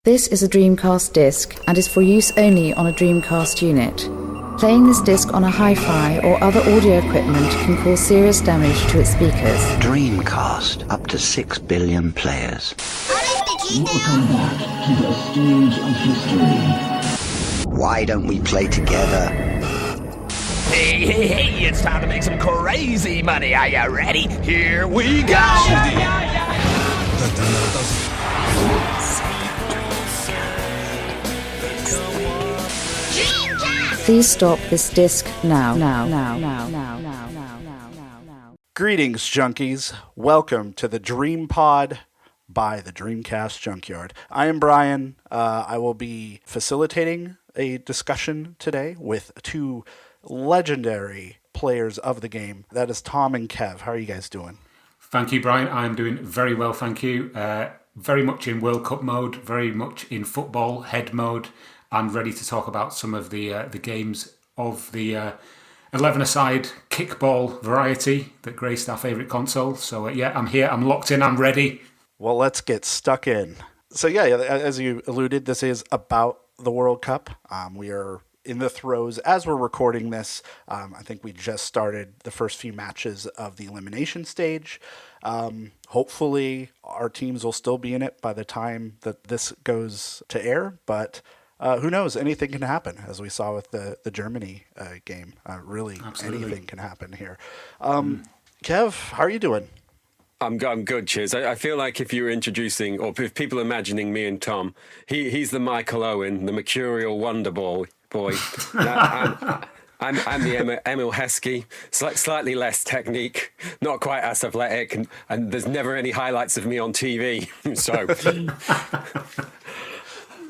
This is a Dreamcast disc and is for use only on a Dreamcast unit. Playing this disc on a hi-fi or other audio equipment can cause serious damage to its speakers. Dreamcast, up to 6 billion players. Welcome back to the stage of history. Why don't we play together? Hey, it's time to make some crazy money. Are you ready? Here we go! Please stop this disc now. Greetings, junkies. Welcome to the DreamPod by the Dreamcast Junkyard. I am Brian. I will be facilitating a discussion today with two legendary players of the game. That is Tom and Kev. How are you guys doing? Thank you, Brian. I'm doing very well, thank you. Very much in World Cup mode, very much in football head mode, and ready to talk about some of the games of the 11-a-side kickball variety that graced our favourite console. So yeah, I'm here, I'm locked in, I'm ready. Well, let's get stuck in. So yeah, as you alluded, this is about the World Cup. We are in the throes as we're recording this. I think we just started the first few matches of the elimination stage. Hopefully our teams will still be in it by the time that this goes to air, but who knows? Anything can happen, as we saw with the Germany game. Really, Absolutely. Anything can happen here. Kev, how are you doing? I'm good, cheers. I feel like if you're introducing, or if people are imagining me and Tom, he's the Michael Owen, the mercurial wonder boy. I'm the Emil Heskey, slightly less technique, not quite as athletic, and there's never any highlights of me on TV. So,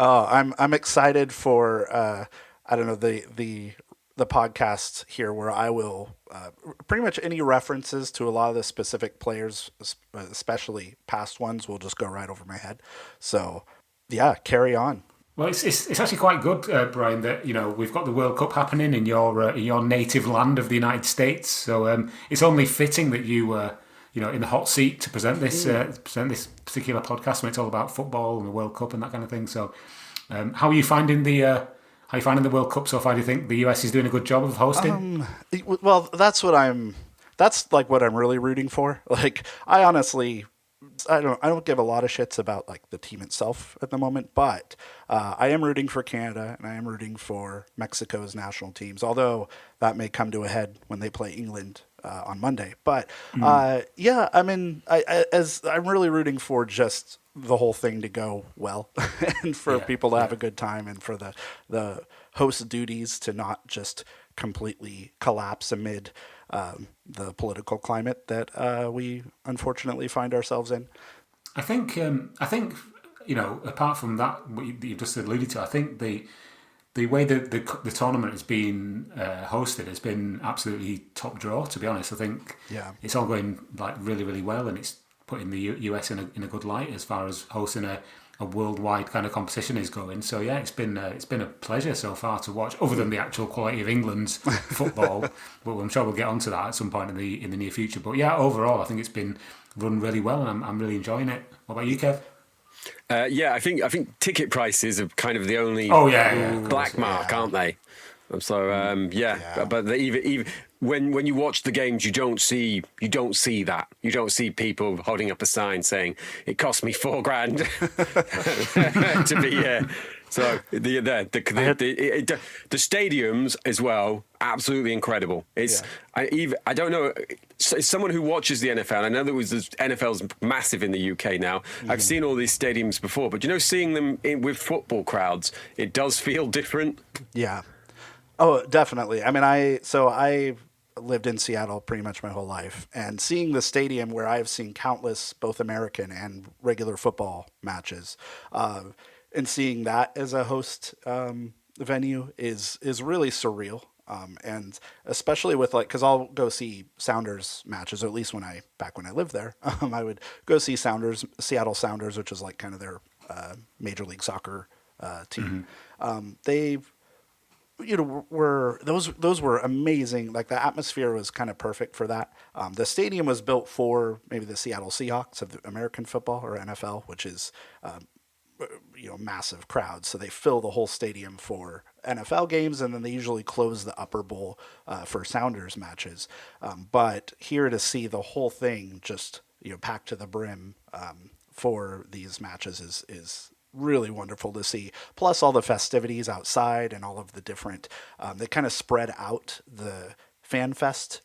I'm excited for the podcast here, where I will pretty much any references to a lot of the specific players, especially past ones, will just go right over my head. So, yeah, carry on. Well, it's actually quite good, Brian, that we've got the World Cup happening in your native land of the United States. So it's only fitting that you were in the hot seat to present this particular podcast when it's all about football and the World Cup and that kind of thing. So how are you finding the World Cup so far? Do you think the US is doing a good job of hosting? Well, that's what I'm really rooting for. Like, I honestly, I don't give a lot of shits about like the team itself at the moment, but I am rooting for Canada and I am rooting for Mexico's national teams, although that may come to a head when they play England on Monday. But yeah, I mean, I'm really rooting for just the whole thing to go well and for people to have a good time, and for the host duties to not just completely collapse amid the political climate that we unfortunately find ourselves in. I think apart from that, what you've just alluded to, I think the way that the tournament has been hosted has been absolutely top draw. To be honest, I think it's all going like really, really well, and it's putting the US in a good light as far as hosting a worldwide kind of competition is going. So yeah, it's been a pleasure so far to watch, other than the actual quality of England's football. But I'm sure we'll get onto that at some point in the near future. But yeah, overall, I think it's been run really well, and I'm really enjoying it. What about you, Kev? I think ticket prices are kind of the only black mark, aren't they? So but even when you watch the games, you don't see that. You don't see people holding up a sign saying it cost me $4,000 to be here. So the stadiums as well, absolutely incredible. I don't know. As someone who watches the NFL, I know that NFL's massive in the UK now. I've seen all these stadiums before, but seeing them with football crowds, it does feel different. Yeah. Oh, definitely. I mean, I lived in Seattle pretty much my whole life, and seeing the stadium where I've seen countless both American and regular football matches, and seeing that as a host venue is really surreal. And especially with because I'll go see Sounders matches, or at least back when I lived there, I would go see Seattle Sounders, which is like kind of their Major League Soccer team. They those were amazing. Like, the atmosphere was kind of perfect for that. The stadium was built for maybe the Seattle Seahawks of the American football, or NFL, which is massive crowds. So they fill the whole stadium for NFL games, and then they usually close the upper bowl for Sounders matches. But here to see the whole thing just packed to the brim for these matches is really wonderful to see. Plus all the festivities outside and all of the different they kind of spread out the fan fest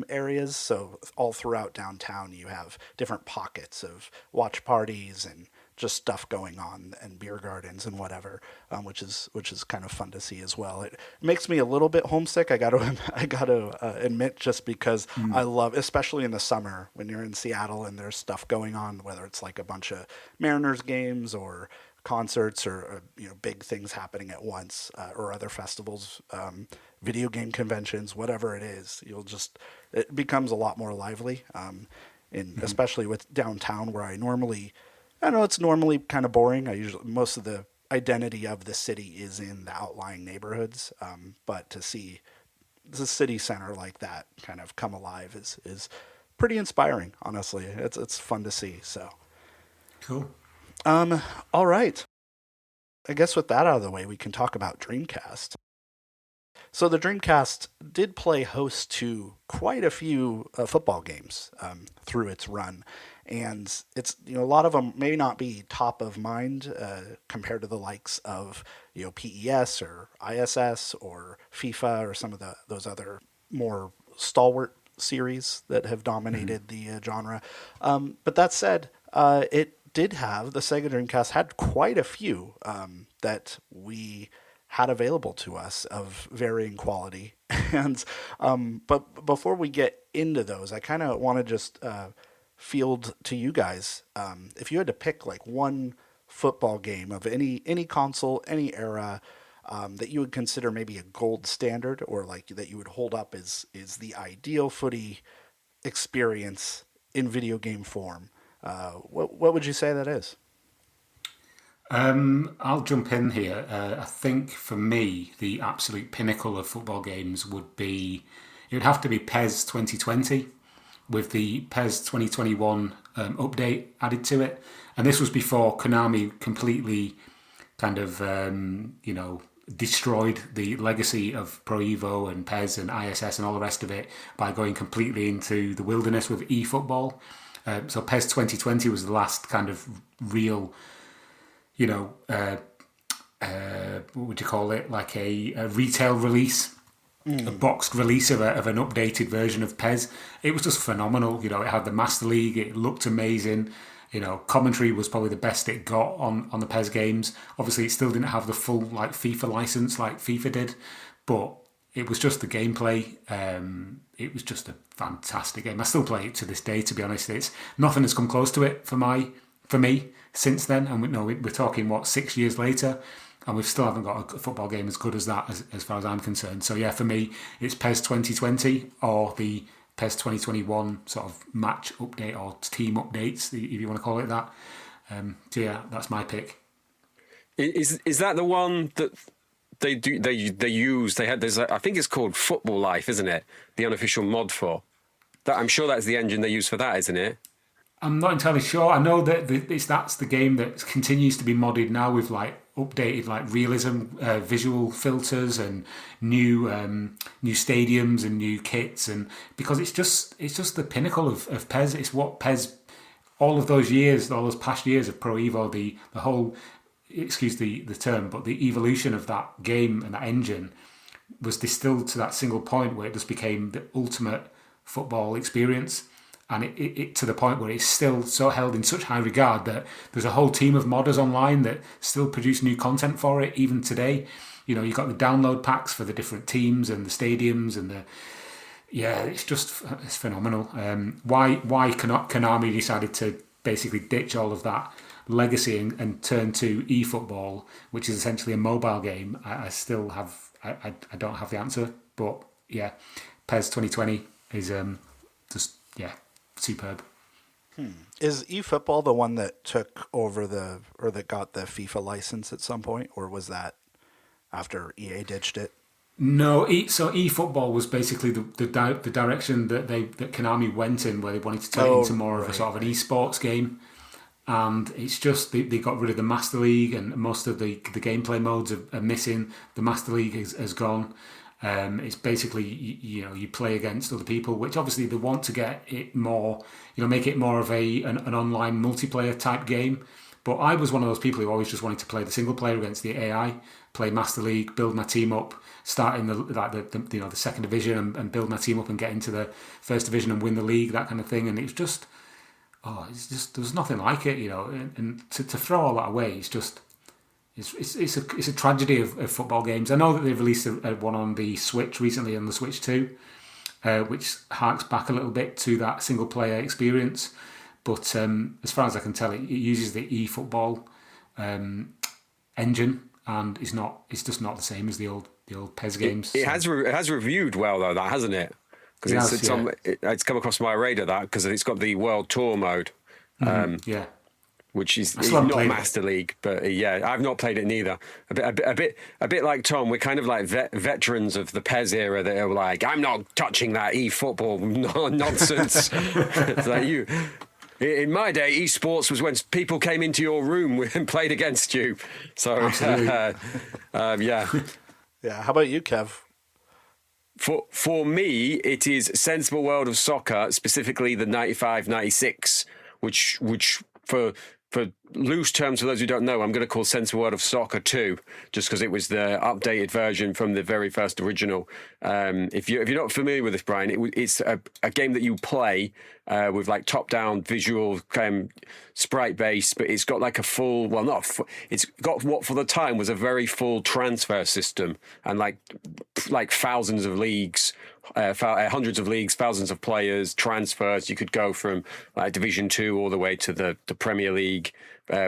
areas. So all throughout downtown you have different pockets of watch parties and just stuff going on, and beer gardens and whatever, which is kind of fun to see as well. It makes me a little bit homesick. I got to admit, just because I love, especially in the summer when you're in Seattle and there's stuff going on, whether it's like a bunch of Mariners games or concerts or big things happening at once, or other festivals, video game conventions, whatever it is. It becomes a lot more lively, especially with downtown, where I know it's normally kind of boring. Most of the identity of the city is in the outlying neighborhoods, but to see the city center like that kind of come alive is pretty inspiring. Honestly, it's fun to see. So cool. All right. I guess with that out of the way, we can talk about Dreamcast. So the Dreamcast did play host to quite a few football games through its run. And it's a lot of them may not be top of mind compared to the likes of PES or ISS or FIFA or some of those other more stalwart series that have dominated the genre. But that said, it did have, the Sega Dreamcast had quite a few that we had available to us of varying quality. And but before we get into those, I kind of want to just field to you guys, if you had to pick like one football game of any console, any era, that you would consider maybe a gold standard, or like that you would hold up as the ideal footy experience in video game form, what would you say that is? I'll jump in here. I think for me, the absolute pinnacle of football games it would have to be PES 2020, with the PES 2021 update added to it. And this was before Konami completely kind of, destroyed the legacy of Pro Evo and PES and ISS and all the rest of it by going completely into the wilderness with eFootball. So PES 2020 was the last kind of real, what would you call it? Like a retail release. A boxed release of an updated version of PES. It was just phenomenal. It had the Master League. It looked amazing. Commentary was probably the best it got on the PES games. Obviously, it still didn't have the full like FIFA license like FIFA did, but it was just the gameplay. It was just a fantastic game. I still play it to this day. To be honest, nothing has come close to it for me since then. And we're talking 6 years later. And we still haven't got a football game as good as that, as far as I'm concerned. So yeah, for me, it's PES 2020 or the PES 2021 sort of match update or team updates, if you want to call it that. So yeah, that's my pick. Is that the one that they use? I think it's called Football Life, isn't it? The unofficial mod for that. I'm sure that's the engine they use for that, isn't it? I'm not entirely sure. I know that that's the game that continues to be modded now with like updated like realism, visual filters and new stadiums and new kits, and because it's just the pinnacle of PES. It's what PES, all those past years of Pro Evo, the whole, excuse the term, but the evolution of that game and that engine was distilled to that single point where it just became the ultimate football experience. And it to the point where it's still so held in such high regard that there's a whole team of modders online that still produce new content for it even today. You've got the download packs for the different teams and the stadiums and it's phenomenal. Why Konami decided to basically ditch all of that legacy and turn to eFootball, which is essentially a mobile game, I still have I don't have the answer. But yeah, PES 2020 is superb. Is eFootball the one that took over that got the FIFA license at some point, or was that after EA ditched it? No, so eFootball was basically the direction that Konami went in, where they wanted to turn it into more of a sort of an esports game. and it's just they got rid of the Master League, and most of the gameplay modes are missing. The Master League has gone. It's basically you play against other people, which obviously they want to get it more, make it more of an online multiplayer type game. But I was one of those people who always just wanted to play the single player against the AI, play Master League, build my team up, start in the second division and build my team up and get into the first division and win the league, that kind of thing. And it's just there's nothing like it, And to throw all that away, it's just. It's a tragedy of football games. I know that they've released one on the Switch recently, on the Switch 2, which harks back a little bit to that single player experience. But as far as I can tell, it uses the eFootball engine, and it's just not the same as the old PES games. It has reviewed well though, that hasn't it? Because it's come across my radar that because it's got the World Tour mode. Yeah. Which is not Master League, but I've not played it neither. A bit like Tom, we're kind of like veterans of the PES era that are like, I'm not touching that eFootball nonsense. It's like you. In my day, esports was when people came into your room and played against you. So, Yeah. How about you, Kev? For me, it is Sensible World of Soccer, specifically the 95-96, which for loose terms, for those who don't know, I'm going to call Sensible World of Soccer 2, just because it was the updated version from the very first original. If you're not familiar with this, Brian, it's a game that you play with like top-down visual sprite base, but it's got like a full, it's got what for the time was a very full transfer system, and like thousands of leagues. Hundreds of leagues, thousands of players, transfers. You could go from like Division 2 all the way to the Premier League,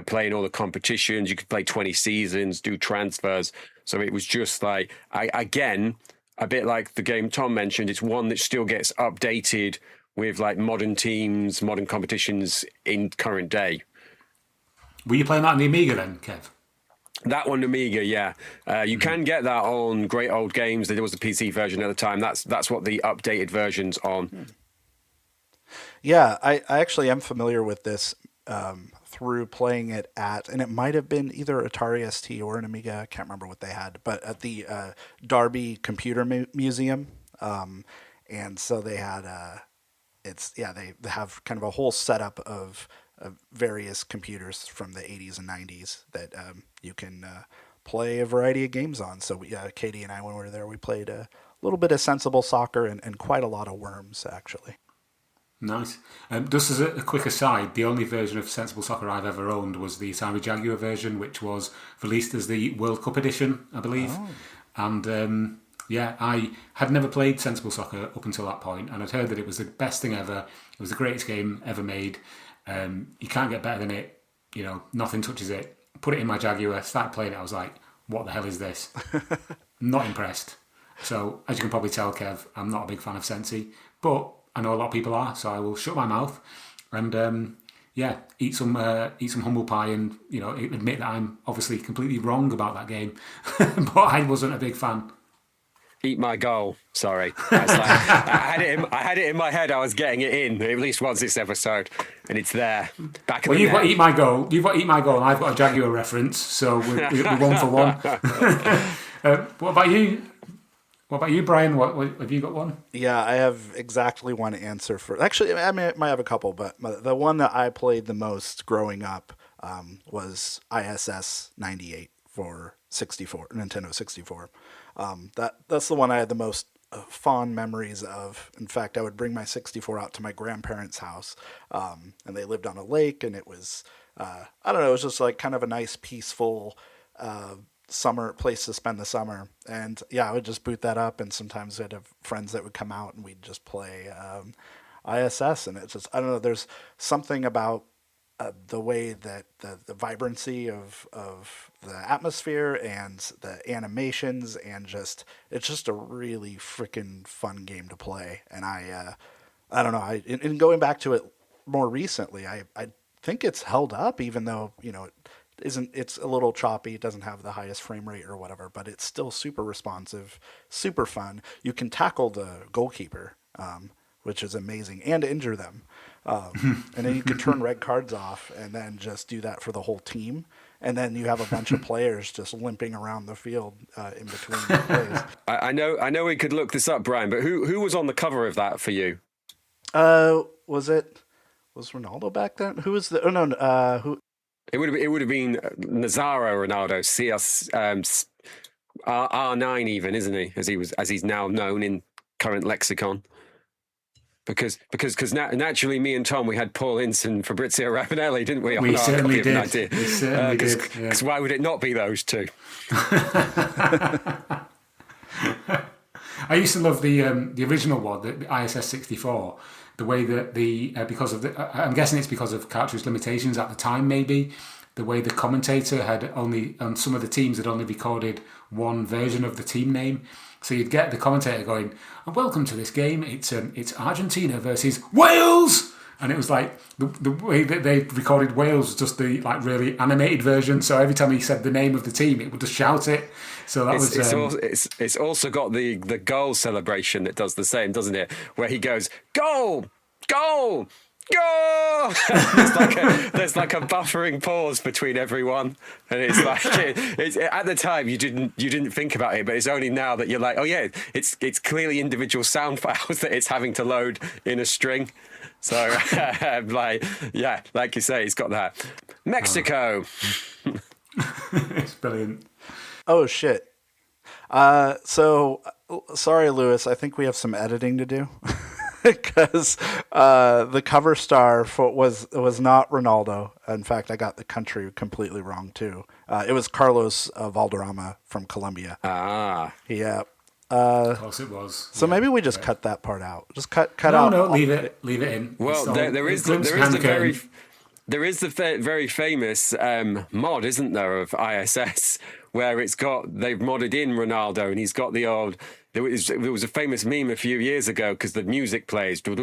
playing all the competitions. You could play 20 seasons, do transfers. So it was just like, again, a bit like the game Tom mentioned, it's one that still gets updated with like modern teams, modern competitions in current day. Were you playing that on the Amiga then, Kev? That one, Amiga, yeah. You can get that on Great Old Games. There was the PC version at the time. That's what the updated version's on. Yeah, I actually am familiar with this through playing it and it might have been either Atari ST or an Amiga. I can't remember what they had, but at the Derby Computer Museum. And so they had, they have kind of a whole setup of various computers from the 80s and 90s that you can play a variety of games on. So Katie and I, when we were there, we played a little bit of Sensible Soccer and quite a lot of Worms, actually. Nice. Just as a quick aside, the only version of Sensible Soccer I've ever owned was the Atari Jaguar version, which was released as the World Cup edition, I believe. Oh. And I had never played Sensible Soccer up until that point, and I'd heard that it was the best thing ever. It was the greatest game ever made. You can't get better than it. Nothing touches it. Put it in my Jaguar, started playing it. I was like, what the hell is this? Not impressed. So, as you can probably tell, Kev, I'm not a big fan of Sensi, but I know a lot of people are, so I will shut my mouth and eat some humble pie and admit that I'm obviously completely wrong about that game, but I wasn't a big fan. Eat my goal. Sorry, I had it in my head. I was getting it in at least once this episode, and it's there. You've got Eat My Goal. You've got Eat My Goal, and I've got a Jaguar reference, so we're 1 for 1. What about you? What about you, Brian? What have you got one? Yeah, I have exactly one answer for. Actually, I might have a couple, but the one that I played the most growing up was ISS 98 for Nintendo 64. That's the one I had the most fond memories of. In fact, I would bring my 64 out to my grandparents' house, and they lived on a lake, and it was, I don't know, it was just like kind of a nice, peaceful summer place to spend the summer. And I would just boot that up, and sometimes I'd have friends that would come out, and we'd just play ISS, and it's just, I don't know, there's something about the way that the vibrancy of the atmosphere and the animations and it's just a really freaking fun game to play. And I don't know, in going back to it more recently, I think it's held up, even though, it's a little choppy. It doesn't have the highest frame rate or whatever, but it's still super responsive, super fun. You can tackle the goalkeeper, which is amazing, and injure them. And then you can turn red cards off and then just do that for the whole team. And then you have a bunch of players just limping around the field in between the plays. I know we could look this up, Brian, but who was on the cover of that for you? Was Ronaldo back then? Who was the? Oh no, who? It would have been Nazzaro Ronaldo, CS R9 even, isn't he? As he's now known in current lexicon. Because naturally, me and Tom, we had Paul Ince and Fabrizio Ravanelli, didn't we? We certainly did. Because why would it not be those two? I used to love the original one, the ISS 64. The way that because of I'm guessing it's because of cartridge limitations at the time, maybe. The way the commentator had only, on some of the teams, had only recorded one version of the team name. So you'd get the commentator going, "Welcome to this game. It's Argentina versus Wales," and it was like the way that they recorded Wales was just the like really animated version. So every time he said the name of the team, it would just shout it. So that it's also got the goal celebration that does the same, doesn't it? Where he goes goal, goal. Go! there's like a buffering pause between everyone, and it's like it's at the time you didn't think about it, but it's only now that you're like, oh yeah, it's clearly individual sound files that it's having to load in a string. So like you say, it's got that. Mexico. It's brilliant. Oh shit. So sorry, Lewis. I think we have some editing to do. Because the cover star was not Ronaldo. In fact, I got the country completely wrong too. It was Carlos Valderrama from Colombia. Ah, yeah. Of course it was. So maybe we just cut that part out. Just cut out. No, leave it in. Well, there is the very famous mod, isn't there, of ISS, where they've modded in Ronaldo, and he's got the old. There was a famous meme a few years ago because the music plays, and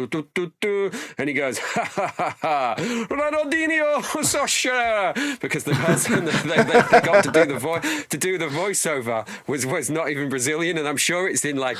he goes, ha ha ha ha, Ronaldinho, Sosha, because the person that they got to do the voiceover was not even Brazilian, and I'm sure it's in like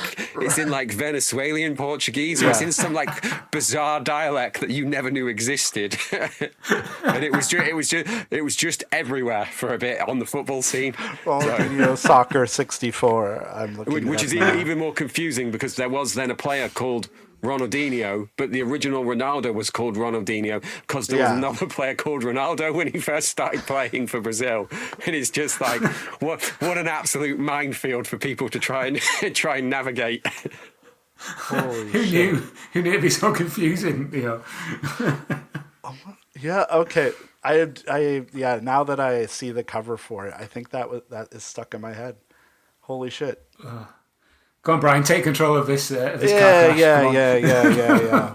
Venezuelan Portuguese, or it's in some like bizarre dialect that you never knew existed, and it was just everywhere for a bit on the football scene. Ronaldinho Soccer 64. I'm looking, which is even more confusing because there was then a player called Ronaldinho, but the original Ronaldo was called Ronaldinho because there was another player called Ronaldo when he first started playing for Brazil. And it's just like what an absolute minefield for people to try and navigate. Who knew it'd be so confusing? Yeah. Okay. Now that I see the cover for it, I think that is stuck in my head. Holy shit. Go on, Brian. Take control of this. Yeah.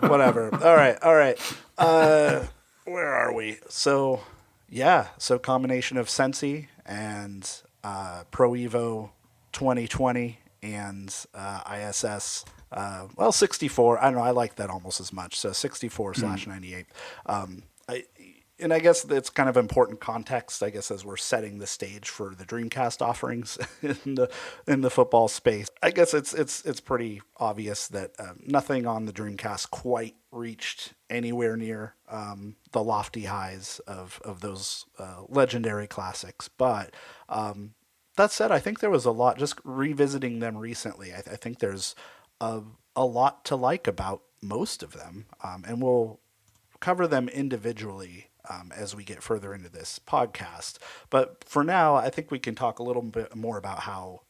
Whatever. All right. Where are we? So combination of Sensi and Pro Evo 2020 and ISS. 64. I don't know. I like that almost as much. So 64/98. And I guess it's kind of important context, I guess, as we're setting the stage for the Dreamcast offerings in the football space. I guess it's pretty obvious that nothing on the Dreamcast quite reached anywhere near the lofty highs of those legendary classics. But that said, I think there was a lot, just revisiting them recently, I think there's a lot to like about most of them. And we'll cover them individually as we get further into this podcast. But for now, I think we can talk a little bit more about how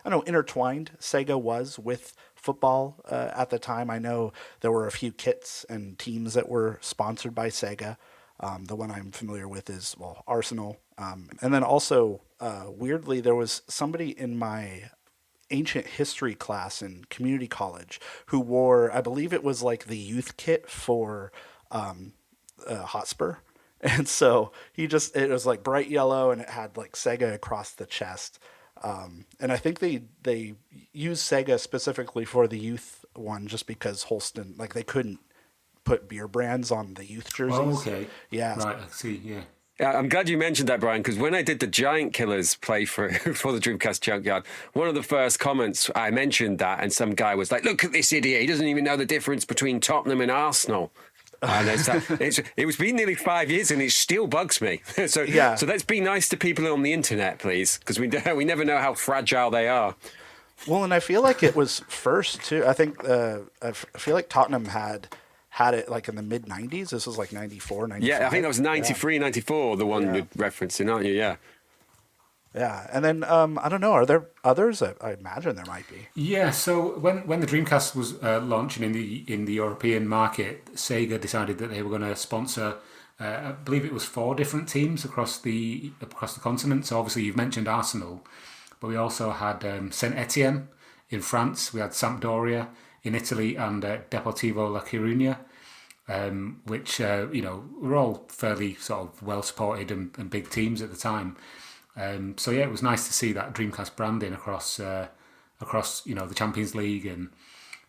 intertwined Sega was with football at the time. I know there were a few kits and teams that were sponsored by Sega. The one I'm familiar with is, Arsenal. And then also, weirdly, there was somebody in my ancient history class in community college who wore, I believe it was like the youth kit for Hotspur. And so it was like bright yellow and it had like Sega across the chest. And I think they used Sega specifically for the youth one just because Holston, like they couldn't put beer brands on the youth jerseys. Oh, okay. Yeah. Right, I see, yeah. I'm glad you mentioned that, Brian, because when I did the Giant Killers play for the Dreamcast Junkyard, one of the first comments I mentioned that, and some guy was like, "Look at this idiot! He doesn't even know the difference between Tottenham and Arsenal." And it was been nearly 5 years, and it still bugs me. So let's be nice to people on the internet, please, because we never know how fragile they are. Well, and I feel like it was first too. I think I feel like Tottenham had it like in the mid 90s. This was like 94, 95. Yeah, I think that was 93, 94, the one you're referencing, aren't you? Yeah. Yeah, and then I don't know. Are there others? I imagine there might be. Yeah. So when the Dreamcast was launching in the European market, Sega decided that they were going to sponsor. I believe it was 4 different teams across the continent. So obviously you've mentioned Arsenal, but we also had Saint Etienne in France. We had Sampdoria in Italy and Deportivo La Coruña, which were all fairly sort of well supported and big teams at the time. So yeah, it was nice to see that Dreamcast branding across the Champions League, and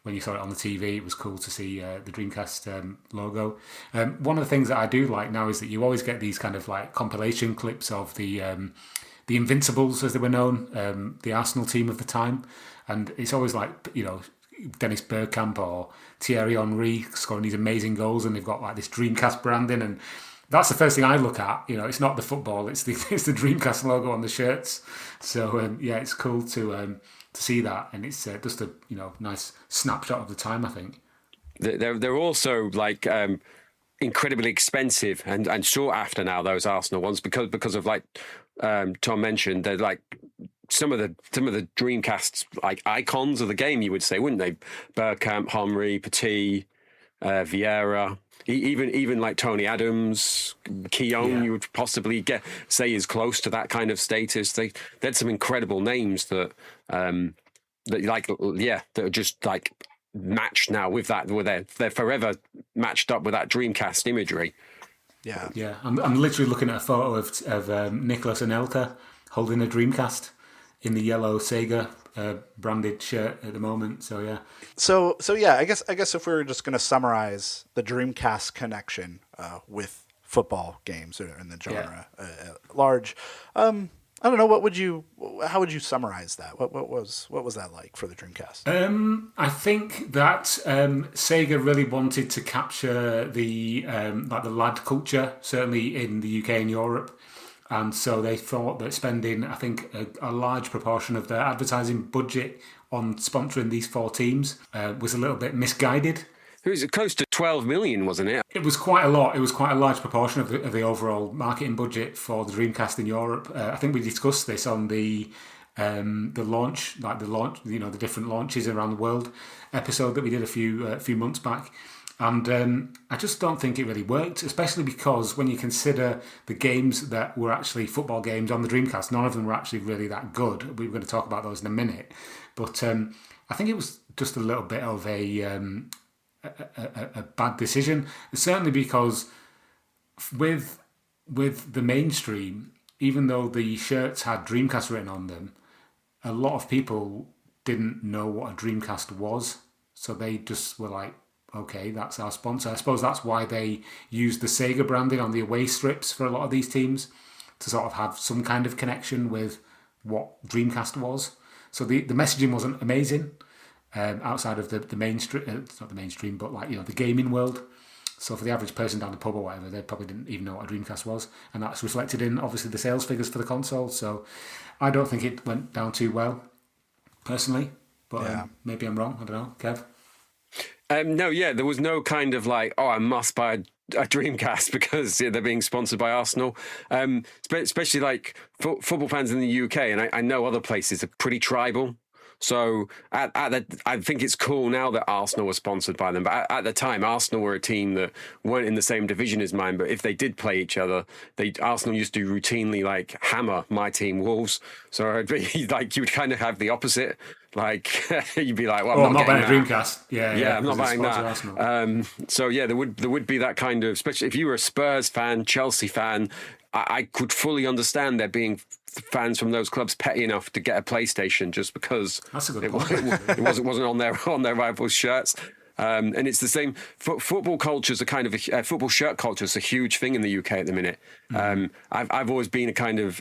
when you saw it on the TV, it was cool to see the Dreamcast logo. One of the things that I do like now is that you always get these kind of like compilation clips of the Invincibles, as they were known, the Arsenal team of the time, and it's always like Dennis Bergkamp or Thierry Henry scoring these amazing goals, and they've got like this Dreamcast branding, and that's the first thing I look at. It's not the football; it's the Dreamcast logo on the shirts. So it's cool to see that, and it's just a nice snapshot of the time, I think. They're also like incredibly expensive and sought after now, those Arsenal ones, because of like Tom mentioned, they're like some of the Dreamcast like icons of the game, you would say, wouldn't they? Bergkamp, Henry, Petit, Vieira. Even like Tony Adams, Keown, you would possibly say is close to that kind of status. They had some incredible names that are just like matched now with that. They're forever matched up with that Dreamcast imagery. Yeah. I'm literally looking at a photo of Nicholas Anelka holding a Dreamcast in the yellow Sega branded shirt at the moment. So yeah. So yeah, I guess if we were just going to summarize the Dreamcast connection with football games in the genre at large, I don't know. How would you summarize that? What was that like for the Dreamcast? I think that Sega really wanted to capture the the lad culture, certainly in the UK and Europe. And so they thought that spending, I think, a large proportion of their advertising budget on sponsoring these 4 teams was a little bit misguided. It was close to 12 million, wasn't it? It was quite a lot. It was quite a large proportion of the overall marketing budget for the Dreamcast in Europe. I think we discussed this on the launch, the different launches around the world episode that we did a few months back. And I just don't think it really worked, especially because when you consider the games that were actually football games on the Dreamcast, none of them were actually really that good. We're going to talk about those in a minute. But I think it was just a little bit of a bad decision, certainly because with the mainstream, even though the shirts had Dreamcast written on them, a lot of people didn't know what a Dreamcast was. So they just were like, okay, that's our sponsor. I suppose that's why they used the Sega branding on the away strips for a lot of these teams to sort of have some kind of connection with what Dreamcast was. So the messaging wasn't amazing outside of the mainstream. It's not the mainstream, but the gaming world. So for the average person down the pub or whatever, they probably didn't even know what a Dreamcast was, and that's reflected in obviously the sales figures for the console. So I don't think it went down too well, personally. But maybe I'm wrong. I don't know, Kev. There was no kind of like, I must buy a Dreamcast because they're being sponsored by Arsenal. Especially like football fans in the UK, and I know other places are pretty tribal. So I think it's cool now that Arsenal was sponsored by them. But at the time, Arsenal were a team that weren't in the same division as mine. But if they did play each other, Arsenal used to routinely like hammer my team, Wolves. So it'd be like you would kind of have the opposite. Like you'd be like, well, I'm not buying a Dreamcast. Yeah, I'm not buying that. So yeah, there would be that kind of, especially if you were a Spurs fan, Chelsea fan. I could fully understand there being fans from those clubs petty enough to get a PlayStation just because That's a good it wasn't on their rivals' shirts. And it's the same. Football culture is a kind of football shirt culture is a huge thing in the UK at the minute. I've always been a kind of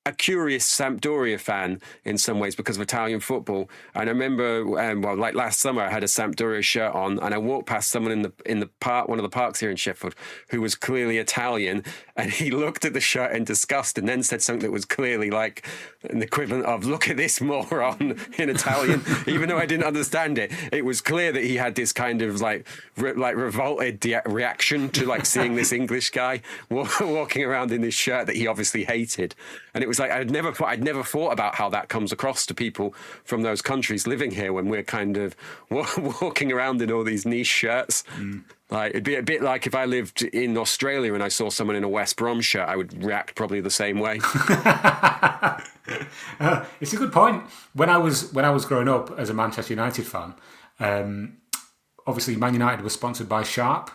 a curious Sampdoria fan in some ways because of Italian football. And I remember, like last summer, I had a Sampdoria shirt on, and I walked past someone in the park, one of the parks here in Sheffield, who was clearly Italian, and he looked at the shirt in disgust, and then said something that was clearly like an equivalent of "Look at this moron" in Italian. Even though I didn't understand it, it was clear that he had this kind of like revolted reaction to like seeing this English guy walking around in this shirt that he obviously hated. And it was like I'd never thought about how that comes across to people from those countries living here when we're kind of walking around in all these niche shirts. Like it'd be a bit like if I lived in Australia and I saw someone in a West Brom shirt, I would react probably the same way. It's a good point. When I was growing up as a Manchester United fan, obviously Man United was sponsored by Sharp,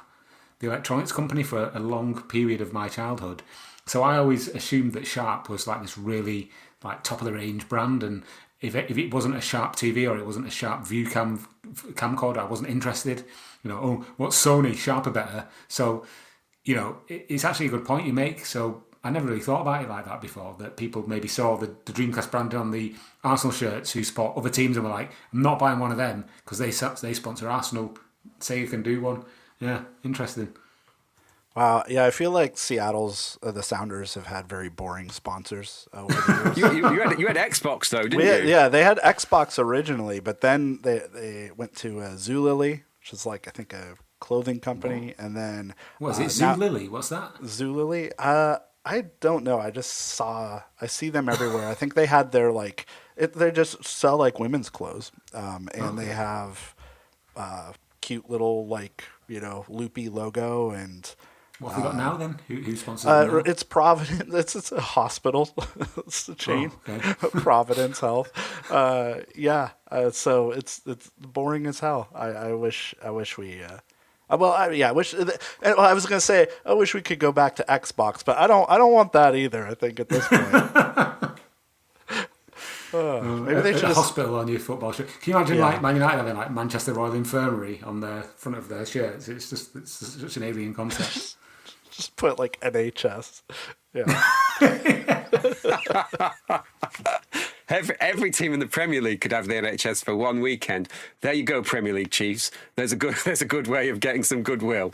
the electronics company, for a long period of my childhood. So I always assumed that Sharp was like this really like top of the range brand, and if it wasn't a Sharp TV or it wasn't a Sharp View camcorder, I wasn't interested. What's Sony? Sharp are better. So, it's actually a good point you make. So I never really thought about it like that before, that people maybe saw the Dreamcast brand on the Arsenal shirts who support other teams and were like, I'm not buying one of them because they sponsor Arsenal. Sega can do one. Yeah, interesting. Wow, yeah, I feel like Seattle's the Sounders have had very boring sponsors over the years. you had Xbox though, didn't you? Yeah, they had Xbox originally, but then they went to Zulily, which is like I think a clothing company, and then what is it? Zulily? What's that? Zulily? I don't know. I see them everywhere. I think they had their they just sell like women's clothes, and they have cute little loopy logo and. What have we got now then? Who sponsors them now? It's Providence. It's a hospital. It's a chain. Oh, okay. Providence Health. So it's boring as hell. I wish we. I wish. I was gonna say I wish we could go back to Xbox, but I don't want that either. I think at this point. Maybe they should a hospital on your football shirt. Can you imagine like Man United having like Manchester Royal Infirmary on the front of their shirts? It's such an alien concept. Just put like NHS. Yeah. Every team in the Premier League could have the NHS for one weekend. There you go, Premier League Chiefs. There's a good way of getting some goodwill.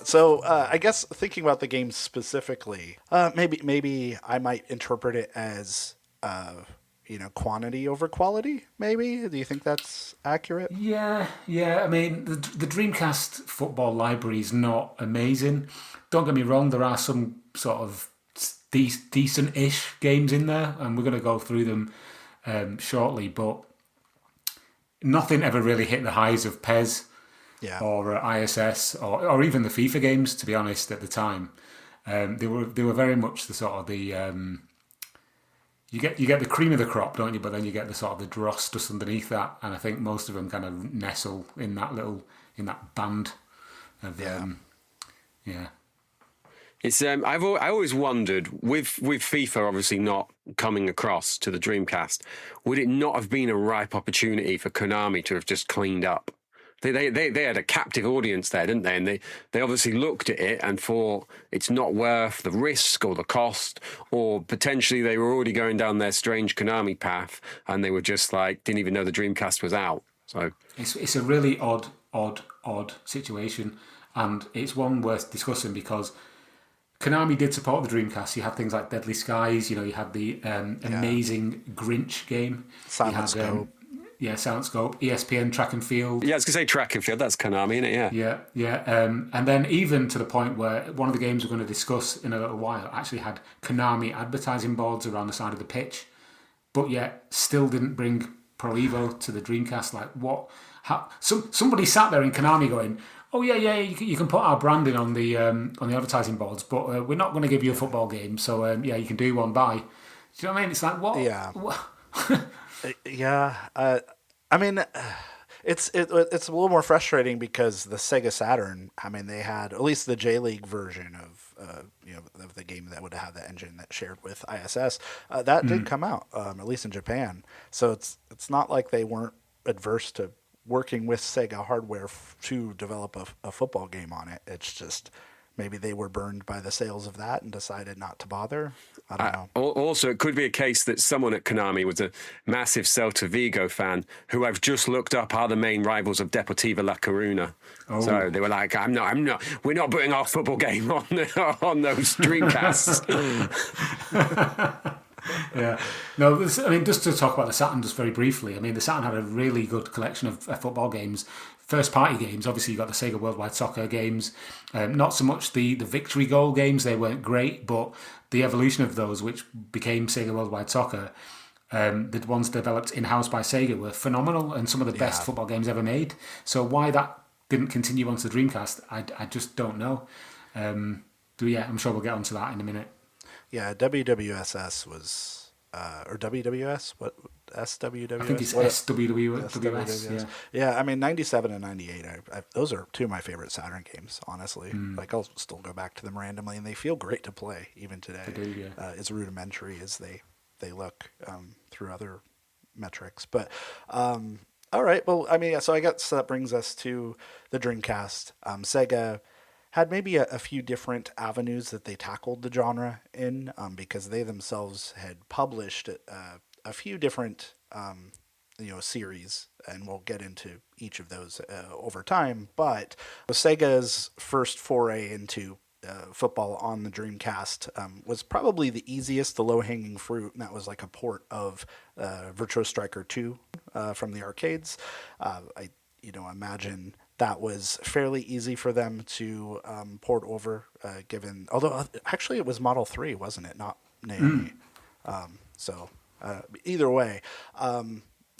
So I guess thinking about the game specifically, maybe I might interpret it as quantity over quality. Maybe, do you think that's accurate? Yeah. I mean, the Dreamcast football library is not amazing. Don't get me wrong. There are some sort of decent-ish games in there, and we're going to go through them shortly. But nothing ever really hit the highs of PES. Yeah. Or ISS, or even the FIFA games. To be honest, at the time, they were very much the sort of the you get the cream of the crop, don't you? But then you get the sort of the dross just underneath that, and I think most of them kind of nestle in that band of yeah. It's I always wondered with FIFA obviously not coming across to the Dreamcast, would it not have been a ripe opportunity for Konami to have just cleaned up? They had a captive audience there, didn't they? And they obviously looked at it and thought it's not worth the risk or the cost, or potentially they were already going down their strange Konami path and they were just like, didn't even know the Dreamcast was out. So it's a really odd situation, and it's one worth discussing because Konami did support the Dreamcast. You had things like Deadly Skies. You had the amazing Grinch game. Silent Scope. Silent Scope. ESPN Track and Field. Yeah, I was going to say Track and Field. That's Konami, isn't it? Yeah. And then even to the point where one of the games we're going to discuss in a little while actually had Konami advertising boards around the side of the pitch, but yet still didn't bring Pro Evo to the Dreamcast. Like what? Somebody sat there in Konami going, "Oh yeah, you can put our branding on the advertising boards, but we're not going to give you a football game. So you can do one. Bye." Do you know what I mean? It's like what? Yeah. Yeah. I mean, it's a little more frustrating because the Sega Saturn. I mean, they had at least the J.League version of of the game that would have the engine that shared with ISS. That did come out, at least in Japan. So it's not like they weren't adverse to working with Sega hardware to develop a football game on it. It's just maybe they were burned by the sales of that and decided not to bother. I don't know. Also, it could be a case that someone at Konami was a massive Celta Vigo fan who I've just looked up are the main rivals of Deportiva La Coruna. Oh. So they were like, I'm not. We're not putting our football game on those Dreamcasts. Yeah. No, just to talk about the Saturn just very briefly, the Saturn had a really good collection of football games, first-party games. Obviously, you got the Sega Worldwide Soccer games. Not so much the victory goal games. They weren't great, but the evolution of those, which became Sega Worldwide Soccer, the ones developed in-house by Sega were phenomenal and some of the best football games ever made. So why that didn't continue onto the Dreamcast, I just don't know. But yeah, I'm sure we'll get onto that in a minute. Yeah, WWSS was, or WWS? What? SWWS? I think it's SWWS. Yeah, 97 and 98, those are two of my favorite Saturn games, honestly. Like, I'll still go back to them randomly, and they feel great to play, even today. They do, yeah. As rudimentary as they look through other metrics. But, all right, well, so I guess that brings us to the Dreamcast. Sega had maybe a few different avenues that they tackled the genre in, because they themselves had published a few different series, and we'll get into each of those over time. But Sega's first foray into football on the Dreamcast was probably the easiest, the low-hanging fruit, and that was like a port of Virtua Striker 2 from the arcades. I imagine that was fairly easy for them to port over, although actually it was Model 3, wasn't it? Not Naomi. Either way,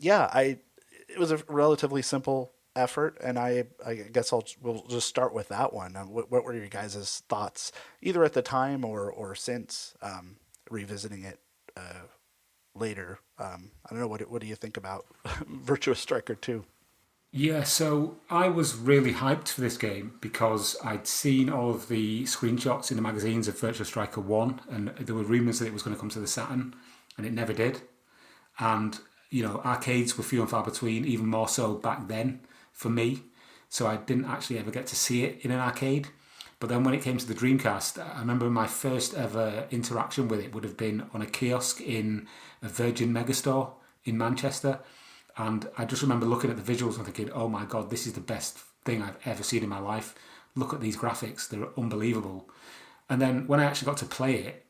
it was a relatively simple effort, and I guess we'll just start with that one. What were your guys' thoughts, either at the time or since revisiting it later? I don't know, what do you think about Virtua Striker 2? Yeah, so I was really hyped for this game because I'd seen all of the screenshots in the magazines of Virtua Striker 1, and there were rumours that it was going to come to the Saturn, and it never did. And, arcades were few and far between, even more so back then for me. So I didn't actually ever get to see it in an arcade. But then when it came to the Dreamcast, I remember my first ever interaction with it would have been on a kiosk in a Virgin Megastore in Manchester. And I just remember looking at the visuals and thinking, oh my God, this is the best thing I've ever seen in my life. Look at these graphics, they're unbelievable. And then when I actually got to play it,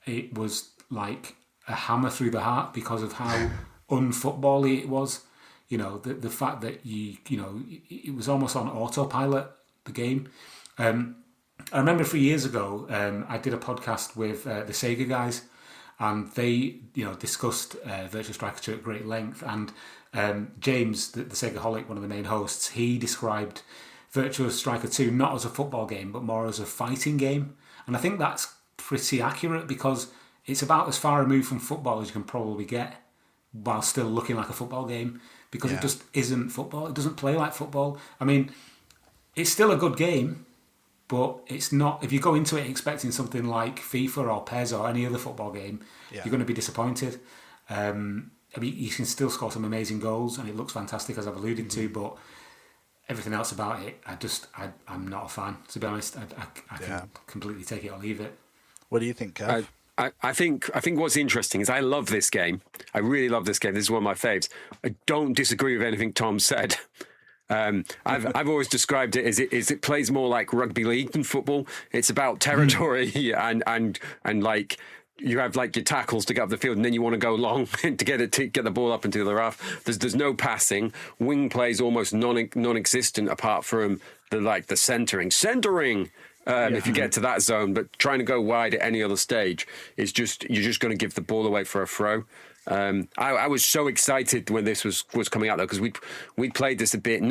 it was like a hammer through the heart because of how unfootball-y it was. The fact that it was almost on autopilot, the game. I remember 3 years ago, I did a podcast with the Sega guys, and they, discussed Virtua Striker 2 at great length. And James, the Segaholic, one of the main hosts, he described Virtua Striker 2 not as a football game, but more as a fighting game. And I think that's pretty accurate because it's about as far removed from football as you can probably get while still looking like a football game, because it just isn't football. It doesn't play like football. It's still a good game, but it's not. If you go into it expecting something like FIFA or PES or any other football game, you're going to be disappointed. You can still score some amazing goals, and it looks fantastic, as I've alluded to, but everything else about it, I'm not a fan, to be honest. I can completely take it or leave it. What do you think, Kev? I think what's interesting is I love this game. I really love this game. This is one of my faves. I don't disagree with anything Tom said. I've always described it as it plays more like rugby league than football. It's about territory and like you have like your tackles to get up the field, and then you want to go long to get the ball up into the other half. There's no passing. Wing play is almost non-existent apart from the centering. If you get to that zone, but trying to go wide at any other stage is you're just going to give the ball away for a throw. I was so excited when this was coming out though, because we played this a bit,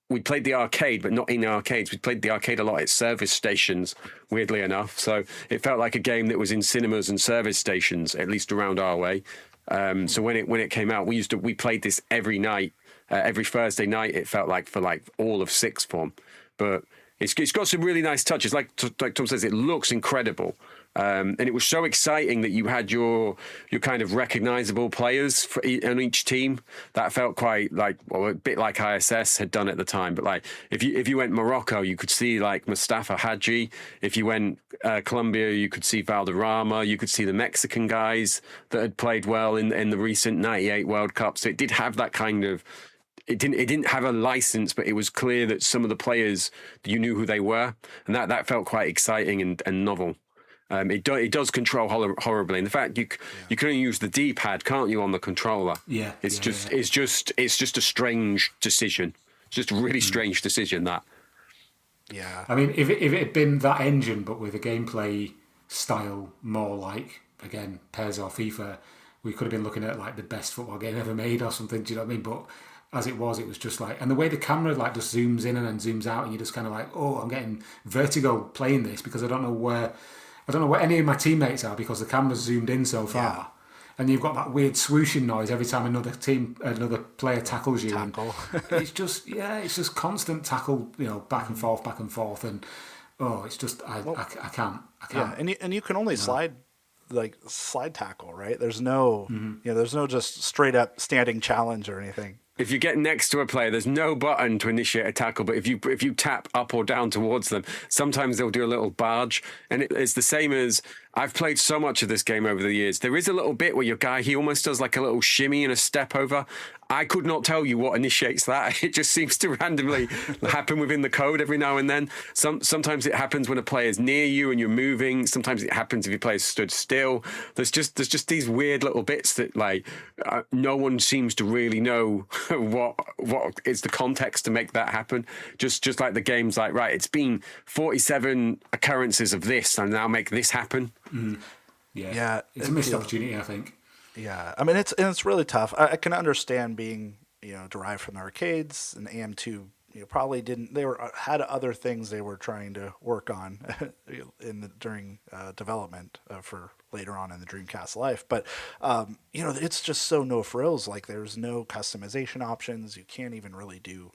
we played the arcade, but not in arcades. We played the arcade a lot at service stations, weirdly enough. So it felt like a game that was in cinemas and service stations, at least around our way. So when it came out, we played this every night, every Thursday night. It felt like for like all of sixth form, but it's got some really nice touches. Like Tom says, it looks incredible. And it was so exciting that you had your kind of recognizable players on each team. That felt quite a bit like ISS had done at the time. But like if you went Morocco, you could see like Mustafa Hadji. If you went Colombia, you could see Valderrama. You could see the Mexican guys that had played well in the recent '98 World Cup. So it did have that kind of. It didn't have a license, but it was clear that some of the players, you knew who they were, and that felt quite exciting and novel. It does control horribly. In fact, you can only use the D-pad, can't you, on the controller? Yeah. It's just a strange decision. It's just a really strange decision, that. Yeah. I mean, if it had been that engine, but with a gameplay style more like, again, PES or FIFA, we could have been looking at like the best football game ever made or something. Do you know what I mean? But as it was just like, and the way the camera like just zooms in and then zooms out, and you're just kind of like, oh, I'm getting vertigo playing this because I don't know where any of my teammates are because the camera's zoomed in so far. Yeah. And you've got that weird swooshing noise every time another player tackles you. Tackle. It's just constant tackle, back and forth, and it's just I can't. Yeah, and you can only slide tackle, right? There's no there's no just straight up standing challenge or anything. If you get next to a player, there's no button to initiate a tackle, but if you tap up or down towards them, sometimes they'll do a little barge, and it's the same as I've played so much of this game over the years. There is a little bit where your guy, he almost does like a little shimmy and a step over. I could not tell you what initiates that. It just seems to randomly happen within the code every now and then. Sometimes it happens when a player's near you and you're moving. Sometimes it happens if your player's stood still. There's just these weird little bits that no one seems to really know what is the context to make that happen. Just like the game's like, right, it's been 47 occurrences of this, and now make this happen. Mm. Yeah, it's a missed opportunity, I think. Yeah, I mean it's really tough. I can understand being derived from the arcades, and AM2 probably didn't. They had other things they were trying to work on during development for later on in the Dreamcast life. But it's just so no frills. Like there's no customization options. You can't even really do.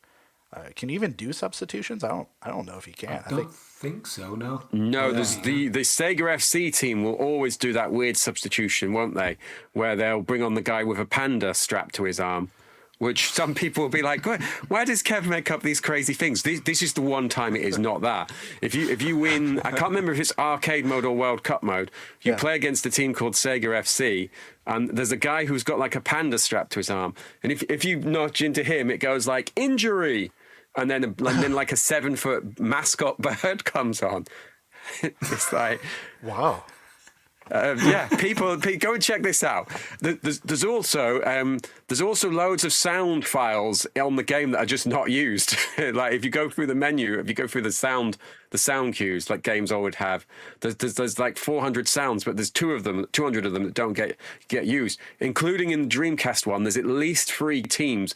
Can you even do substitutions? I don't know if you can. I don't think so. No. There's the Sega FC team will always do that weird substitution, won't they? Where they'll bring on the guy with a panda strapped to his arm, which some people will be like, why does Kev make up these crazy things? This is the one time it is not that. If you win, I can't remember if it's arcade mode or World Cup mode. You play against a team called Sega FC, and there's a guy who's got like a panda strapped to his arm, and if you nudge into him, it goes like injury. And then like a 7-foot mascot bird comes on. It's like, wow. People go and check this out. There's also loads of sound files on the game that are just not used. Like if you go through the menu, if you go through the sound cues like games always have, there's like 400 sounds, but there's 200 of them that don't get used. Including in the Dreamcast one, there's at least 3 teams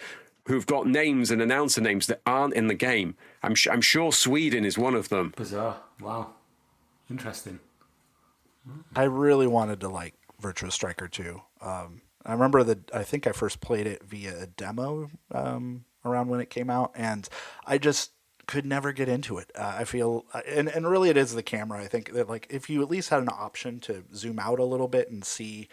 who've got names and announcer names that aren't in the game. I'm sure Sweden is one of them. Bizarre. Wow. Interesting. I really wanted to like Virtua Striker 2. I remember I think I first played it via a demo around when it came out, and I just could never get into it. I feel, and really it is the camera. I think that like if you at least had an option to zoom out a little bit and see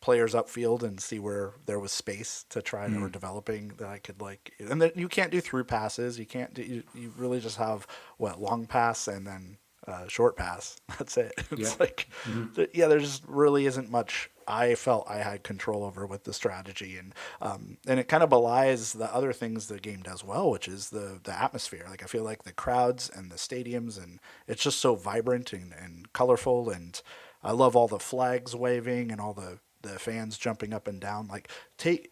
players upfield and see where there was space to try and we're developing, that I could like, and then you can't do through passes. You can't do, you really just have long pass and then short pass. That's it. It's there just really isn't much I felt I had control over with the strategy, and it kind of belies the other things the game does well, which is the atmosphere. Like I feel like the crowds and the stadiums, and it's just so vibrant and colorful, and I love all the flags waving and all the fans jumping up and down. Like take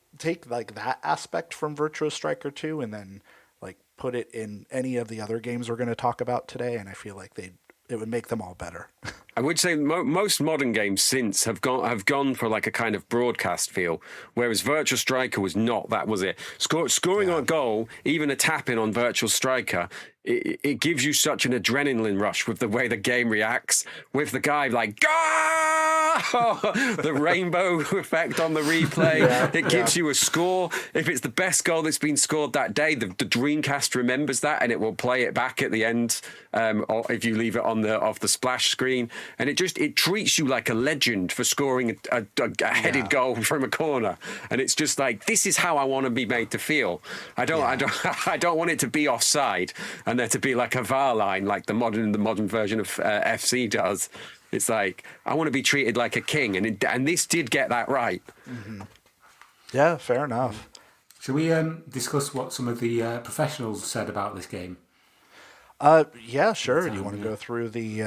like that aspect from Virtua Striker 2 and then like put it in any of the other games we're going to talk about today, and I feel like it would make them all better. I would say most modern games since have gone for like a kind of broadcast feel, whereas Virtua Striker was not. That was it. Scoring a goal, even a tap in on Virtua Striker, it gives you such an adrenaline rush with the way the game reacts, with the guy like, the rainbow effect on the replay. It gives you a score. If it's the best goal that's been scored that day, the Dreamcast remembers that and it will play it back at the end, or if you leave it on off the splash screen. And it treats you like a legend for scoring a headed goal from a corner. And it's just like, this is how I want to be made to feel. I don't want it to be offside and there to be like a VAR line like the modern version of FC does. It's like, I want to be treated like a king, and this did get that right. Mm-hmm. Yeah, fair enough. Shall we discuss what some of the professionals said about this game? Yeah, sure. Do you want to go through the...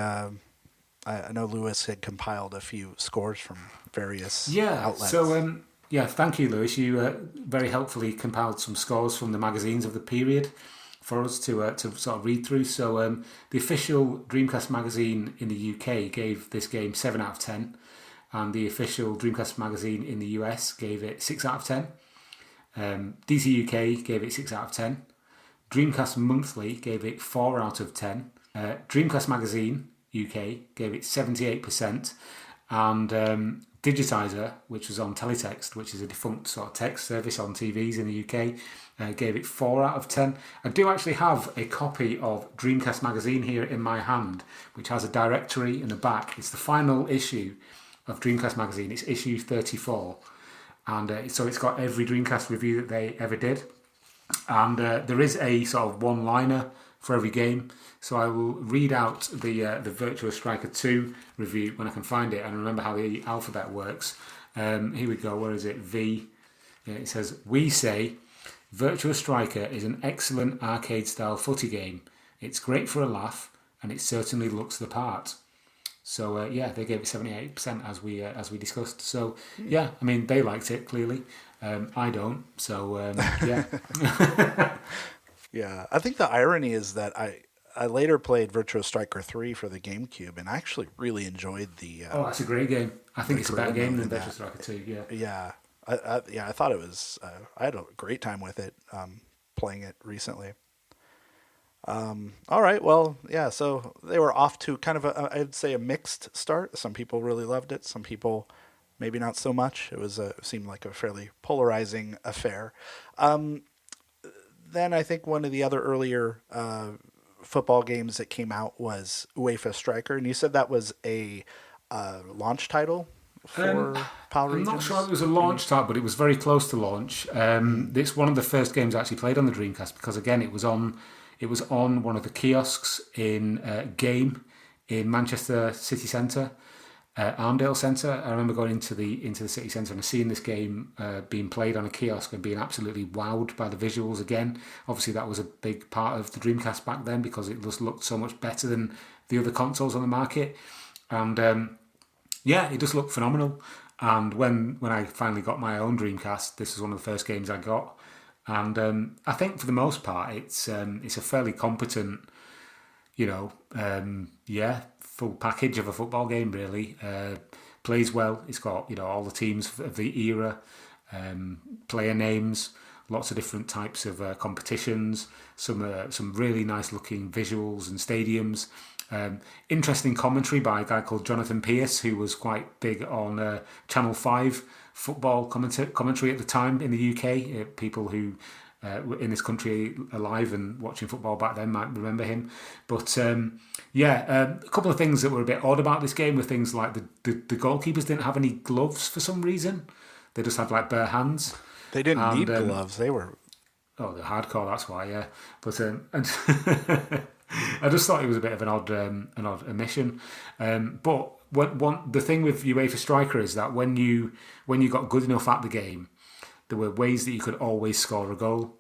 I know Lewis had compiled a few scores from various outlets. So, thank you, Lewis. You very helpfully compiled some scores from the magazines of the period for us to sort of read through. So the official Dreamcast magazine in the UK gave this game 7 out of 10, and the official Dreamcast magazine in the US gave it 6 out of 10. DC UK gave it 6 out of 10. Dreamcast Monthly gave it 4 out of 10. Dreamcast Magazine UK gave it 78%, and Digitizer, which was on Teletext, which is a defunct sort of text service on TVs in the UK, gave it 4 out of 10. I do actually have a copy of Dreamcast Magazine here in my hand, which has a directory in the back. It's the final issue of Dreamcast Magazine. It's issue 34. And so it's got every Dreamcast review that they ever did. And there is a sort of one-liner for every game. So I will read out the Virtua Striker 2 review when I can find it and remember how the alphabet works. Here we go. Where is it? V. Yeah, it says, we say, Virtua Striker is an excellent arcade-style footy game. It's great for a laugh, and it certainly looks the part. So they gave it 78% as we discussed. So I mean they liked it clearly. I don't. So Yeah, I think the irony is that I later played Virtua Striker 3 for the GameCube, and I actually really enjoyed the... that's a great game. I think it's a better game than Virtua Striker 2, Yeah. I thought it was... I had a great time with it, playing it recently. All right, well, yeah, so they were off to kind of I'd say a mixed start. Some people really loved it. Some people maybe not so much. It seemed like a fairly polarizing affair. Then I think one of the other earlier football games that came out was UEFA Striker, and you said that was a launch title for PAL Regions? I'm not sure it was a launch title, but it was very close to launch. It's one of the first games I actually played on the Dreamcast because, again, it was on one of the kiosks in Game in Manchester City Centre. Arndale Centre. I remember going into the city centre and seeing this game being played on a kiosk and being absolutely wowed by the visuals again. Obviously, that was a big part of the Dreamcast back then because it just looked so much better than the other consoles on the market. And it just looked phenomenal. And when I finally got my own Dreamcast, this was one of the first games I got. And I think for the most part, it's a fairly competent, full package of a football game, really. Plays well. It's got, all the teams of the era, player names, lots of different types of competitions, some really nice looking visuals and stadiums. Interesting commentary by a guy called Jonathan Pierce, who was quite big on Channel 5 football commentary at the time in the UK. People who were in this country alive and watching football back then might remember him. But a couple of things that were a bit odd about this game were things like the goalkeepers didn't have any gloves for some reason. They just had like bare hands. They didn't need gloves. They were... Oh, they're hardcore, that's why, yeah. But I just thought it was a bit of an odd omission. But the thing with UEFA Striker is that when you got good enough at the game, there were ways that you could always score a goal.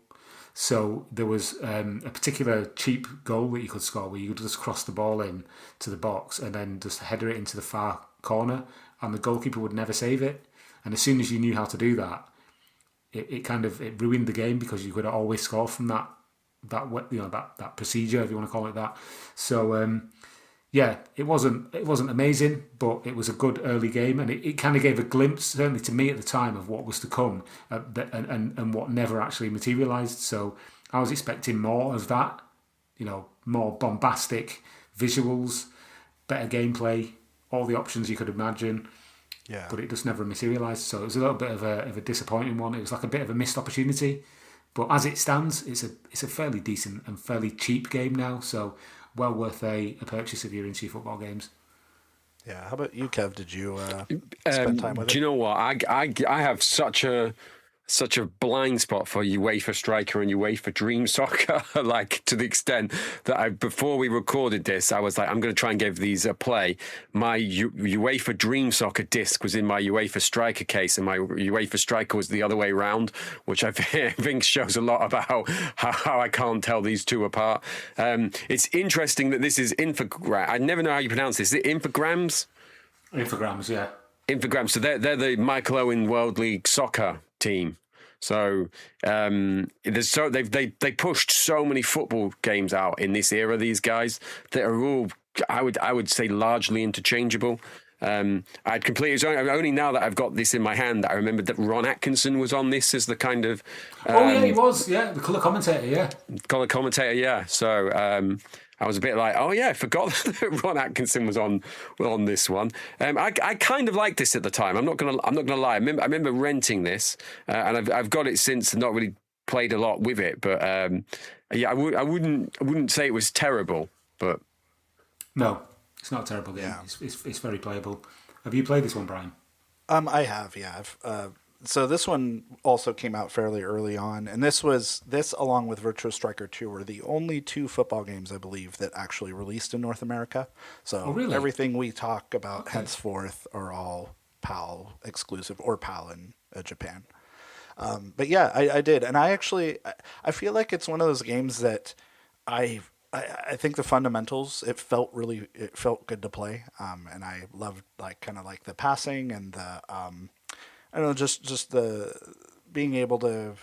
So there was a particular cheap goal that you could score where you could just cross the ball in to the box and then just header it into the far corner, and the goalkeeper would never save it. And as soon as you knew how to do that, it ruined the game because you could always score from that procedure, if you want to call it that. So it wasn't amazing, but it was a good early game, and it kind of gave a glimpse, certainly to me at the time, of what was to come, and what never actually materialised. So I was expecting more of that, more bombastic visuals, better gameplay, all the options you could imagine. Yeah. But it just never materialised. So it was a little bit of a disappointing one. It was like a bit of a missed opportunity. But as it stands, it's a fairly decent and fairly cheap game now. So well worth a purchase if you're into football games. Yeah. How about you, Kev? Did you spend time with it? Do you know what? I have such a blind spot for UEFA Striker and UEFA Dream Soccer, like to the extent that before we recorded this, I was like, I'm going to try and give these a play. My UEFA Dream Soccer disc was in my UEFA Striker case, and my UEFA Striker was the other way around, which I think shows a lot about how I can't tell these two apart. It's interesting that this is Infogram. I never know how you pronounce this. Is it Infograms? Infograms, yeah. Infograms. So they're the Michael Owen World League Soccer team. So they pushed so many football games out in this era. These guys that are all, I would say, largely interchangeable. I'd completely. It's only now that I've got this in my hand that I remember that Ron Atkinson was on this as the kind of. He was. Yeah, the colour commentator. Yeah, colour commentator. Yeah. So. I was a bit like, oh yeah, I forgot that Ron Atkinson was on this one. I kind of liked this at the time. I'm not gonna lie. I remember renting this, and I've got it since and not really played a lot with it. But I wouldn't say it was terrible. But no, it's not a terrible game. Yeah. It's very playable. Have you played this one, Brian? I have. Yeah. So this one also came out fairly early on, and this along with Virtua Striker 2 were the only two football games, I believe, that actually released in North America. So everything we talk about henceforth are all PAL exclusive, or PAL in Japan. But yeah, I did, and I feel like it's one of those games that I think the fundamentals, it felt good to play, and I loved kind of the passing and the I don't know, just the being able to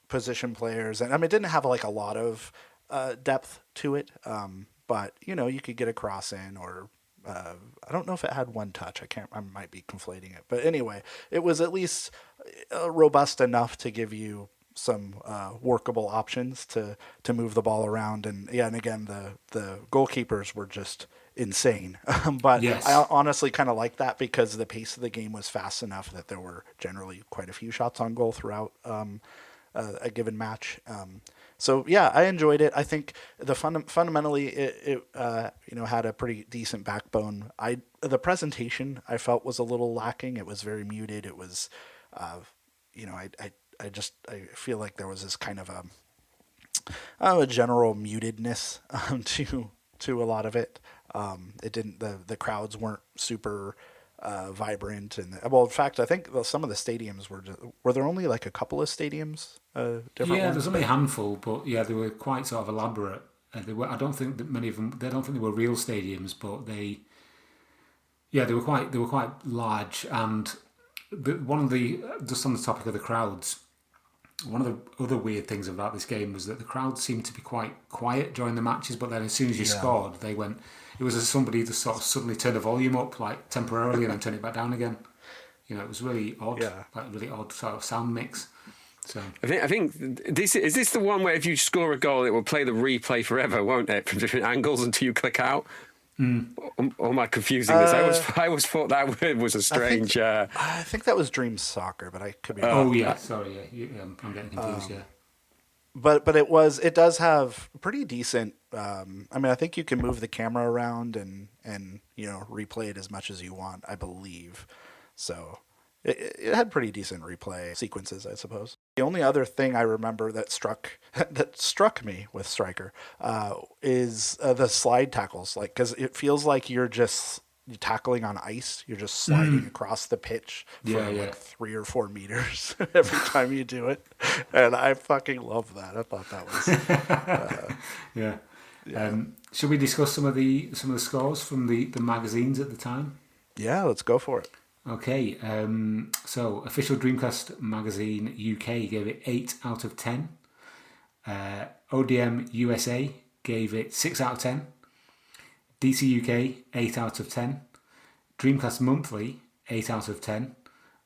position players, and I mean, it didn't have a lot of depth to it, but you could get a cross in, or I don't know if it had one touch. I might be conflating it, but anyway, it was at least robust enough to give you some workable options to move the ball around, and again, the goalkeepers were just insane. But yes. I honestly kind of like that because the pace of the game was fast enough that there were generally quite a few shots on goal throughout a given match. So yeah, I enjoyed it. I think fundamentally it had a pretty decent backbone. The presentation I felt was a little lacking. It was very muted. It was I feel like there was this kind of a general mutedness to a lot of it. It didn't. The crowds weren't super vibrant, and in fact, I think some of the stadiums were there only a couple of stadiums. Different ones? There's only a handful, but yeah, they were quite sort of elaborate. I don't think that many of them. I don't think they were real stadiums, but they were quite large. And just on the topic of the crowds, one of the other weird things about this game was that the crowd seemed to be quite quiet during the matches, but then as soon as you scored, they went. It was as somebody just sort of suddenly turned the volume up temporarily and then turn it back down again. It was really odd, really odd sort of sound mix. So I think this is the one where if you score a goal, it will play the replay forever, won't it, from different angles until you click out. Or am I confusing this? I always thought that was a strange. I think that was Dream Soccer, but I could be wrong. Oh yeah, sorry, I'm getting confused. But it does have pretty decent. I mean, I think you can move the camera around and replay it as much as you want, I believe. So it had pretty decent replay sequences, I suppose. The only other thing I remember that struck me with Striker is the slide tackles, like because it feels like you're just tackling on ice. You're just sliding across the pitch for like 3 or 4 meters every time you do it, and I fucking love that. I thought that was yeah. Should we discuss some of the scores from the magazines at the time? Yeah, let's go for it. Okay, so Official Dreamcast Magazine UK gave it 8 out of 10. ODM USA gave it 6 out of 10. DC UK, 8 out of 10. Dreamcast Monthly, 8 out of 10.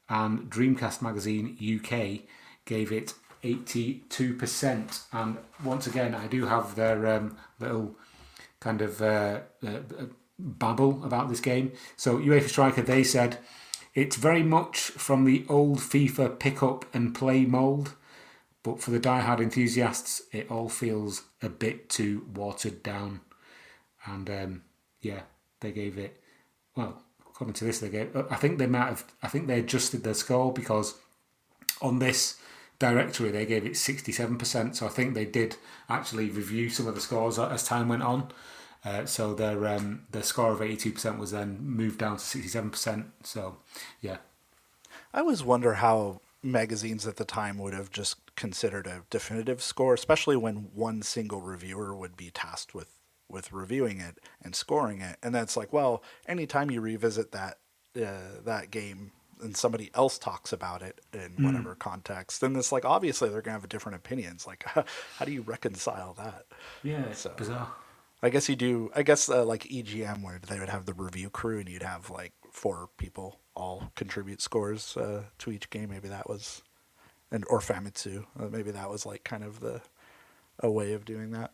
And Dreamcast Magazine UK gave it 82%. And once again, I do have their little kind of babble about this game. So UEFA Striker, they said, it's very much from the old FIFA pick up and play mould, but for the diehard enthusiasts, it all feels a bit too watered down. And they gave it, well, according to this, I think they adjusted their score because on this directory they gave it 67%. So I think they did actually review some of the scores as time went on. So their score of 82% was then moved down to 67%. So, yeah. I always wonder how magazines at the time would have just considered a definitive score, especially when one single reviewer would be tasked with reviewing it and scoring it. And that's like, well, anytime you revisit that game and somebody else talks about it in whatever context, then it's like, obviously they're going to have different opinions. Like, how do you reconcile that? Yeah, it's bizarre. I guess you do. I guess like EGM, where they would have the review crew, and you'd have like 4 people all contribute scores to each game. Maybe that was, or Famitsu. Maybe that was like kind of a way of doing that.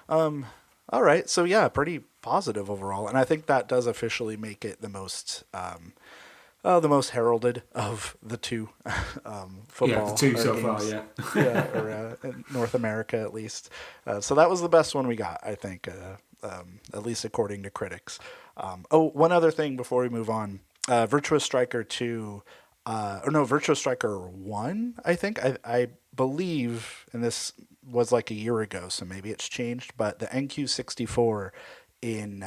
All right, so yeah, pretty positive overall, and I think that does officially make it the most heralded of the 2 football. Yeah, the 2 so games. far, yeah. Yeah, or in North America at least. So that was the best one we got, I think, at least according to critics. One other thing before we move on. Virtua Striker 2, Virtua Striker 1, I think. I believe, and this was like a year ago, so maybe it's changed, but the NQ64 in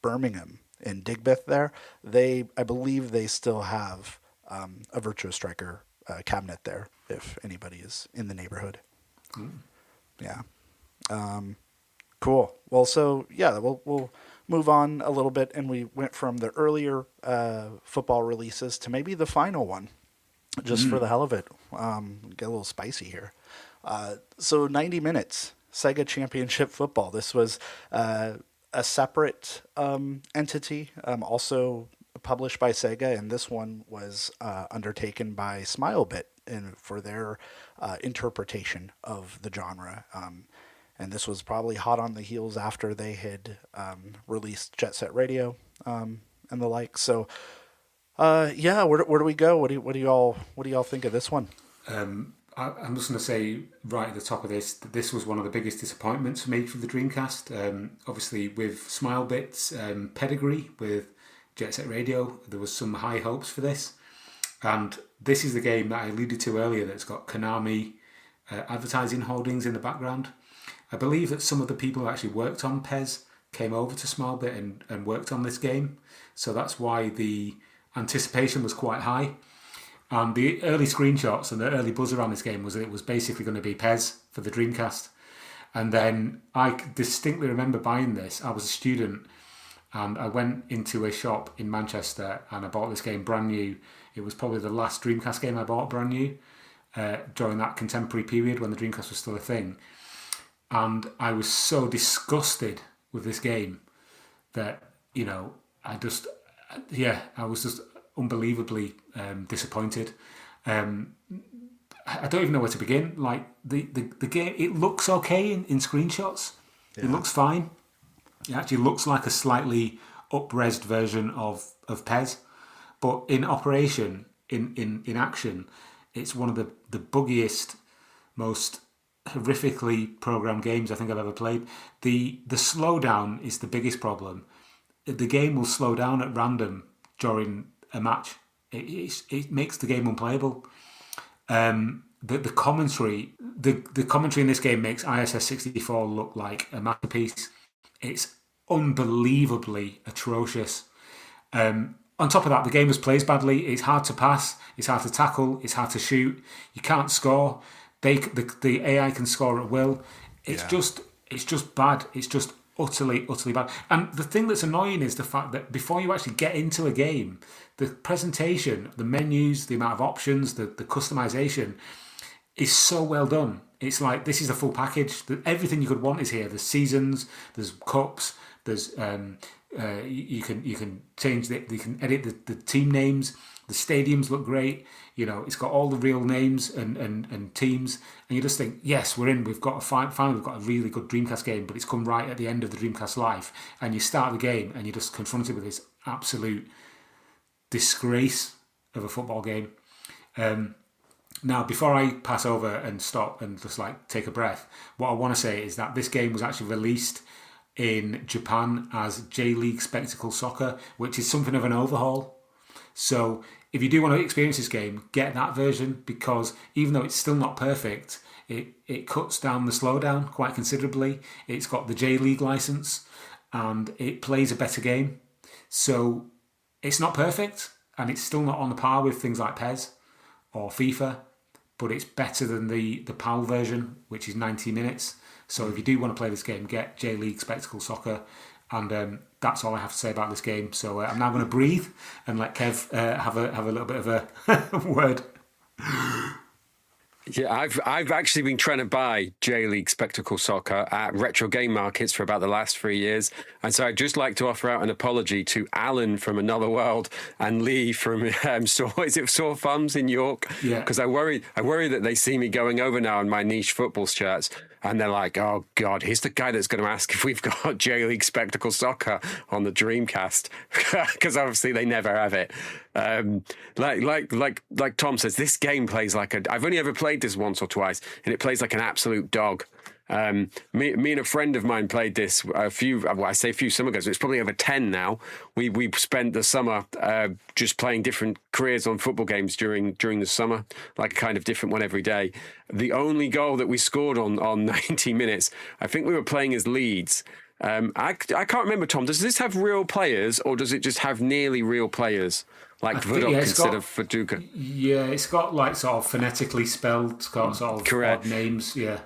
Birmingham, in Digbeth there, I believe they still have a Virtua Striker cabinet there, if anybody is in the neighborhood. Yeah. Cool. Well, so yeah, we'll move on a little bit, and we went from the earlier football releases to maybe the final one, just for the hell of it. Get a little spicy here. So 90 minutes, Sega Championship Football. This was a separate entity, also published by Sega, and this one was undertaken by Smilebit for their interpretation of the genre. And this was probably hot on the heels after they had released Jet Set Radio and the like. So, where do we go? What do you all think of this one? I'm just going to say right at the top of this that this was one of the biggest disappointments for me for the Dreamcast. Obviously, with Smilebit's pedigree with Jet Set Radio, there was some high hopes for this. And this is the game that I alluded to earlier that's got Konami advertising holdings in the background. I believe that some of the people who actually worked on PES came over to Smilebit and worked on this game. So that's why the anticipation was quite high. And the early screenshots and the early buzz around this game was that it was basically going to be PES for the Dreamcast. And then I distinctly remember buying this. I was a student and I went into a shop in Manchester and I bought this game brand new. It was probably the last Dreamcast game I bought brand new during that contemporary period when the Dreamcast was still a thing. And I was so disgusted with this game that, I was just unbelievably disappointed. I don't even know where to begin. Like the game, it looks okay in screenshots. Yeah. It looks fine. It actually looks like a slightly up-resed version of PES, but in operation, in action, it's one of the buggiest, most horrifically programmed games I think I've ever played. The slowdown is the biggest problem. The game will slow down at random during a match. It makes the game unplayable. The commentary, the commentary in this game makes ISS 64 look like a masterpiece. It's unbelievably atrocious. On top of that, the game just plays badly. It's hard to pass. It's hard to tackle. It's hard to shoot. You can't score. The AI can score at will. It's just bad. It's just utterly bad. And the thing that's annoying is the fact that before you actually get into a game, the presentation, the menus, the amount of options, the customization is so well done. It's like, this is a full package. Everything you could want is here. There's seasons, there's cups, there's you can change you can edit the team names. The stadiums look great. It's got all the real names and teams, and you just think, yes, we're in. We've got finally we've got a really good Dreamcast game, but it's come right at the end of the Dreamcast life, and you start the game and you're just confronted with this absolute disgrace of a football game. Now, before I pass over and stop and just take a breath, what I want to say is that this game was actually released in Japan as J.League Spectacle Soccer, which is something of an overhaul. So if you do want to experience this game, get that version, because even though it's still not perfect, it cuts down the slowdown quite considerably. It's got the J.League license and it plays a better game. So it's not perfect and it's still not on the par with things like PES or FIFA, but it's better than the PAL version, which is 90 minutes. So if you do want to play this game, get J.League Spectacle Soccer. And that's all I have to say about this game. So I'm now going to breathe and let Kev have a little bit of a word. Yeah, I've actually been trying to buy J.League Spectacle Soccer at retro game markets for about the last 3 years. And so I'd just like to offer out an apology to Alan from Another World and Lee from Sore Thumbs in York. Yeah. Because I worry that they see me going over now in my niche football shirts. And they're like, oh, God, here's the guy that's going to ask if we've got J-League Spectacle Soccer on the Dreamcast. Because obviously they never have it. Like Tom says, this game plays I've only ever played this once or twice, and it plays like an absolute dog. Me and a friend of mine played this a few summer ago, so it's probably over 10 now. We spent the summer just playing different careers on football games during the summer, like a kind of different one every day. The only goal that we scored on 90 minutes, I think we were playing as Leeds. I can't remember, Tom, does this have real players or does it just have nearly real players? Like Vudok instead of Faduka? Yeah, it's got sort of phonetically spelled, it's got sort of correct odd names, yeah.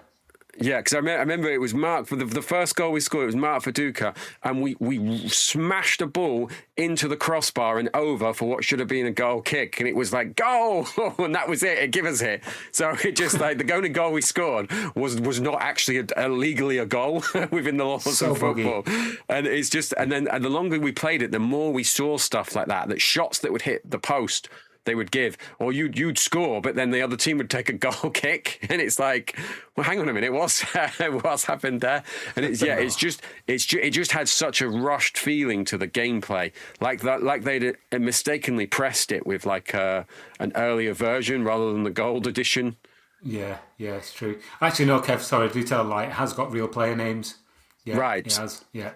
Yeah, because I remember it was Mark for the first goal we scored. It was Mark Faduka, and we smashed a ball into the crossbar and over for what should have been a goal kick, and it was like goal, and that was it. It gave us it. So it just the only goal we scored was not actually legally a goal within the laws of football. Buggy. And it's just and the longer we played it, the more we saw stuff like that shots that would hit the post, they would give, or you'd score, but then the other team would take a goal kick, and it's like, well, hang on a minute, what's happened there? And it just had such a rushed feeling to the gameplay, like they'd mistakenly pressed it with an earlier version rather than the gold edition. Yeah, it's true. Actually, no, Kev, sorry, do tell a lie. It has got real player names. Yeah, right. It has. Yeah.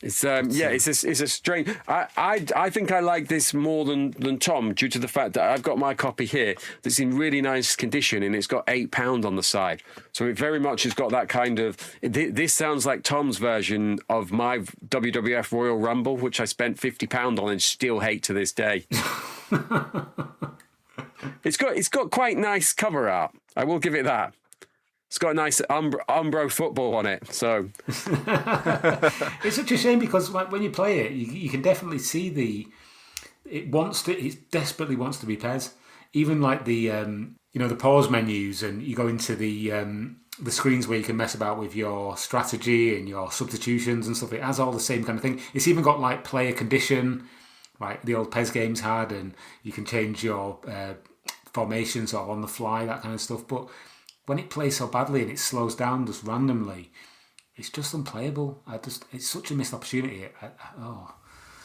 It's it's a strange. I think I like this more than Tom due to the fact that I've got my copy here that's in really nice condition and it's got £8 on the side. So it very much has got that kind of. This sounds like Tom's version of my WWF Royal Rumble, which I spent £50 on and still hate to this day. It's got quite nice cover art. I will give it that. It's got a nice Umbro football on it, so it's such a shame because when you play it, you can definitely see it desperately wants to be PES. Even the pause menus, and you go into the screens where you can mess about with your strategy and your substitutions and stuff. It has all the same kind of thing. It's even got player condition, like the old PES games had, and you can change your formations or on the fly, that kind of stuff. But when it plays so badly and it slows down just randomly, it's just unplayable. It's such a missed opportunity.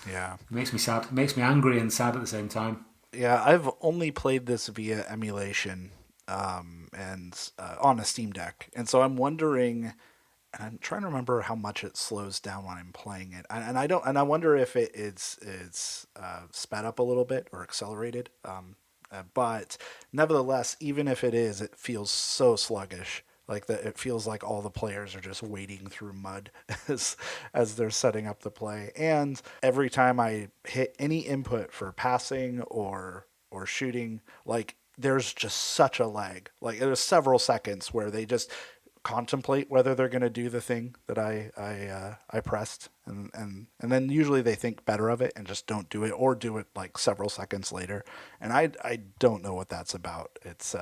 Yeah. It makes me sad. It makes me angry and sad at the same time. Yeah, I've only played this via emulation and on a Steam Deck. And so I'm wondering, and I'm trying to remember how much it slows down when I'm playing it. And I wonder if it's sped up a little bit or accelerated. But nevertheless, even if it is, it feels so sluggish. Like that, it feels like all the players are just wading through mud as they're setting up the play. And every time I hit any input for passing or shooting, like there's just such a lag. Like there's several seconds where they just contemplate whether they're going to do the thing that I pressed, and then usually they think better of it and just don't do it, or do it like several seconds later. And I don't know what that's about. It's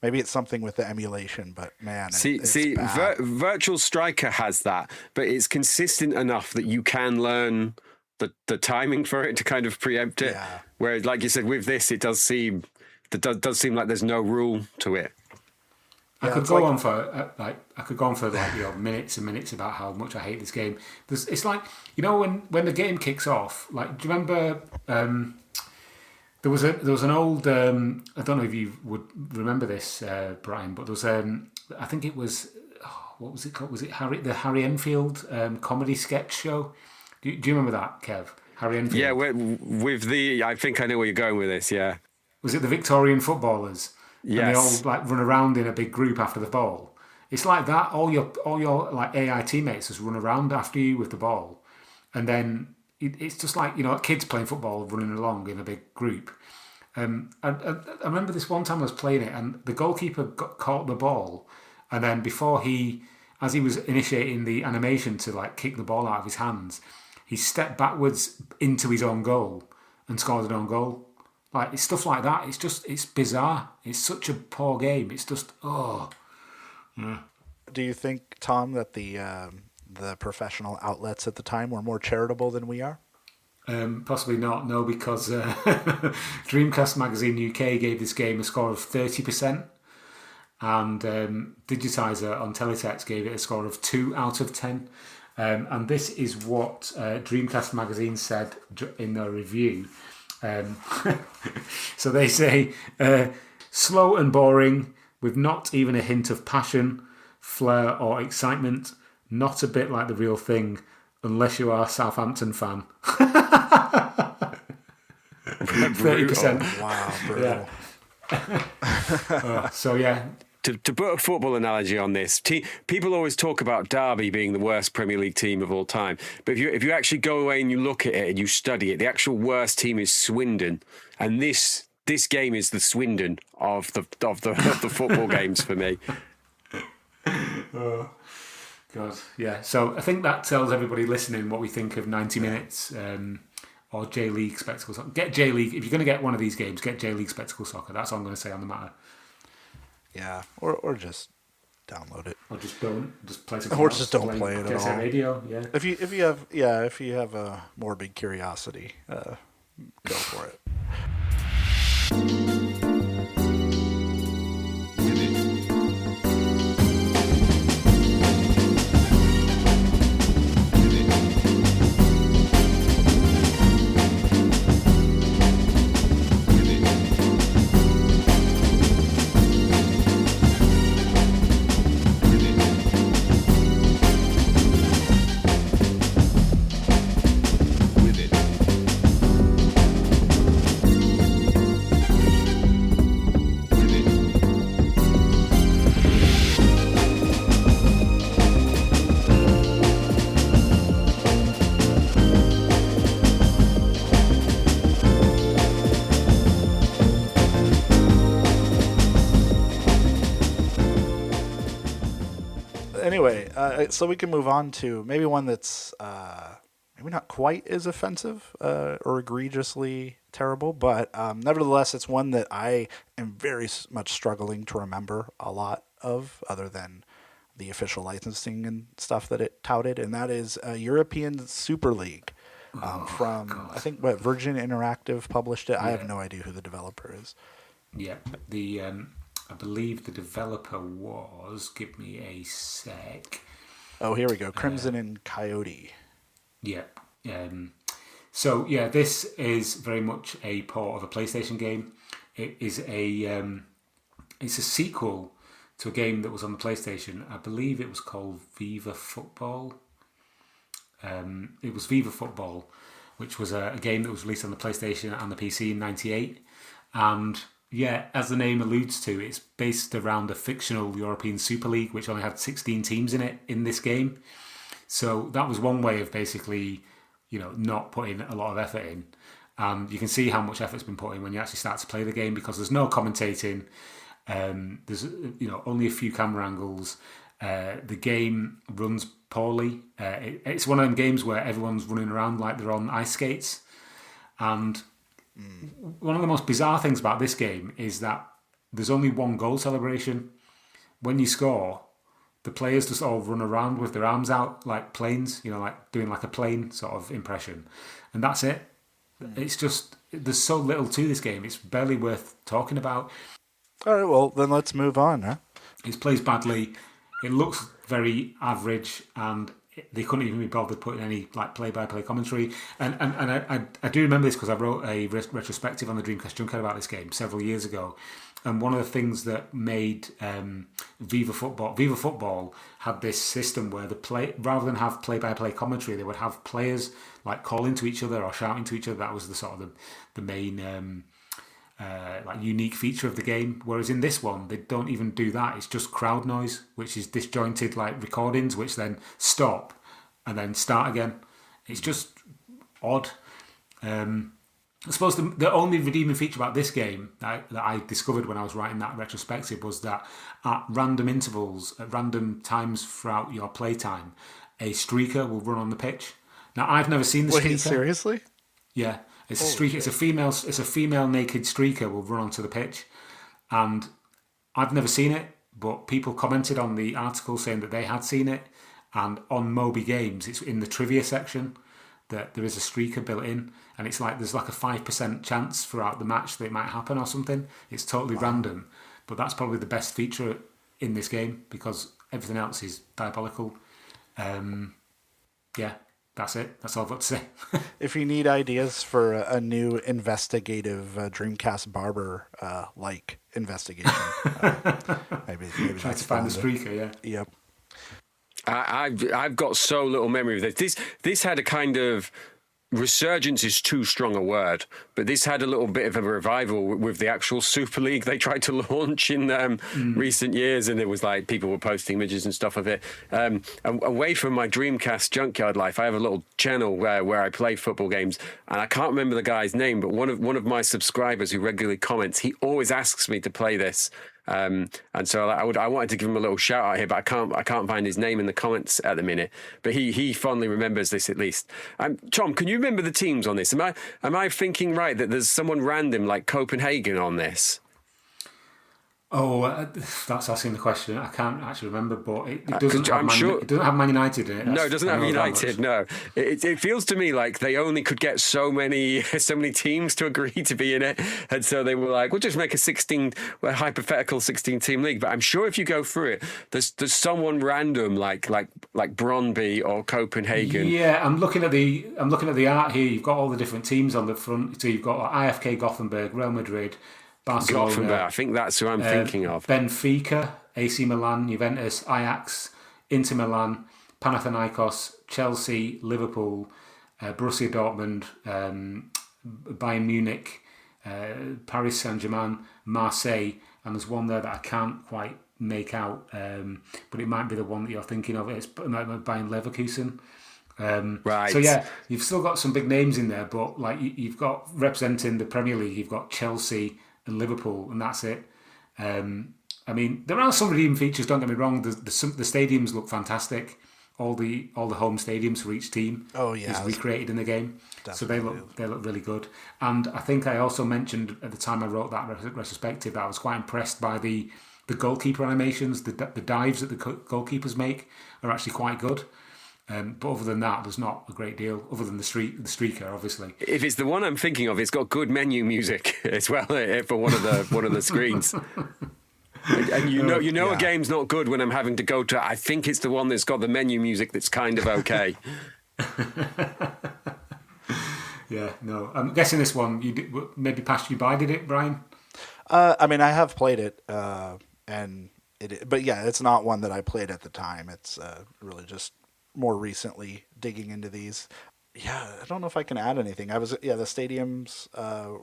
maybe it's something with the emulation, but man, it's bad. Virtual Striker has that, but it's consistent enough that you can learn the timing for it to kind of preempt it. Yeah. Whereas, like you said, with this, it does seem like there's no rule to it. I could go on for minutes and minutes about how much I hate this game. It's like, when the game kicks off. Like, do you remember? There was an old. I don't know if you would remember this, Brian, but there was. I think it was. What was it called? Was it the Harry Enfield comedy sketch show? Do you remember that, Kev? Harry Enfield. Yeah, with the. I think I know where you're going with this. Yeah. Was it the Victorian footballers? Yes. And they all like run around in a big group after the ball. It's like that. All your like AI teammates just run around after you with the ball, and then it's just like kids playing football running along in a big group. I remember this one time I was playing it, and the goalkeeper caught the ball, and then as he was initiating the animation to like kick the ball out of his hands, he stepped backwards into his own goal and scored an own goal. Like, it's stuff like that. It's bizarre. It's such a poor game. It's just, Yeah. Do you think, Tom, that the professional outlets at the time were more charitable than we are? Possibly not, no, because Dreamcast Magazine UK gave this game a score of 30%, and Digitizer on Teletext gave it a score of 2 out of 10. And this is what Dreamcast Magazine said in their review. So they say, slow and boring, with not even a hint of passion, flair or excitement, not a bit like the real thing, unless you are a Southampton fan. 30%. Wow, brutal. Yeah. So yeah. To put a football analogy on this, people always talk about Derby being the worst Premier League team of all time. But if you actually go away and you look at it and you study it, the actual worst team is Swindon, and this game is the Swindon of the football games for me. Oh God, yeah. So I think that tells everybody listening what we think of 90 minutes or J.League Spectacle Soccer. Get J.League if you're going to get one of these games. Get J.League Spectacle Soccer. That's all I'm going to say on the matter. Yeah, or just download it, or just play something. Or just don't play it at all. Radio, yeah. If you have a morbid curiosity, go for it. Anyway, so we can move on to maybe one that's maybe not quite as offensive or egregiously terrible, but nevertheless, it's one that I am very much struggling to remember a lot of, other than the official licensing and stuff that it touted, and that is European Super League from, God. I think, Virgin Interactive published it. Yeah. I have no idea who the developer is. Yeah, I believe the developer was, give me a sec. Oh, here we go. Crimson and Coyote. Yeah. So, yeah, this is very much a port of a PlayStation game. It is it's a sequel to a game that was on the PlayStation. I believe it was called Viva Football. It was Viva Football, which was a game that was released on the PlayStation and the PC in '98. And Yeah, as the name alludes to, it's based around a fictional European Super League, which only had 16 teams in it in this game. So that was one way of basically, not putting a lot of effort in. And you can see how much effort's been put in when you actually start to play the game, because there's no commentating. There's only a few camera angles. The game runs poorly. It's one of them games where everyone's running around like they're on ice skates. And one of the most bizarre things about this game is that there's only one goal celebration. When you score, the players just all run around with their arms out like planes, like doing like a plane sort of impression. And that's it. It's just, there's so little to this game. It's barely worth talking about. All right, well, then let's move on, huh? It plays badly. It looks very average, and they couldn't even be bothered putting any like play-by-play commentary. And I do remember this because I wrote a retrospective on the Dreamcast Junkyard about this game several years ago. And one of the things that made Viva Football had this system where rather than have play-by-play commentary, they would have players like calling to each other or shouting to each other. That was the sort of the main like unique feature of the game. Whereas in this one, they don't even do that. It's just crowd noise, which is disjointed like recordings, which then stop and then start again. It's just odd. I suppose the only redeeming feature about this game that I discovered when I was writing that retrospective was that at random intervals, at random times throughout your playtime, a streaker will run on the pitch. Now, I've never seen the streaker. Wait, seriously? Yeah, it's a streaker. It's a female naked streaker will run onto the pitch, and I've never seen it. But people commented on the article saying that they had seen it, and on Moby Games, it's in the trivia section that there is a streaker built in, and it's like there's like a 5% chance throughout the match that it might happen or something. It's totally random, but that's probably the best feature in this game because everything else is diabolical. Yeah, that's it. That's all I've got to say. If you need ideas for a new investigative Dreamcast barber like investigation, maybe try to find the streaker. Yeah. Yep. I've got so little memory of this. This had a kind of resurgence is too strong a word, but this had a little bit of a revival with the actual Super League they tried to launch in recent years, and it was like people were posting images and stuff of it. Away from my Dreamcast Junkyard life, I have a little channel where I play football games, and I can't remember the guy's name, but one of my subscribers who regularly comments, he always asks me to play this. And so I wanted to give him a little shout out here, but I can't find his name in the comments at the minute. But he fondly remembers this at least. Tom, can you remember the teams on this? Am I thinking right that there's someone random like Copenhagen on this? Oh, that's asking the question. I can't actually remember, but it doesn't it doesn't have Man United in it. No, it doesn't have United. No, it feels to me like they only could get so many teams to agree to be in it, and so they were like, "We'll just make a hypothetical 16-team league." But I'm sure if you go through it, there's someone random like Brøndby or Copenhagen. Yeah, I'm looking at the art here. You've got all the different teams on the front. So you've got IFK Gothenburg, Real Madrid, Barcelona, Gothenburg, I think that's who I'm thinking of. Benfica, AC Milan, Juventus, Ajax, Inter Milan, Panathinaikos, Chelsea, Liverpool, Borussia Dortmund, Bayern Munich, Paris Saint-Germain, Marseille, and there's one there that I can't quite make out, but it might be the one that you're thinking of. It might be Bayern Leverkusen. Right. So yeah, you've still got some big names in there, but like you've got representing the Premier League, you've got Chelsea and Liverpool, and that's it. I mean, there are some redeeming features. Don't get me wrong. The stadiums look fantastic. All the home stadiums for each team is recreated in the game, definitely. So they look really good. And I think I also mentioned at the time I wrote that retrospective that I was quite impressed by the goalkeeper animations. The dives that the goalkeepers make are actually quite good. But other than that, there's not a great deal other than the streaker, obviously. If it's the one I'm thinking of, it's got good menu music as well for one of the screens. And you know a game's not good when I'm having to go to. I think it's the one that's got the menu music that's kind of okay. Yeah, no. I'm guessing this one maybe passed you by. Did it, Brian? I mean, I have played it, but yeah, it's not one that I played at the time. It's really just more recently digging into these. Yeah, I don't know if I can add anything. The stadiums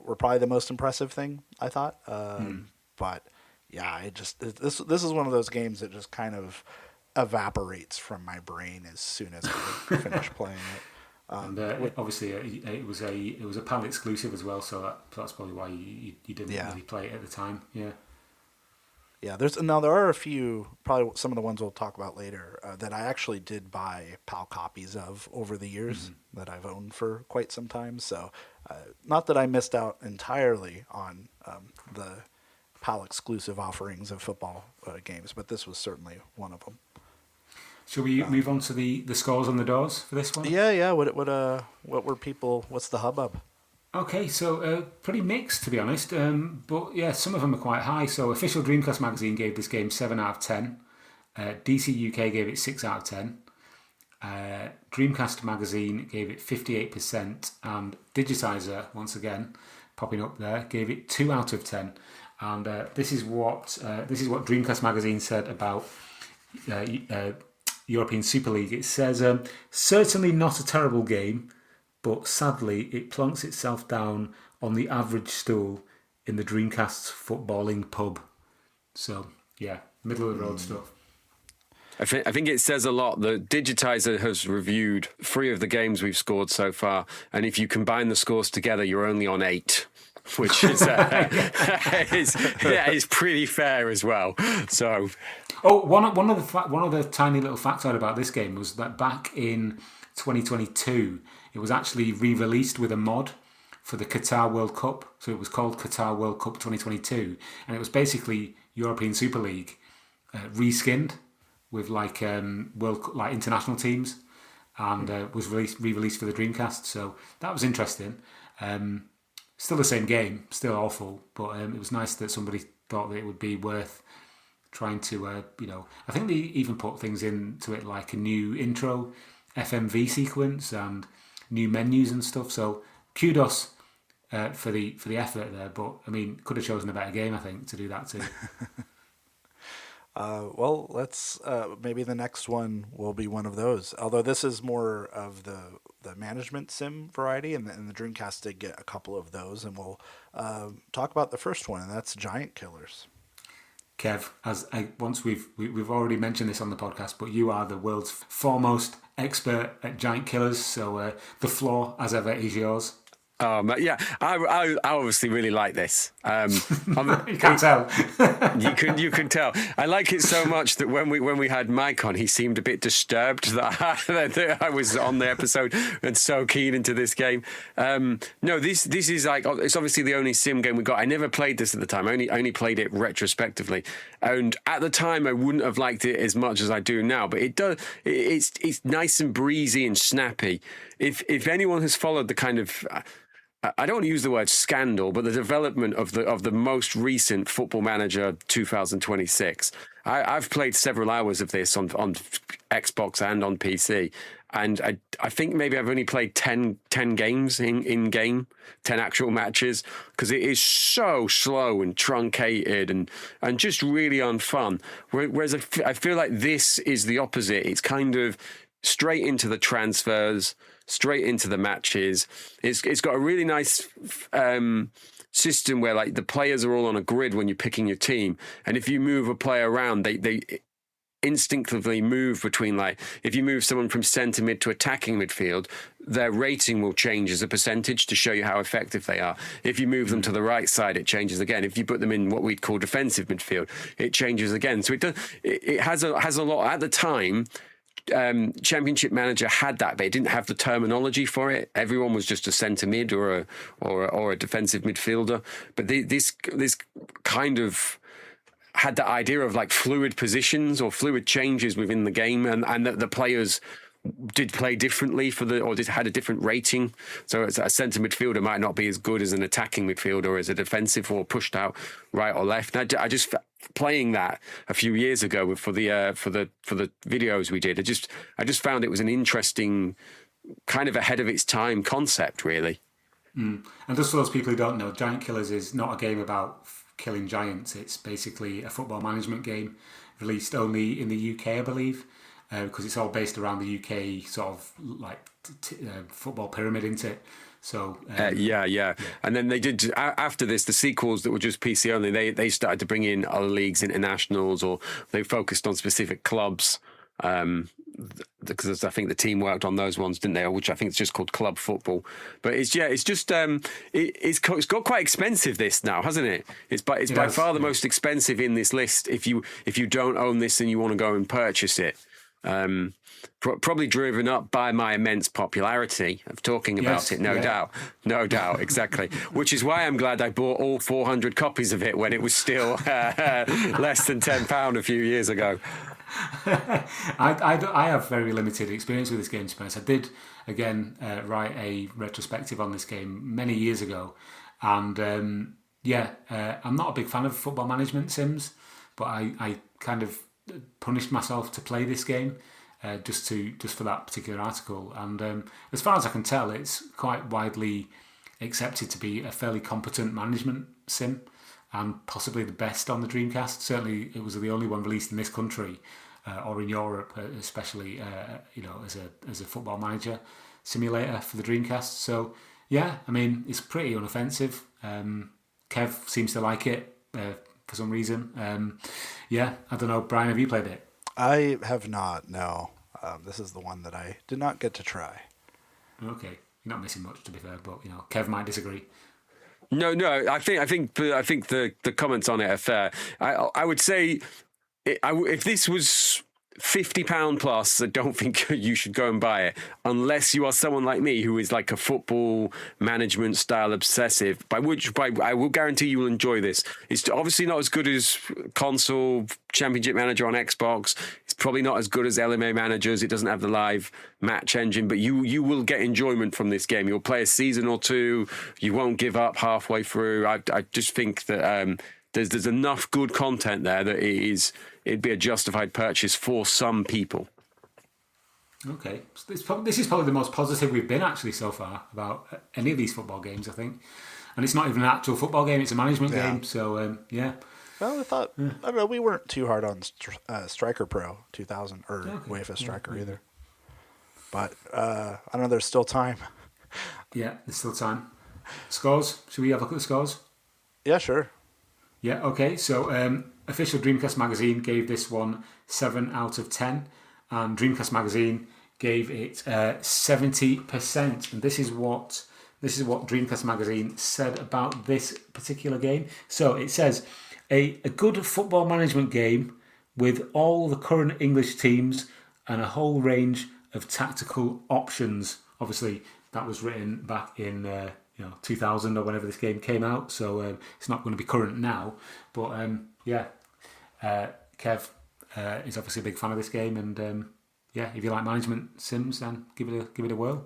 were probably the most impressive thing, I thought. But yeah, this is one of those games that just kind of evaporates from my brain as soon as I finish playing it. Obviously, it was a PAL exclusive as well, so that's probably why you didn't really play it at the time. Yeah. Yeah, there are a few, probably some of the ones we'll talk about later, that I actually did buy PAL copies of over the years that I've owned for quite some time. So, not that I missed out entirely on the PAL exclusive offerings of football games, but this was certainly one of them. Shall we move on to the scores on the doors for this one? Yeah. What were people? What's the hubbub? Okay, so pretty mixed, to be honest. But yeah, some of them are quite high. So Official Dreamcast magazine gave this game 7 out of 10. DC UK gave it 6 out of 10. Dreamcast magazine gave it 58%. And Digitizer, once again, popping up there, gave it 2 out of 10. And this is what Dreamcast magazine said about European Super League. It says, certainly not a terrible game, but sadly, it plonks itself down on the average stool in the Dreamcast's footballing pub. So, yeah, middle of the road stuff. I think it says a lot that Digitizer has reviewed 3 of the games we've scored so far, and if you combine the scores together, you're only on 8, which is is pretty fair as well. So, one of the tiny little factoid about this game was that back in 2022. It was actually re-released with a mod for the Qatar World Cup. So it was called Qatar World Cup 2022. And it was basically European Super League reskinned with like international teams, and was re-released for the Dreamcast. So that was interesting. Still the same game, still awful, but it was nice that somebody thought that it would be worth trying to, I think they even put things into it like a new intro FMV sequence and new menus and stuff. So kudos for the effort there. But I mean, could have chosen a better game, I think, to do that too. Well, let's maybe the next one will be one of those. Although this is more of the management sim variety, and the Dreamcast did get a couple of those, and we'll talk about the first one, and that's Giant Killers. Kev, we've already mentioned this on the podcast, but you are the world's foremost expert at Giant Killers, so the floor, as ever, is yours. Yeah, I obviously really like this. You can't tell. you can tell. I like it so much that when we had Mike on, he seemed a bit disturbed that I was on the episode and so keen into this game. No, this is like, it's obviously the only sim game we got. I never played this at the time. I only played it retrospectively, and at the time I wouldn't have liked it as much as I do now. But it does. It's nice and breezy and snappy. If anyone has followed the kind of, I don't want to use the word scandal, but the development of the most recent Football Manager 2026. I've played several hours of this on Xbox and on PC, and I think maybe I've only played 10 games in game, 10 actual matches, because it is so slow and truncated and just really unfun. Whereas I feel like this is the opposite. It's kind of straight into the transfers, straight into the matches. It's got a really nice system where like the players are all on a grid when you're picking your team, and if you move a player around, they instinctively move between, like, if you move someone from centre mid to attacking midfield, their rating will change as a percentage to show you how effective they are. If you move them to the right side, it changes again. If you put them in what we'd call defensive midfield, it changes again. So it has a lot. At the time, Championship Manager had that, but it didn't have the terminology for it. Everyone was just a centre mid or a defensive midfielder. But this kind of had that idea of like fluid positions or fluid changes within the game, and that the players did play differently had a different rating. So a centre midfielder might not be as good as an attacking midfielder or as a defensive or pushed out right or left. And I just playing that a few years ago for the videos we did. I just found it was an interesting, kind of ahead of its time concept, really. And just for those people who don't know, Giant Killers is not a game about killing giants. It's basically a football management game released only in the UK, I believe. because it's all based around the UK sort of like football pyramid, isn't it? So yeah. And then they did after this, the sequels that were just PC only. They started to bring in other leagues, internationals, or they focused on specific clubs. Because I think the team worked on those ones, didn't they? Which I think is just called club football. But it's just it's got quite expensive this now, hasn't it? It's by far the most expensive in this list. If you don't own this and you want to go and purchase it. Probably driven up by my immense popularity of talking about it, no doubt, exactly. Which is why I'm glad I bought all 400 copies of it when it was still less than £10 a few years ago. I have very limited experience with this game, Spence. I did again write a retrospective on this game many years ago, and I'm not a big fan of football management sims, but I kind of punished myself to play this game just for that particular article. And as far as I can tell, it's quite widely accepted to be a fairly competent management sim, and possibly the best on the Dreamcast. Certainly, it was the only one released in this country or in Europe, especially as a football manager simulator for the Dreamcast. So yeah, I mean, it's pretty unoffensive. Kev seems to like it for some reason. I don't know. Brian, have you played it? I have not. No, this is the one that I did not get to try. Okay, you're not missing much, to be fair, but Kev might disagree. No. I think the comments on it are fair. I would say if this was £50 plus, I don't think you should go and buy it unless you are someone like me who is like a football management style obsessive. By which I will guarantee you will enjoy this. It's obviously not as good as console Championship Manager on Xbox. It's probably not as good as LMA Managers. It doesn't have the live match engine, but you will get enjoyment from this game. You'll play a season or two. You won't give up halfway through. I just think that there's enough good content there that it'd be a justified purchase for some people. Okay, this is probably the most positive we've been actually so far about any of these football games, I think. And it's not even an actual football game; it's a management game. So Well, I don't know. We weren't too hard on Striker Pro 2000 or UEFA Striker either. But I don't know. There's still time. Yeah, there's still time. Scores? Should we have a look at the scores? Yeah, sure. Yeah, okay. So official Dreamcast magazine gave this one 7 out of 10, and Dreamcast magazine gave it 70%. And this is what Dreamcast magazine said about this particular game. So it says a good football management game with all the current English teams and a whole range of tactical options. Obviously, that was written back in 2000 or whenever this game came out, so it's not going to be current now. But Kev is obviously a big fan of this game, and if you like management sims, then give it a whirl.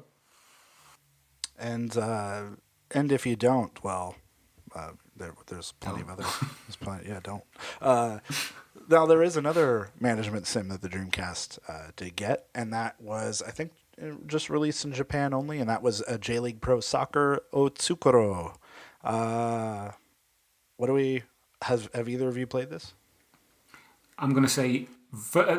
And if you don't, well, there's plenty of other. There's plenty. Yeah, don't. Now there is another management sim that the Dreamcast did get, and that was, I think, just released in Japan only, and that was a J.League Pro Soccer Otsukuro. Have either of you played this? I'm going to say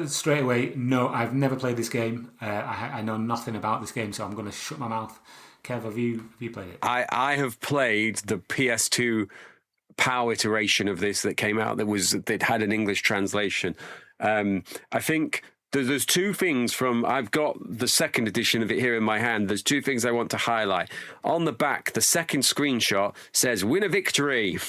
straight away, no, I've never played this game. I know nothing about this game, so I'm going to shut my mouth. Kev, have you played it? I have played the PS2 POW iteration of this that came out that had an English translation. I think there's two things I've got the second edition of it here in my hand. There's two things I want to highlight. On the back, the second screenshot says "Win a victory."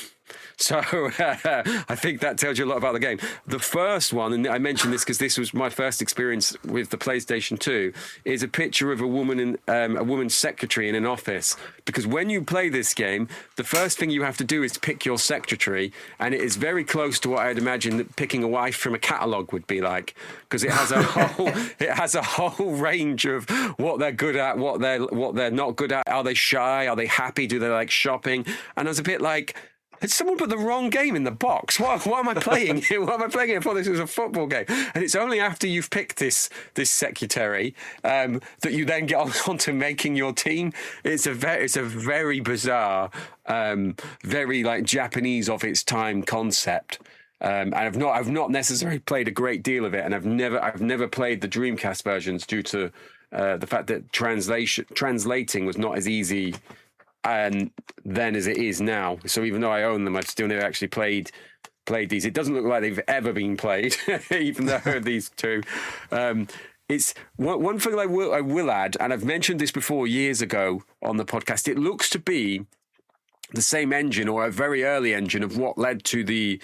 So I think that tells you a lot about the game. The first one, and I mentioned this because this was my first experience with the PlayStation 2, is a picture of a woman's secretary in an office. Because when you play this game, the first thing you have to do is pick your secretary, and it is very close to what I'd imagine that picking a wife from a catalogue would be like. Because it has a whole range of what they're good at, what they're not good at. Are they shy? Are they happy? Do they like shopping? And I was a bit like, had someone put the wrong game in the box? What am I playing here? What am I playing here? I thought this was a football game. And it's only after you've picked this secretary that you then get on to making your team. It's a very bizarre, very like Japanese of its time concept. And I've not necessarily played a great deal of it, and I've never played the Dreamcast versions due to the fact that translating was not as easy then as it is now. So even though I own them, I've still never actually played these. It doesn't look like they've ever been played, even though I heard these two. It's one thing I will add, and I've mentioned this before years ago on the podcast. It looks to be the same engine, or a very early engine, of what led to the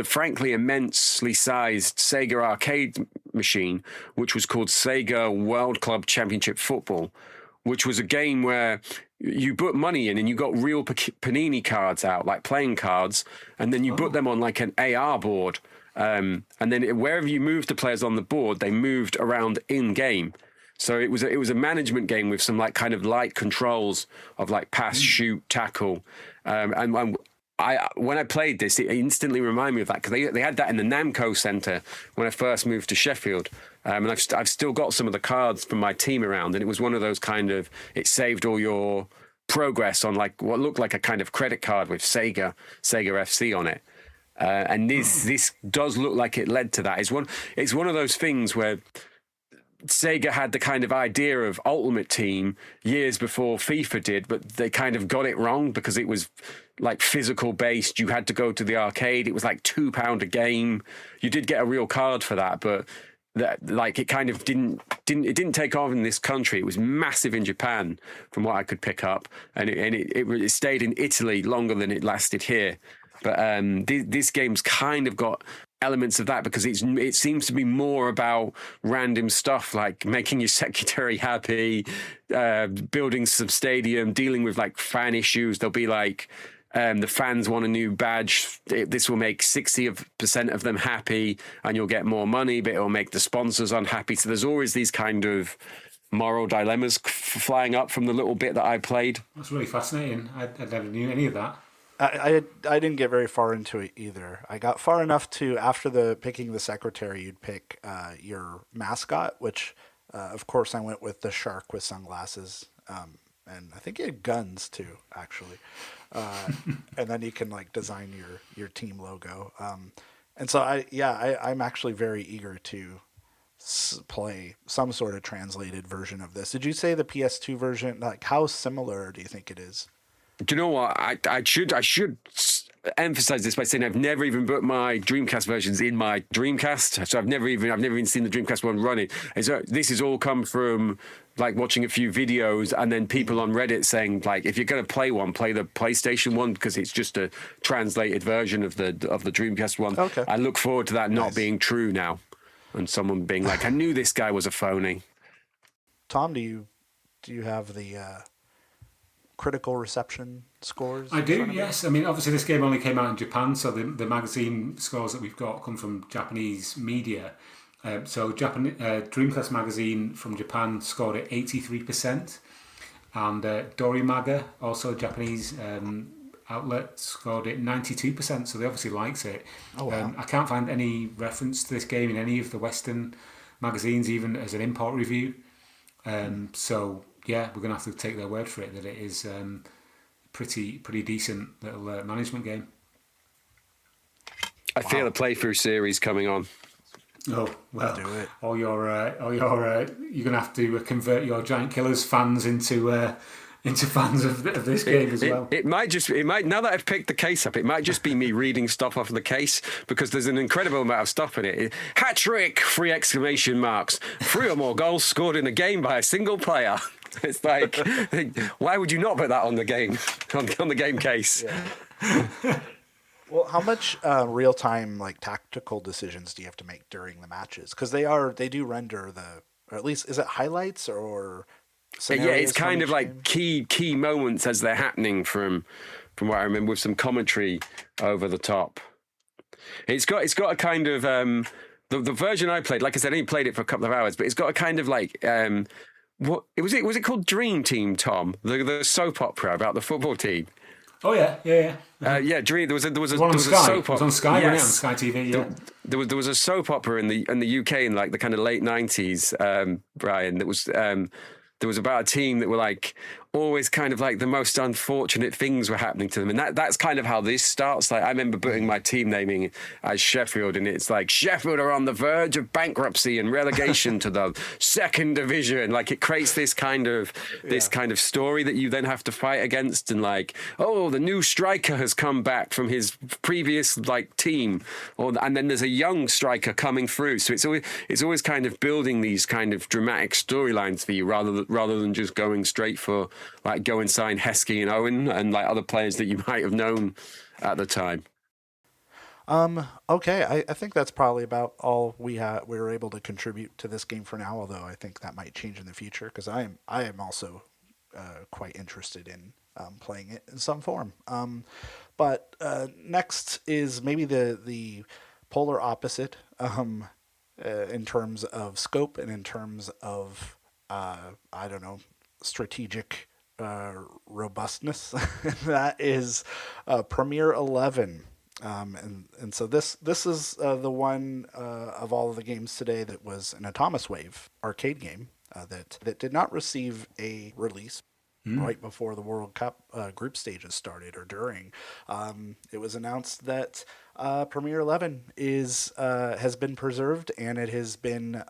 frankly immensely sized Sega arcade machine, which was called Sega World Club Championship Football, which was a game where you put money in and you got real Panini cards out, like playing cards, and then you put them on like an AR board. And then wherever you moved the players on the board, they moved around in game. So it was a management game with some like kind of light controls of like pass, shoot, tackle. And when I played this, it instantly reminded me of that, because they had that in the Namco Centre when I first moved to Sheffield. And I've still got some of the cards from my team around, and it was one of those kind of, it saved all your progress on like what looked like a kind of credit card with Sega FC on it. And this does look like it led to that. It's one of those things where Sega had the kind of idea of Ultimate Team years before FIFA did, but they kind of got it wrong because it was like physical based. You had to go to the arcade. It was like £2 a game. You did get a real card for that, but like it kind of didn't take off in this country. It was massive in Japan from what I could pick up, and it stayed in Italy longer than it lasted here. But this game's kind of got elements of that, because it seems to be more about random stuff like making your secretary happy, building some stadium, dealing with like fan issues. There'll be like the fans want a new badge. This will make 60% of them happy, and you'll get more money, but it'll make the sponsors unhappy. So there's always these kind of moral dilemmas flying up from the little bit that I played. That's really fascinating. I never knew any of that. I didn't get very far into it either. I got far enough to, after picking the secretary, you'd pick your mascot, which of course I went with the shark with sunglasses, and I think he had guns too, actually. And then you can like design your team logo. And so I'm actually very eager to play some sort of translated version of this. Did you say the PS2 version? Like, how similar do you think it is? Do you know what? I should emphasize this by saying I've never even put my Dreamcast versions in my Dreamcast, so I've never even seen the Dreamcast one running. And so this has all come from like watching a few videos, and then people on Reddit saying like, if you're going to play one, play the PlayStation one, because it's just a translated version of the Dreamcast one. Okay. I look forward to that not being true now, and someone being like, I knew this guy was a phony. Tom, do you have the critical reception scores? I do, yes. I mean, obviously this game only came out in Japan, so the magazine scores that we've got come from Japanese media. So Dreamcast magazine from Japan scored it 83%, and Dorimaga, also a Japanese outlet, scored it 92%, so they obviously likes it. Oh, wow. I can't find any reference to this game in any of the Western magazines, even as an import review. So yeah, we're going to have to take their word for it that it is pretty decent little management game. I feel a playthrough series coming on. Oh well, do it. You're going to have to convert your Giant Killers fans into fans of this game as well. It might now that I've picked the case up, it might just be me reading stuff off of the case, because there's an incredible amount of stuff in it. Hat trick! 3 exclamation marks! 3 or more goals scored in a game by a single player. It's like, why would you not put that on the game on the game case? Yeah. Well, how much real-time like tactical decisions do you have to make during the matches? Because they do render or at least, is it highlights or scenarios? Yeah, it's kind of like key moments as they're happening from what I remember, with some commentary over the top. It's got a kind of the version I played. Like I said, I only played it for a couple of hours, but it's got a kind of like what was it? Was it called Dream Team, Tom? The soap opera about the football team. Oh yeah. Dream. There was a Sky. soap opera. It was on Sky, yes. On Sky TV. Yeah. There was a soap opera in the UK in like the kind of late 90s, Brian. That was there was about a team that were like always kind of like the most unfortunate things were happening to them. And that's kind of how this starts. Like I remember putting my team naming as Sheffield, and it's like Sheffield are on the verge of bankruptcy and relegation to the second division. Like it creates this kind of story that you then have to fight against, and like, oh, the new striker has come back from his previous like team, and then there's a young striker coming through. So it's always kind of building these kind of dramatic storylines for you rather than just going straight for like go and sign Heskey and Owen and like other players that you might have known at the time. Okay, I think that's probably about all we were able to contribute to this game for now. Although I think that might change in the future because I am also quite interested in playing it in some form. But next is maybe the polar opposite in terms of scope and in terms of strategic robustness. That is Premier 11. And so this is the one of all of the games today that was an Atomiswave arcade game that did not receive a release right before the World Cup group stages started or during. It was announced that Premier 11 has been preserved and it has been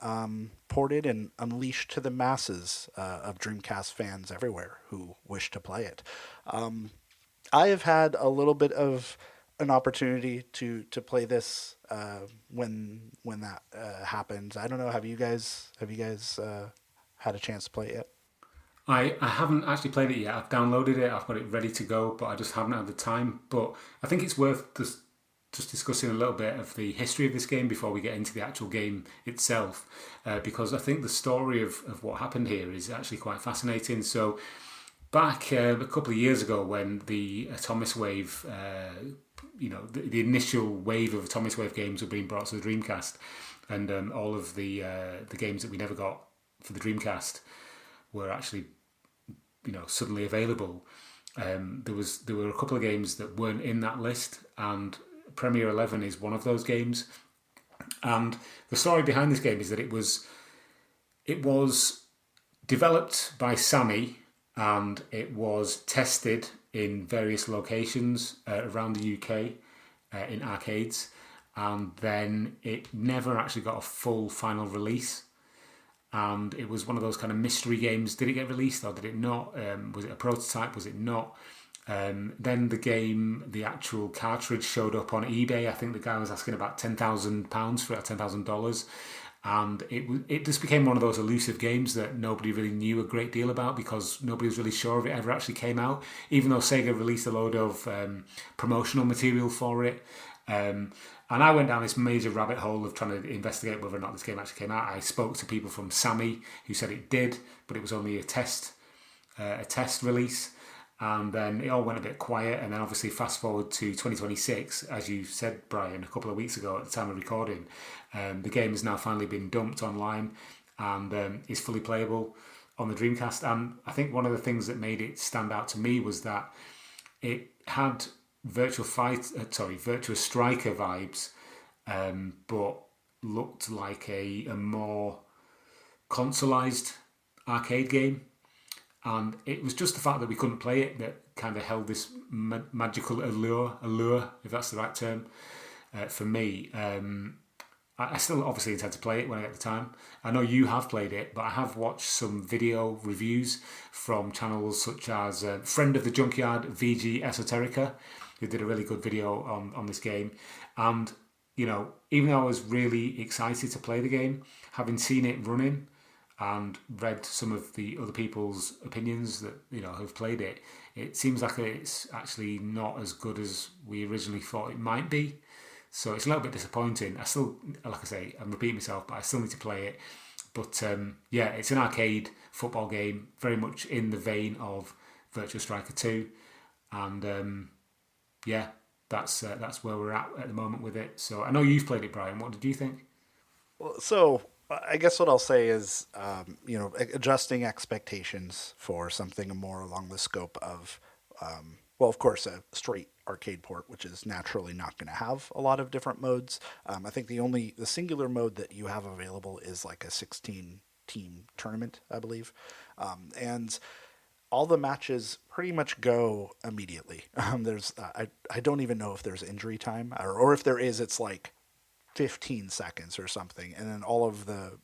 ported and unleashed to the masses of Dreamcast fans everywhere who wish to play it. I have had a little bit of an opportunity to play this when that happens. I don't know. Have you guys had a chance to play it yet? I haven't actually played it yet. I've downloaded it. I've got it ready to go, but I just haven't had the time. But I think it's worth just discussing a little bit of the history of this game before we get into the actual game itself, because I think the story of what happened here is actually quite fascinating. So back a couple of years ago when the Atomiswave, the initial wave of Atomiswave games were being brought to the Dreamcast, and all of the games that we never got for the Dreamcast were actually suddenly available. There were a couple of games that weren't in that list, and Premier 11 is one of those games. And the story behind this game is that it was developed by Sammy, and it was tested in various locations around the UK in arcades, and then it never actually got a full final release. And it was one of those kind of mystery games. Did it get released or did it not? Was it a prototype? Was it not? Then the actual cartridge showed up on eBay. I think the guy was asking about £10,000 for it, $10,000. And it just became one of those elusive games that nobody really knew a great deal about because nobody was really sure if it ever actually came out, even though Sega released a load of promotional material for it. And I went down this major rabbit hole of trying to investigate whether or not this game actually came out. I spoke to people from Sammy who said it did, but it was only a test release. And then it all went a bit quiet. And then obviously fast forward to 2026, as you said, Brian, a couple of weeks ago at the time of recording, the game has now finally been dumped online and is fully playable on the Dreamcast. And I think one of the things that made it stand out to me was that it had Virtua Striker vibes, but looked like a more consoleized arcade game. And it was just the fact that we couldn't play it that kind of held this magical allure, if that's the right term, for me. I still obviously intend to play it when I get the time. I know you have played it, but I have watched some video reviews from channels such as friend of the Junkyard, VG Esoterica, who did a really good video on this game. And, even though I was really excited to play the game, having seen it running and read some of the other people's opinions that, have played it, it seems like it's actually not as good as we originally thought it might be. So it's a little bit disappointing. I still, like I say, I'm repeating myself, but I still need to play it. But it's an arcade football game, very much in the vein of Virtua Striker 2. And that's where we're at the moment with it. So I know you've played it, Brian. What did you think? Well, so I guess what I'll say is, adjusting expectations for something more along the scope of, of course, a straight arcade port, which is naturally not going to have a lot of different modes. I think the singular mode that you have available is like a 16-team tournament, I believe. And all the matches pretty much go immediately. There's I don't even know if there's injury time, or if there is, it's like 15 seconds or something, and then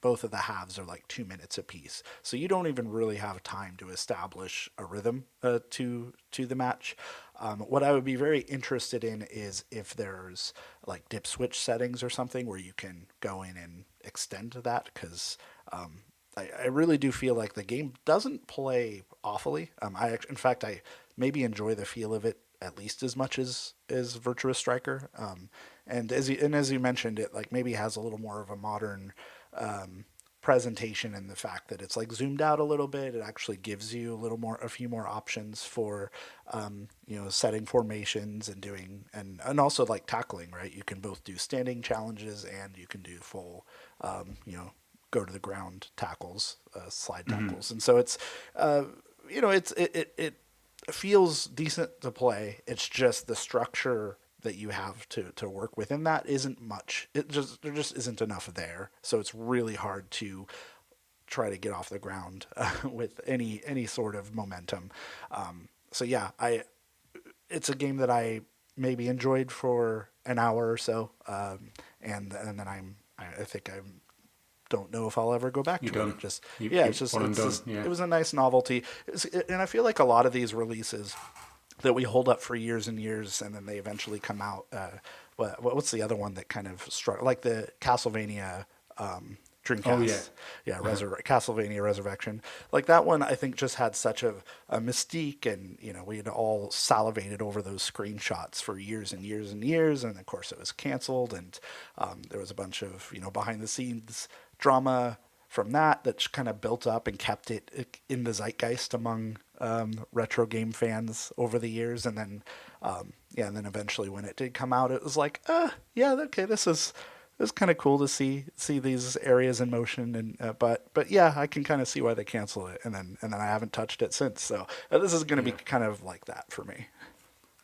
both of the halves are like 2 minutes apiece. So you don't even really have time to establish a rhythm to the match. What I would be very interested in is if there's like dip switch settings or something where you can go in and extend that, because I really do feel like the game doesn't play awfully. In fact, I maybe enjoy the feel of it at least as much as Virtua Striker. And as you mentioned, it like maybe has a little more of a modern presentation in the fact that it's like zoomed out a little bit. It actually gives you a few more options for setting formations and doing and also like tackling. Right, you can both do standing challenges and you can do full go to the ground tackles, slide tackles, and so it's it feels decent to play. It's just the structure that you have to work within that isn't much. There just isn't enough there. So it's really hard to try to get off the ground with any sort of momentum. So yeah, it's a game that I maybe enjoyed for an hour or so, and then I think I don't know if I'll ever go back to it. It was a nice novelty, and I feel like a lot of these releases that we hold up for years and years, and then they eventually come out. What's the other one that kind of struck, like the Castlevania Dreamcast? Castlevania Resurrection. Like that one, I think just had such a mystique, and we had all salivated over those screenshots for years and years and years, and of course it was canceled, and there was a bunch of behind the scenes drama from that kind of built up and kept it in the zeitgeist among retro game fans over the years. And then and then eventually when it did come out, it was like, okay, this is kind of cool to see these areas in motion, and but yeah, I can kind of see why they cancel it, and then I haven't touched it since. So this is going to be kind of like that for me.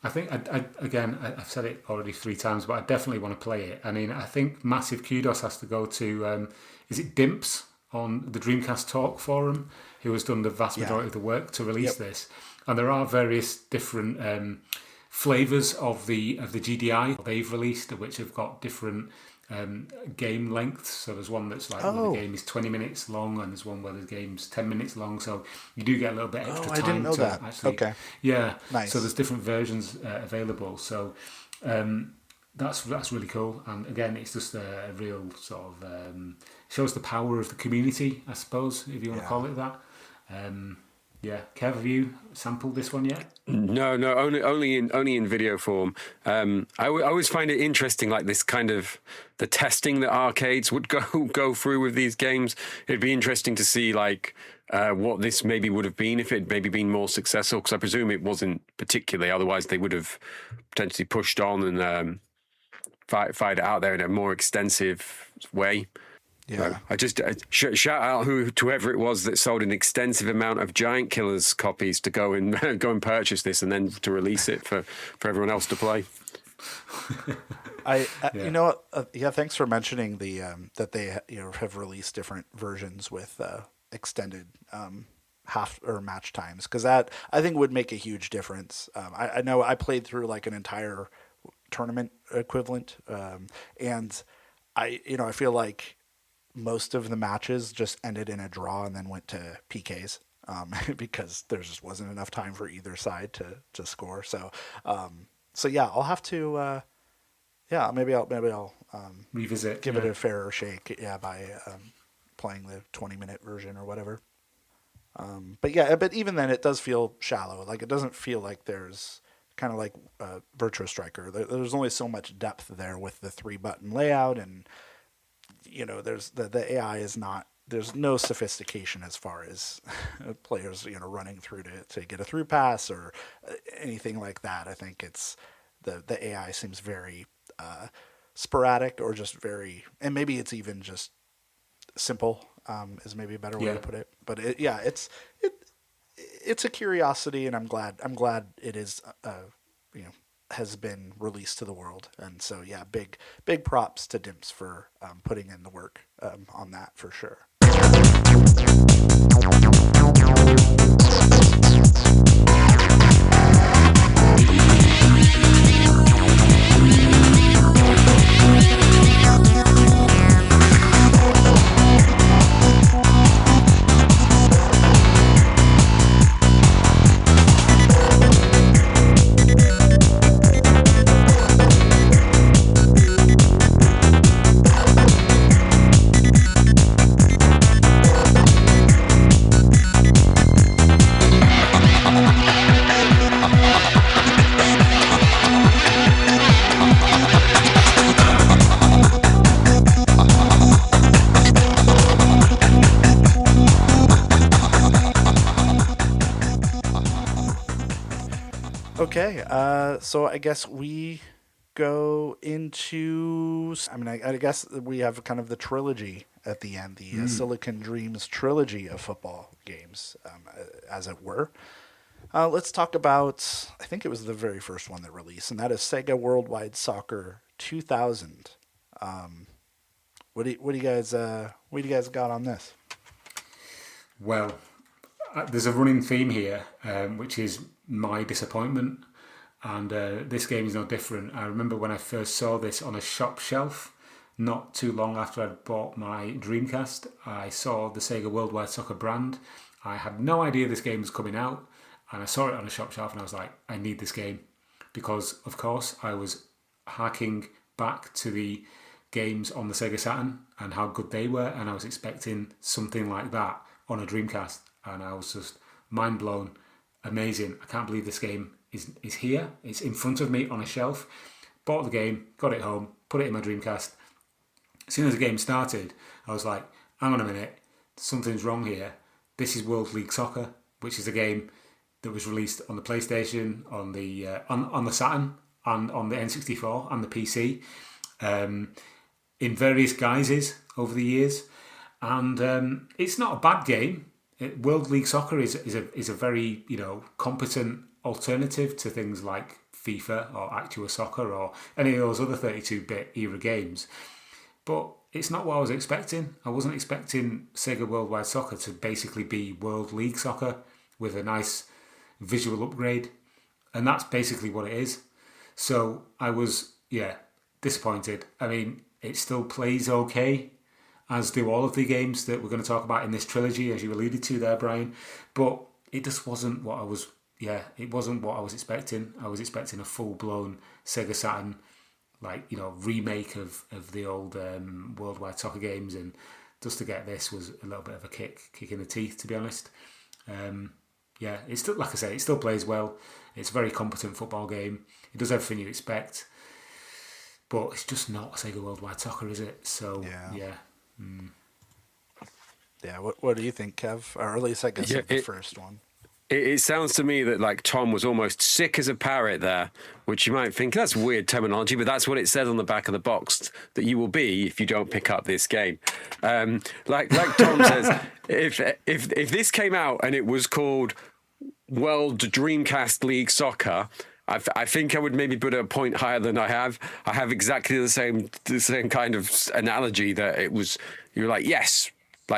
I think I've said it already 3 times, but I definitely want to play it. I mean, I think massive kudos has to go to is it Dimps on the Dreamcast Talk forum, who has done the vast majority of the work to release this. And there are various different flavors of the GDI they've released, which have got different game lengths. So there's one that's like where the game is 20 minutes long, and there's one where the game's 10 minutes long. So you do get a little bit extra time. I didn't know that. Actually, okay. Yeah. Nice. So there's different versions available. So that's really cool. And again, it's just a real sort of shows the power of the community, I suppose, if you want to call it that. Kev, have you sampled this one yet? No, only in video form. I always find it interesting, like this kind of the testing that arcades would go through with these games. It'd be interesting to see like what this maybe would have been if it maybe been more successful, because I presume it wasn't particularly. Otherwise, they would have potentially pushed on and fired it out there in a more extensive way. Yeah, I just shout out to whoever it was that sold an extensive amount of Giant Killers copies to go and purchase this and then to release it for everyone else to play. You know what? Thanks for mentioning the that they have released different versions with extended half or match times, because that I think would make a huge difference. I know I played through like an entire tournament equivalent, and I feel like most of the matches just ended in a draw and then went to PKs because there just wasn't enough time for either side to score. So I'll have to maybe I'll revisit, give it a fairer shake by playing the 20-minute version or whatever. But even then it does feel shallow. Like it doesn't feel like there's kind of like Virtua Striker. There's only so much depth there with the 3-button layout, and there's the AI is not. There's no sophistication as far as players running through to get a through pass or anything like that. I think it's the AI seems very sporadic, or just very, and maybe it's even just simple is maybe a better way to put it. But it's a curiosity, and I'm glad it is has been released to the world. And so big props to Dimps for putting in the work on that for sure. Okay, so I guess we go into... I guess we have kind of the trilogy at the end, the Silicon Dreams trilogy of football games, as it were. Let's talk about, I think it was the very first one that released, and that is Sega Worldwide Soccer 2000. What do you guys got on this? Well, there's a running theme here, which is my disappointment, and this game is no different. I remember when I first saw this on a shop shelf, not too long after I'd bought my Dreamcast, I saw the Sega Worldwide Soccer brand. I had no idea this game was coming out, and I saw it on a shop shelf, and I was like, I need this game, because of course I was harking back to the games on the Sega Saturn and how good they were, and I was expecting something like that on a Dreamcast, and I was just mind blown. Amazing. I can't believe this game is here. It's in front of me on a shelf. Bought the game, got it home, put it in my Dreamcast. As soon as the game started, I was like, hang on a minute, something's wrong here. This is World League Soccer, which is a game that was released on the PlayStation, on the on the Saturn, and on the N64 and the PC, in various guises over the years. And it's not a bad game. World League Soccer is a very competent alternative to things like FIFA or Actua Soccer or any of those other 32-bit era games. But it's not what I was expecting. I wasn't expecting Sega Worldwide Soccer to basically be World League Soccer with a nice visual upgrade. And that's basically what it is. So I was, disappointed. I mean, it still plays okay, as do all of the games that we're going to talk about in this trilogy, as you alluded to there, Brian. But it just wasn't what I was... it wasn't what I was expecting. I was expecting a full-blown Sega Saturn, remake of the old Worldwide Soccer games, and just to get this was a little bit of a kick in the teeth, to be honest. It's still, like I say, it still plays well. It's a very competent football game. It does everything you expect, but it's just not Sega Worldwide Soccer, is it? So yeah. Yeah, what do you think, Kev? Or at least I guess the first one. It sounds to me that Tom was almost sick as a parrot there, which you might think that's weird terminology, but that's what it said on the back of the box that you will be if you don't pick up this game. Like Tom says, if this came out and it was called World Dreamcast League Soccer, I think I would maybe put it a point higher than I have. I have exactly the same kind of analogy that it was. You're like, yes,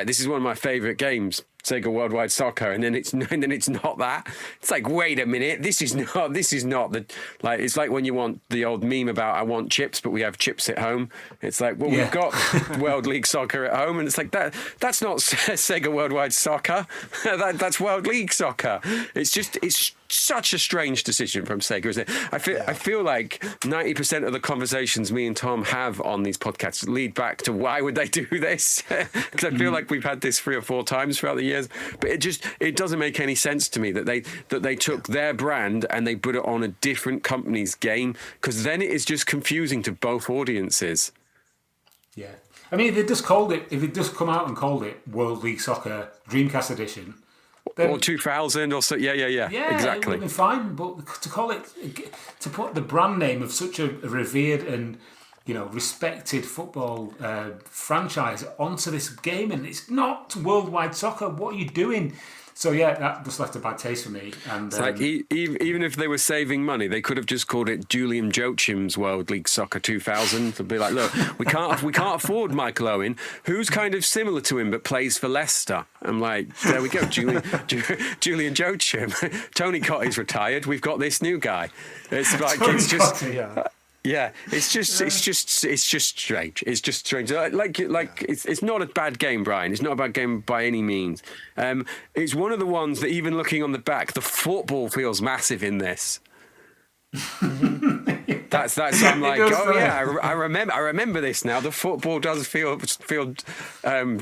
this is one of my favourite games, Sega Worldwide Soccer, and then it's not that. It's like, wait a minute, this is not the it's like when you want the old meme about I want chips, but we have chips at home. It's like, well, we've got World League Soccer at home, and it's like that's not Sega Worldwide Soccer. That's World League Soccer. It's such a strange decision from Sega, isn't it? I feel like 90% of the conversations me and Tom have on these podcasts lead back to why would they do this? Because I feel like we've had this 3 or 4 times throughout the years, but it doesn't make any sense to me that they took their brand and they put it on a different company's game, because then it is just confusing to both audiences. Yeah, I mean, if they just come out and called it World League Soccer Dreamcast Edition. Then, or 2000 or so, yeah, exactly. It would be fine, but to put the brand name of such a revered and respected football franchise onto this game, and it's not Worldwide Soccer. What are you doing? So that just left a bad taste for me. And it's like even if they were saving money, they could have just called it Julian Joachim's World League Soccer 2000 to be like, look, we can't afford Michael Owen, who's kind of similar to him but plays for Leicester. I'm like, there we go, Julian Joachim. Tony Cotty's retired. We've got this new guy. It's like it's just. Cotty, yeah, it's just strange. It's just strange. It's not a bad game, Brian. It's not a bad game by any means. It's one of the ones that, even looking on the back, the football feels massive in this. That's. I'm like, I remember this now. The football does feel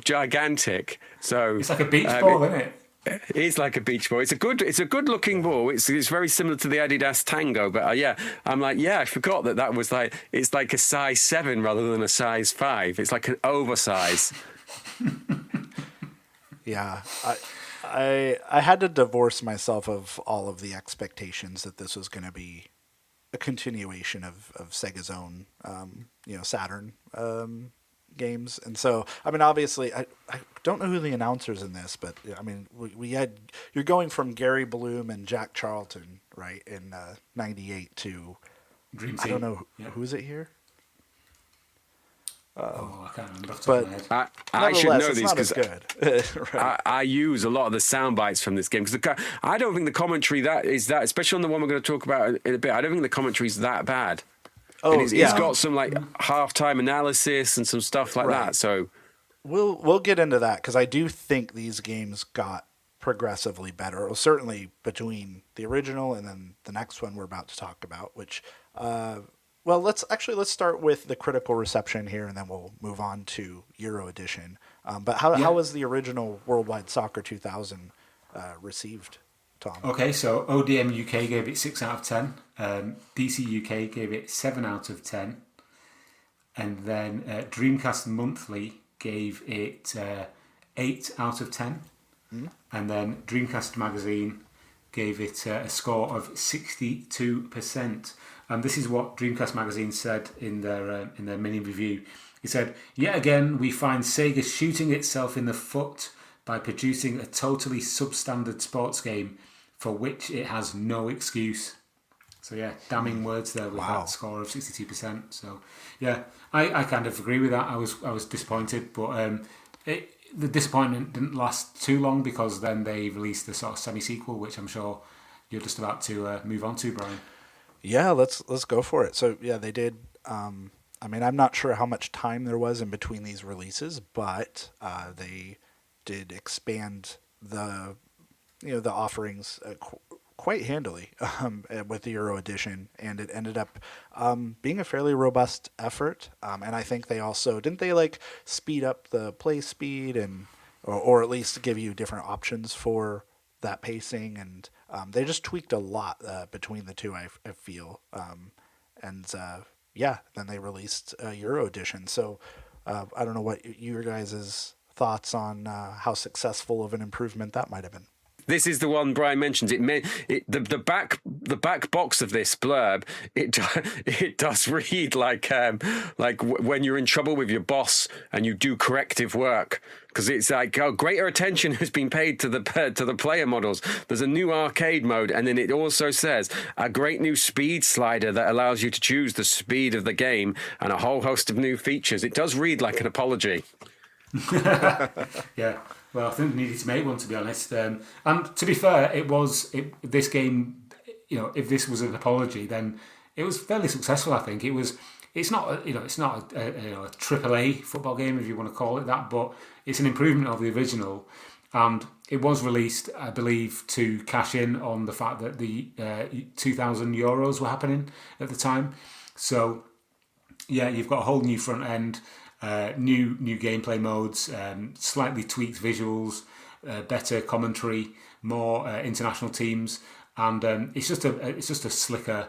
gigantic. So it's like a beach ball, isn't it? It is like a beach ball. It's a good looking ball. It's very similar to the Adidas Tango, but I'm like, I forgot that was it's like a size 7 rather than a size 5. It's like an oversize. Yeah, I had to divorce myself of all of the expectations that this was going to be a continuation of Sega's own, Saturn games. And so, I mean, obviously, I don't know who the announcers in this, but I mean, you're going from Gary Bloom and Jack Charlton, right, in '98 to Dream I don't Team. know who's it here. I can't remember off the top But of my head. I should know these because because right. I use a lot of the sound bites from this game because I don't think the commentary especially on the one we're going to talk about in a bit. I don't think the commentary is that bad. Oh, and it's got some like halftime analysis and some stuff like that. So we'll get into that because I do think these games got progressively better. Well, certainly between the original and then the next one we're about to talk about, which. Well, let's start with the critical reception here, and then we'll move on to Euro Edition. But how was the original Worldwide Soccer 2000 received, Tom? Okay, so ODM UK gave it 6 out of 10. DC UK gave it 7 out of 10. And then Dreamcast Monthly gave it 8 out of 10. And then Dreamcast Magazine gave it a score of 62%. And this is what Dreamcast Magazine said in their mini review. It said, "Yet again, we find Sega shooting itself in the foot by producing a totally substandard sports game for which it has no excuse." So yeah, damning words there with that score of 62%. So yeah, I kind of agree with that. I was disappointed, but the disappointment didn't last too long because then they released the sort of semi-sequel, which I'm sure you're just about to move on to, Brian. Yeah, let's go for it. So yeah, they did. I mean, I'm not sure how much time there was in between these releases, but they did expand the offerings quite handily with the Euro Edition, and it ended up being a fairly robust effort. And I think they also didn't they like speed up the play speed and or at least give you different options for that pacing, and they just tweaked a lot between the two. I feel, then they released a Euro Edition. So I don't know what your guys' thoughts on how successful of an improvement that might have been. This is the one Brian mentions. The back box of this blurb. It does read like when you're in trouble with your boss and you do corrective work, because it's like greater attention has been paid to the player models. There's a new arcade mode, and then it also says a great new speed slider that allows you to choose the speed of the game and a whole host of new features. It does read like an apology. Yeah. Well, I think they needed to make one, to be honest. And to be fair, this game, if this was an apology, then it was fairly successful. I think it's not a AAA football game, if you want to call it that, but it's an improvement of the original. And it was released, I believe, to cash in on the fact that the 2,000 euros were happening at the time. So yeah, you've got a whole new front end. New gameplay modes, slightly tweaked visuals, better commentary, more international teams, and it's just a slicker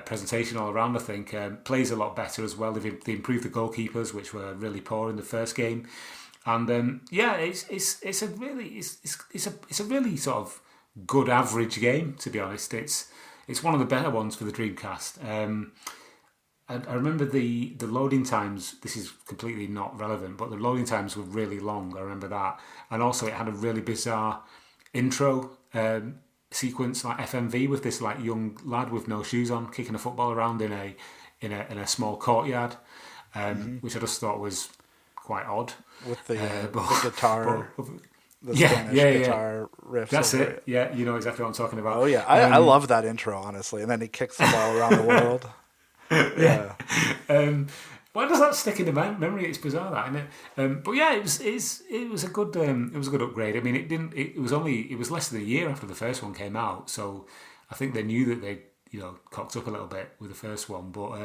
presentation all around. I think plays a lot better as well. They improved the goalkeepers, which were really poor in the first game, and it's a really sort of good average game, to be honest. It's one of the better ones for the Dreamcast. I remember the loading times, this is completely not relevant, but the loading times were really long, I remember that. And also it had a really bizarre intro sequence, like FMV, with this like young lad with no shoes on, kicking a football around in a small courtyard, which I just thought was quite odd. With the guitar... The Spanish guitar riff. That's it. Yeah, you know exactly what I'm talking about. Oh, yeah. I love that intro, honestly. And then he kicks the ball around the world. Yeah. Why does that stick in the memory? It's bizarre, that, isn't it? But yeah, it was a good upgrade. I mean, it was less than a year after the first one came out, so I think they knew that they cocked up a little bit with the first one. But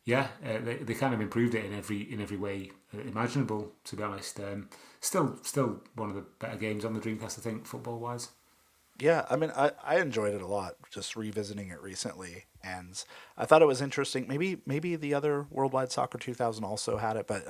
they kind of improved it in every way imaginable. To be honest, still one of the better games on the Dreamcast, I think, football wise. Yeah, I mean, I enjoyed it a lot, just revisiting it recently, and I thought it was interesting. Maybe the other Worldwide Soccer 2000 also had it, but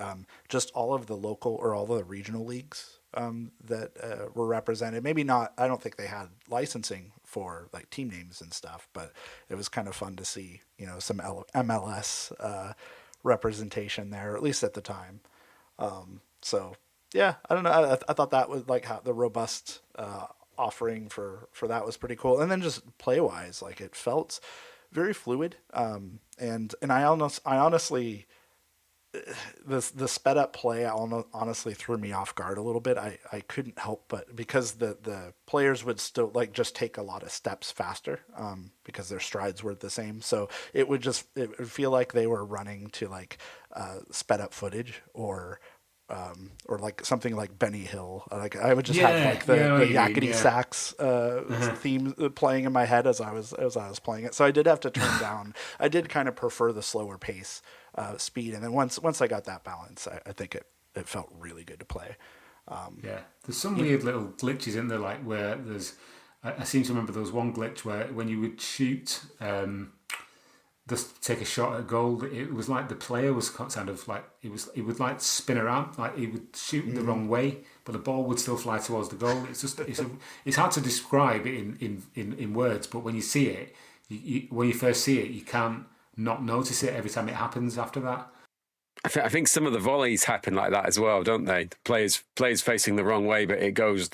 just all of the local or all the regional leagues that were represented. Maybe not. I don't think they had licensing for like team names and stuff, but it was kind of fun to see, some MLS representation there, at least at the time. So yeah, I don't know. I thought that was like how the robust offering for that was pretty cool. And then just play wise, like it felt very fluid. And I honestly, the sped up play honestly threw me off guard a little bit. I couldn't help but, because the players would still like just take a lot of steps faster, because their strides were the same. So it would feel like they were running to like sped up footage or like something like Benny Hill. Like I would just have like the yakety sax theme playing in my head as I was playing it. So I did have to turn down. I did kind of prefer the slower pace, speed, and then once I got that balance, I think it felt really good to play. There's some weird little glitches in there, like where I seem to remember there was one glitch where when you would shoot, just take a shot at a goal, it was like the player was kind of like it would like spin around, like he would shoot the wrong way, but the ball would still fly towards the goal. It's hard to describe it in words, but when you see it, when you first see it, you can't not notice it every time it happens after that. I think some of the volleys happen like that as well, don't they? The players facing the wrong way, but it goes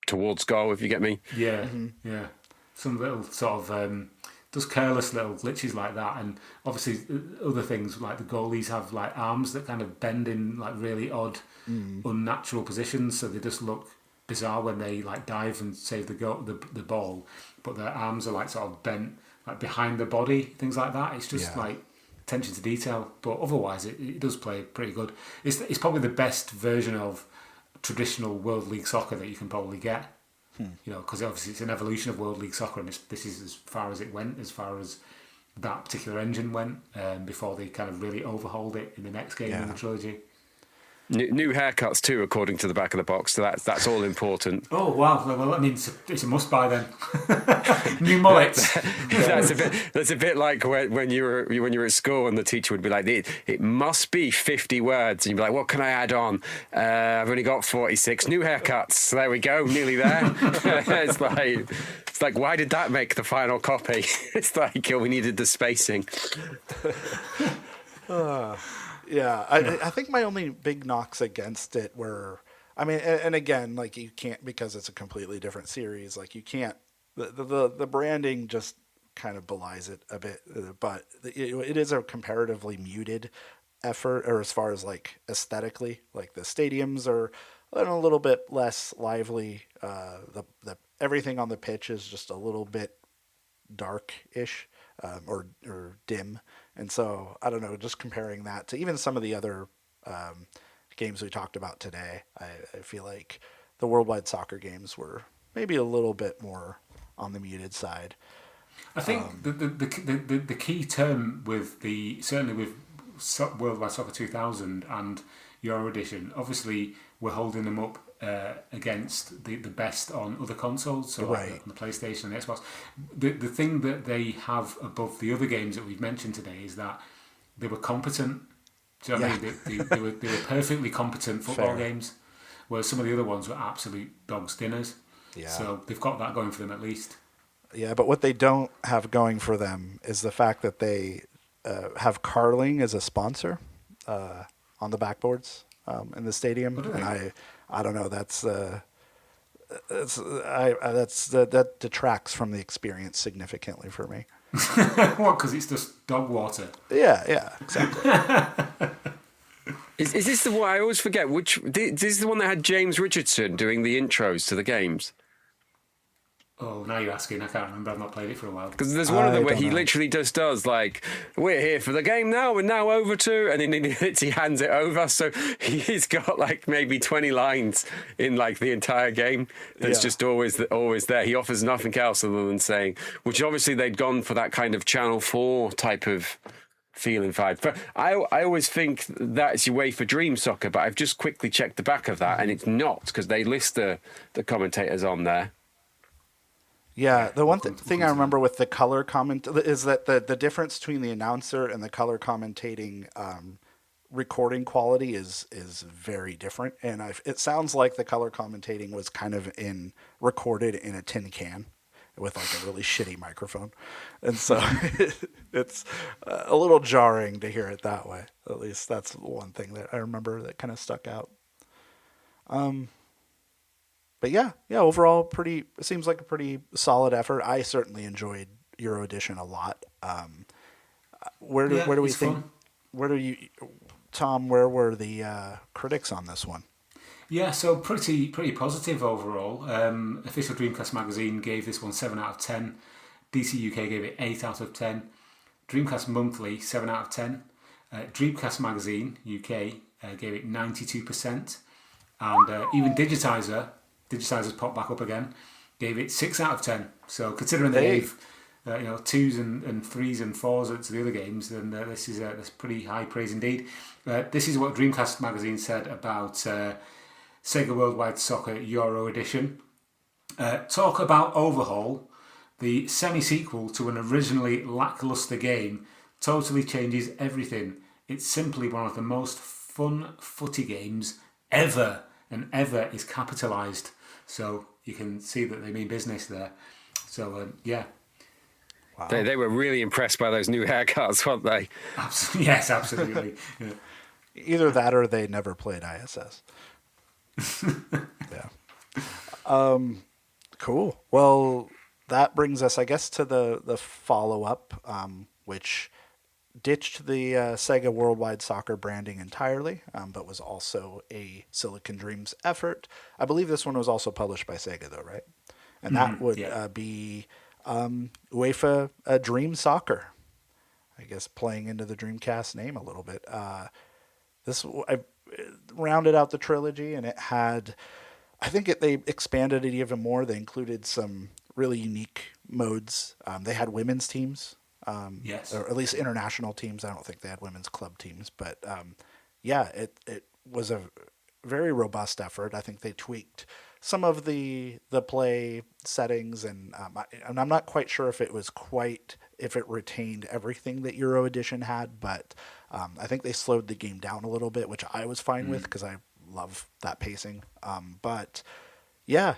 towards goal, if you get me. Yeah, yeah. Some little sort of just careless little glitches like that, and obviously other things like the goalies have like arms that kind of bend in like really odd, unnatural positions, so they just look bizarre when they like dive and save the ball, but their arms are like sort of bent like behind the body, things like that. It's just like attention to detail, but otherwise it does play pretty good. It's probably the best version of traditional World League Soccer that you can probably get. Because obviously it's an evolution of World League Soccer, and this is as far as it went, as far as that particular engine went, before they kind of really overhauled it in the next game in the trilogy. New haircuts too, according to the back of the box. So that's all important. Oh wow! Well, I mean, it's a must buy then. New mullets. That's a bit like when you were at school and the teacher would be like, "It must be 50 words," and you'd be like, "What can I add on? I've only got 46. New haircuts." So there we go, nearly there. It's like, why did that make the final copy? It's like, we needed the spacing. Yeah, I think my only big knocks against it were, I mean, and again, like you can't, because it's a completely different series, like you can't, the branding just kind of belies it a bit, but it is a comparatively muted effort, or as far as like aesthetically, like the stadiums are a little bit less lively, the everything on the pitch is just a little bit dark-ish, or dim. And so, I don't know, just comparing that to even some of the other games we talked about today, I feel like the worldwide soccer games were maybe a little bit more on the muted side. I think the key term with certainly with Worldwide Soccer 2000 and Euro Edition, obviously we're holding them up against the best on other consoles, so on the PlayStation and the Xbox. The thing that they have above the other games that we've mentioned today is that they were competent. Do you know what I mean? They were perfectly competent football games, whereas some of the other ones were absolute dog stinners. Yeah. So they've got that going for them at least. Yeah, but what they don't have going for them is the fact that they have Carling as a sponsor on the backboards in the stadium, and I don't know. That detracts from the experience significantly for me. What? Because it's just dog water. Yeah, exactly. Is this the one I always forget? This is the one that had James Richardson doing the intros to the games? Oh, now you're asking. I can't remember. I've not played it for a while. Because there's one of them where he literally just does like, "We're here for the game now. We're now over to," and then he hands it over. So he's got like maybe 20 lines in like the entire game. That's just always there. He offers nothing else other than saying, which obviously they'd gone for that kind of Channel 4 type of feeling vibe. But I always think that's your way for Dream Soccer, but I've just quickly checked the back of that, and it's not, because they list the commentators on there. Yeah, the one thing I remember with the color comment is that the difference between the announcer and the color commentating recording quality is very different, and it sounds like the color commentating was kind of recorded in a tin can with like a really shitty microphone, and so it's a little jarring to hear it that way. At least that's one thing that I remember that kind of stuck out. But yeah, overall, it seems like a pretty solid effort. I certainly enjoyed Euro Edition a lot. Where do we think? Fun. Tom? Where were the critics on this one? Yeah, so pretty positive overall. Official Dreamcast magazine gave this one 7 out of 10. DC UK gave it 8 out of 10. Dreamcast Monthly 7 out of 10. Dreamcast magazine UK gave it 92%, and even Digitisers popped back up again, gave it 6 out of 10. So considering they gave 2s and 3s and 4s to the other games, then this is that's pretty high praise indeed. This is what Dreamcast magazine said about Sega Worldwide Soccer Euro Edition. Talk about overhaul. The semi-sequel to an originally lackluster game totally changes everything. It's simply one of the most fun footy games ever, and ever is capitalised. So you can see that they mean business there. So, yeah. Wow. They were really impressed by those new haircuts, weren't they? Yes, absolutely. Yeah. Either that or they never played ISS. Yeah. Cool. Well, that brings us, I guess, to the follow-up, which ditched the Sega Worldwide Soccer branding entirely, but was also a Silicon Dreams effort. I believe this one was also published by Sega, though, right? And that would be UEFA Dream Soccer. I guess playing into the Dreamcast name a little bit. I rounded out the trilogy, and it had, I think they expanded it even more. They included some really unique modes. They had women's teams. Yes. Or at least international teams. I don't think they had women's club teams, but it was a very robust effort. I think they tweaked some of the play settings, and I'm not quite sure if it retained everything that Euro Edition had, but I think they slowed the game down a little bit, which I was fine with because I love that pacing. But yeah,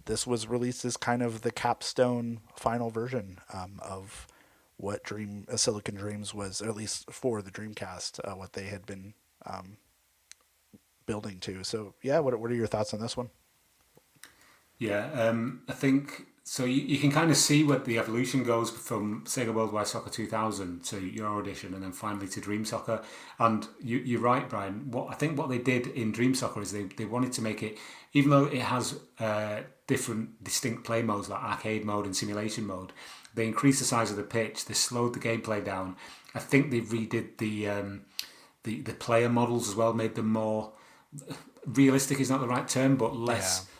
this was released as kind of the capstone final version of what Silicon Dreams was, at least for the Dreamcast, what they had been building to. So yeah, what are your thoughts on this one? Yeah, I think so. You can kind of see where the evolution goes from Sega Worldwide Soccer 2000 to Euro Edition, and then finally to Dream Soccer. And you're right, Brian. What they did in Dream Soccer is they wanted to make it, even though it has different distinct play modes like arcade mode and simulation mode, they increased the size of the pitch. They slowed the gameplay down. I think they redid the player models as well, made them more realistic. Is not the right term, but less. Yeah.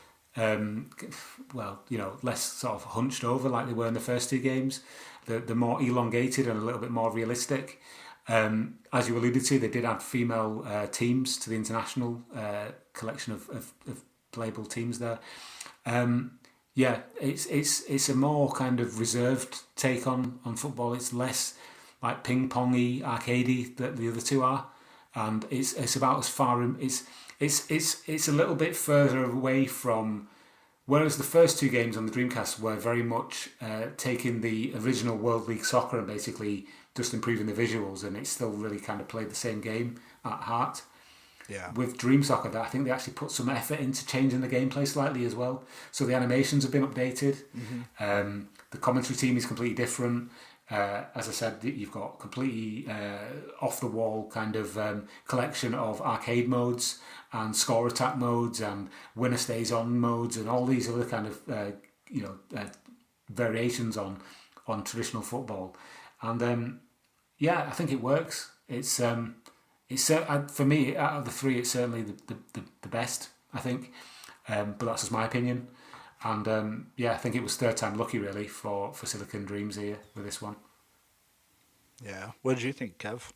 Less sort of hunched over like they were in the first two games. They're more elongated and a little bit more realistic. As you alluded to, they did add female teams to the international collection of playable teams there. It's a more kind of reserved take on football. It's less like ping-pongy, arcadey that the other two are, and it's about as far. It's a little bit further away from. Whereas the first two games on the Dreamcast were very much taking the original World League Soccer and basically just improving the visuals, and it still really kind of played the same game at heart. Yeah. With Dream Soccer, I think they actually put some effort into changing the gameplay slightly as well. So the animations have been updated. Mm-hmm. The commentary team is completely different. As I said, you've got completely off-the-wall kind of collection of arcade modes and score attack modes and winner stays on modes and all these other kind of variations on traditional football. And I think it works. It's for me, out of the three, it's certainly the best, I think. But that's just my opinion. And I think it was third time lucky really for Silicon Dreams here with this one. Yeah, what did you think, Kev?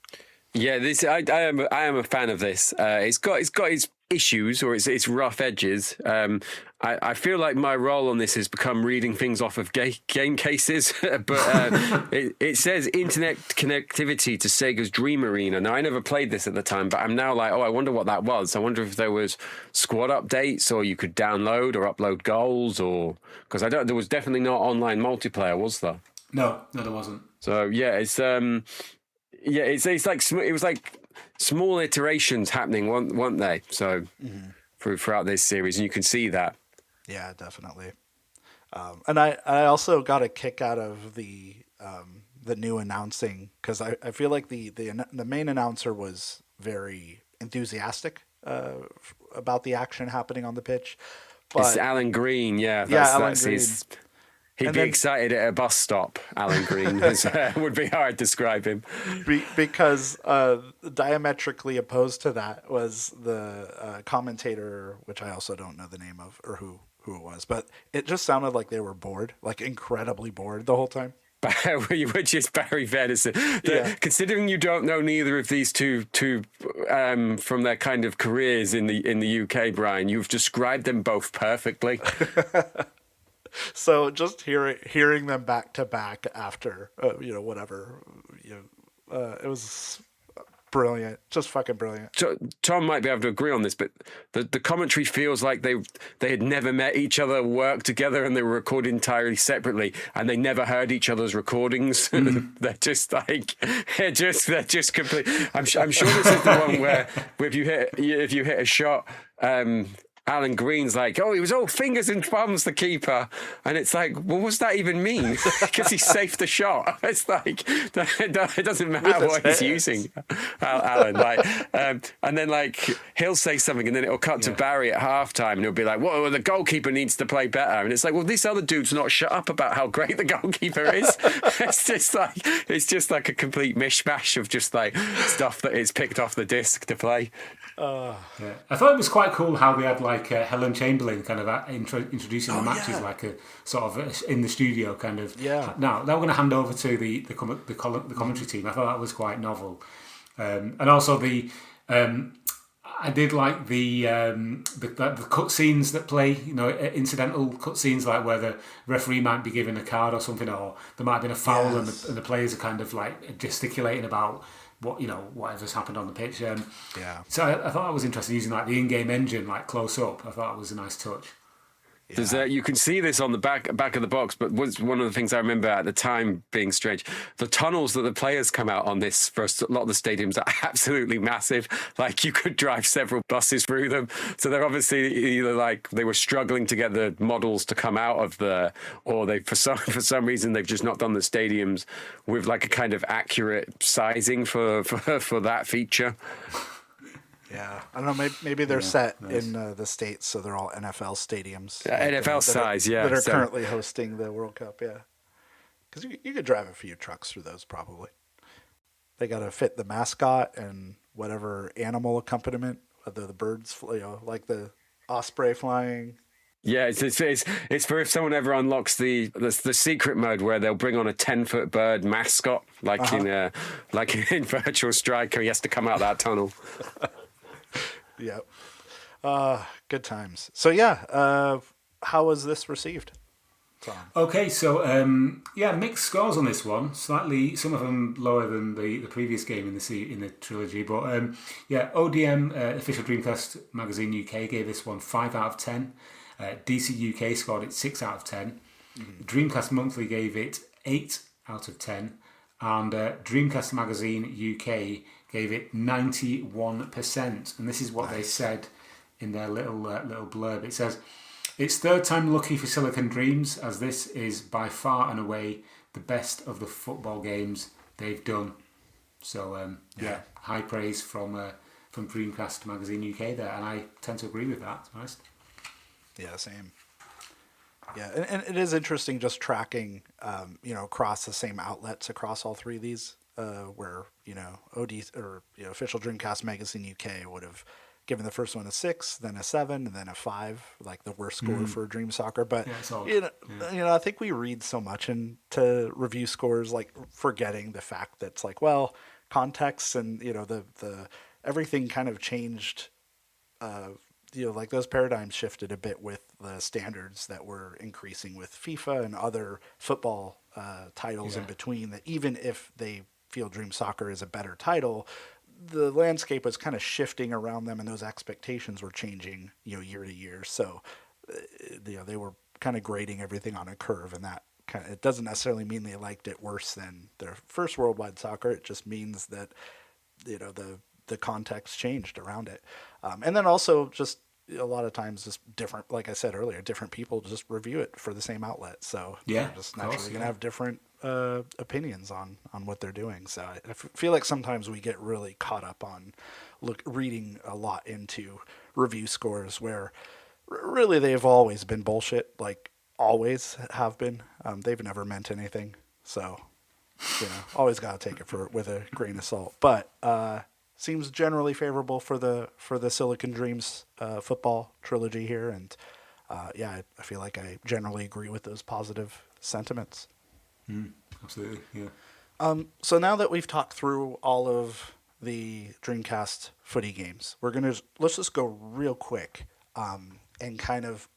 Yeah, I am a fan of this. It's got its issues or its rough edges. I feel like my role on this has become reading things off of game cases, but it says internet connectivity to Sega's Dream Arena. Now, I never played this at the time, but I'm now like, I wonder what that was. I wonder if there was squad updates or you could download or upload goals, or because there was definitely not online multiplayer, was there? No, there wasn't. So yeah, it's like it was like small iterations happening, weren't they? So throughout this series, and you can see that. Yeah, definitely. And I also got a kick out of the new announcing, because I feel like the main announcer was very enthusiastic about the action happening on the pitch. But, it's Alan Green, yeah. Alan Green. He'd be excited at a bus stop, Alan Green. Would be how I'd describe him. Because diametrically opposed to that was the commentator, which I also don't know the name of or who it was, but it just sounded like they were bored, like incredibly bored the whole time. Which is very fair to say. Considering you don't know neither of these two from their kind of careers in the UK, Brian, you've described them both perfectly. So just hearing them back to back after, whatever, it was brilliant, just fucking brilliant. Tom might be able to agree on this, but the commentary feels like they had never met each other, worked together, and they were recorded entirely separately, and they never heard each other's recordings. They're just like they're just complete. I'm sure this is the one where if you hit a shot. Alan Green's like, he was all fingers and thumbs, the keeper. And it's like, well, what's that even mean? Because he saved the shot. It's like, it doesn't matter what he's using, Alan. And then, he'll say something and then it'll cut to Barry at halftime and he'll be like, well, the goalkeeper needs to play better. And it's like, well, this other dude's not shut up about how great the goalkeeper is. It's just like a complete mishmash of just like stuff that is picked off the disc to play. I thought it was quite cool how they had Helen Chamberlain kind of introducing the matches like a sort of in the studio kind of. Yeah. Now we're going to hand over to the commentary team. I thought that was quite novel, and also I did like the cut scenes that play. Incidental cut scenes like where the referee might be given a card or something, or there might have been a foul and the players are kind of like gesticulating about whatever's happened on the pitch. So I thought that was interesting, using like the in-game engine like close up. I thought it was a nice touch. You can see this on the back of the box, but was one of the things I remember at the time being strange. The tunnels that the players come out on this for a lot of the stadiums are absolutely massive. Like you could drive several buses through them. So they're obviously either like they were struggling to get the models to come out of or they for some reason they've just not done the stadiums with like a kind of accurate sizing for that feature. Yeah, I don't know. Maybe they're set in the States, so they're all NFL stadiums. NFL size, that are currently hosting the World Cup. Yeah, because you could drive a few trucks through those probably. They got to fit the mascot and whatever animal accompaniment, whether the birds, like the osprey flying. Yeah, it's for if someone ever unlocks the secret mode where they'll bring on a 10-foot bird mascot, like in Virtual Striker, he has to come out that tunnel. Yep. Good times. So how was this received, Tom? Okay, so mixed scores on this one. Slightly, some of them lower than the previous game in the trilogy. But ODM Official Dreamcast Magazine UK gave this one 5 out of 10. DC UK scored it 6 out of 10. Mm-hmm. Dreamcast Monthly gave it 8 out of 10. And Dreamcast Magazine UK gave it 91%. And this is what they said in their little blurb. It says, "It's third time lucky for Silicon Dreams, as this is by far and away the best of the football games they've done." So, high praise from Dreamcast Magazine UK there. And I tend to agree with that, to be honest. Yeah, same. Yeah, and it is interesting just tracking, across the same outlets across all three of these, where, OD or Official Dreamcast Magazine UK would have given the first one a 6, then a 7, and then a 5, like the worst score for Dream Soccer. But I think we read so much into review scores, like forgetting the fact that it's like, well, context and the everything kind of changed like those paradigms shifted a bit with the standards that were increasing with FIFA and other football titles in between, that even if they feel Dream Soccer is a better title, the landscape was kind of shifting around them and those expectations were changing, year to year. So, they were kind of grading everything on a curve, and that it doesn't necessarily mean they liked it worse than their first Worldwide Soccer. It just means that, the context changed around it. And then also just a lot of times just different, like I said earlier, different people just review it for the same outlet. So they're just naturally going to have different opinions on what they're doing. So I feel like sometimes we get really caught up on reading a lot into review scores where really they've always been bullshit, like always have been. They've never meant anything. So, always got to take it with a grain of salt. But seems generally favorable for the Silicon Dreams football trilogy here, and I feel like I generally agree with those positive sentiments. Absolutely, yeah. So now that we've talked through all of the Dreamcast footy games, let's just go real quick and kind of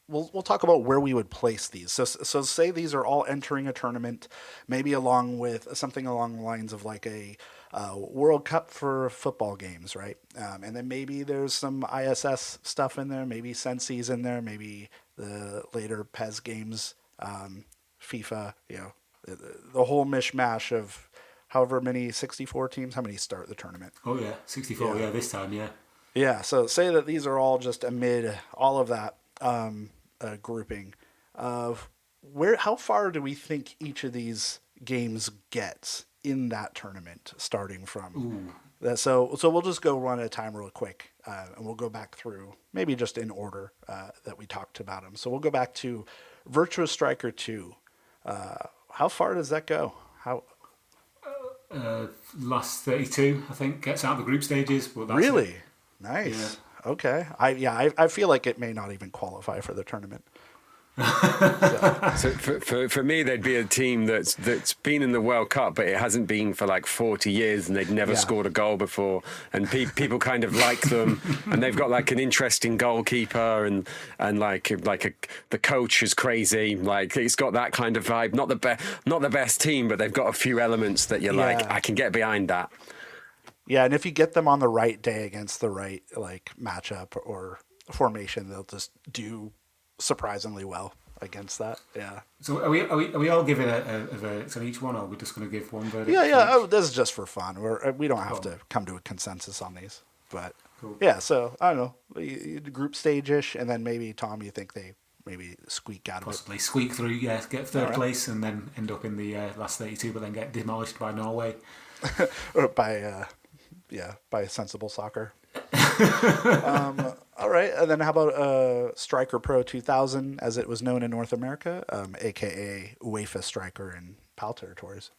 we'll talk about where we would place these. So say these are all entering a tournament, maybe along with something along the lines of like a World Cup for football games, right? And then maybe there's some ISS stuff in there, maybe Sensi's in there, maybe the later PES games, FIFA, the whole mishmash of however many 64 teams, how many start the tournament? Oh yeah, 64, yeah, this time, yeah. Yeah, so say that these are all just amid all of that grouping of how far do we think each of these games gets in that tournament starting from that. So we'll just go one at a time real quick, and we'll go back through maybe just in order that we talked about them. So we'll go back to Virtua Striker 2. How far does that go? Last 32, I think, gets out of the group stages. Well, that's really? It. Nice. Yeah. Okay. I feel like it may not even qualify for the tournament. So for me, there'd be a team that's been in the World Cup, but it hasn't been for like 40 years, and they'd never scored a goal before. And people kind of like them, and they've got like an interesting goalkeeper, and the coach is crazy. Like it's got that kind of vibe. Not the best team, but they've got a few elements that you're like, I can get behind that. Yeah, and if you get them on the right day against the right like matchup or formation, they'll just do surprisingly well against that. Yeah. So are we all giving a verdict on each one, or are we just going to give one verdict? Yeah. Oh, this is just for fun. We don't have to come to a consensus on these, but yeah. So I don't know, group stage-ish, and then maybe Tom, you think they maybe squeak out of possibly squeak through, get third place, and then end up in the last 32, but then get demolished by Norway or by Sensible Soccer. All right, and then how about Striker Pro 2000, as it was known in North America, aka UEFA Striker in PAL territories?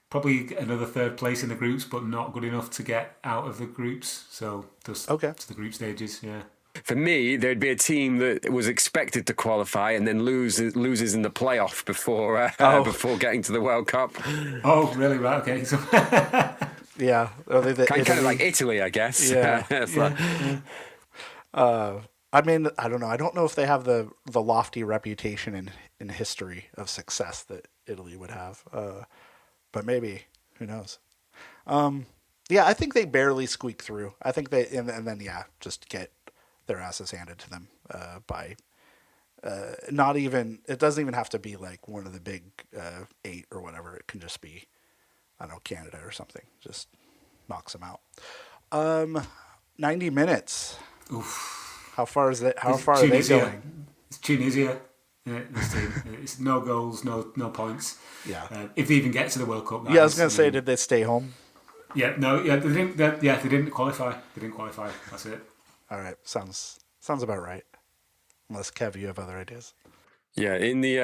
Probably another third place in the groups, but not good enough to get out of the groups. So just to the group stages, yeah. For me, there'd be a team that was expected to qualify and then loses in the playoff before getting to the World Cup. Oh, really? Right, okay. So yeah. Kind of like Italy, I guess. Yeah. I mean, I don't know. I don't know if they have the lofty reputation in history of success that Italy would have. But maybe, who knows? Yeah, I think they barely squeak through. I think they, and then just get their asses handed to them by not even, it doesn't even have to be like one of the big 8 or whatever. It can just be, I don't know, Canada or something. Just knocks them out. 90 minutes. Oof. How far is that? How far are they going? It's Tunisia. This team. It's no goals, no points. Yeah. If they even get to the World Cup. I was going to say, did they stay home? Yeah. No. Yeah. They didn't. They didn't qualify. That's it. All right. Sounds about right. Unless Kev, you have other ideas. Yeah. In the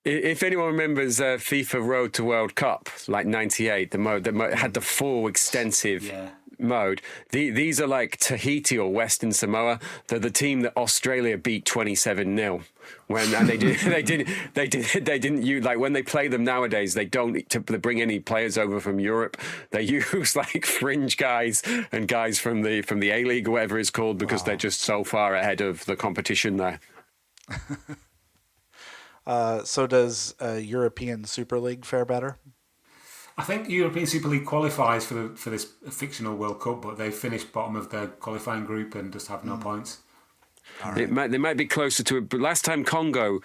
if anyone remembers FIFA Road to World Cup, like '98, the mode that had the full extensive mode. These are like Tahiti or Western Samoa. They're the team that Australia beat 27-0. And they didn't use, like, when they play them nowadays, they don't bring any players over from Europe. They use like fringe guys and guys from the A-League or whatever it's called, because they're just so far ahead of the competition there. So does European Super League fare better? I think European Super League qualifies for this fictional World Cup, but they finished bottom of their qualifying group and just have no points. Right. They might be closer to it, but last time Congo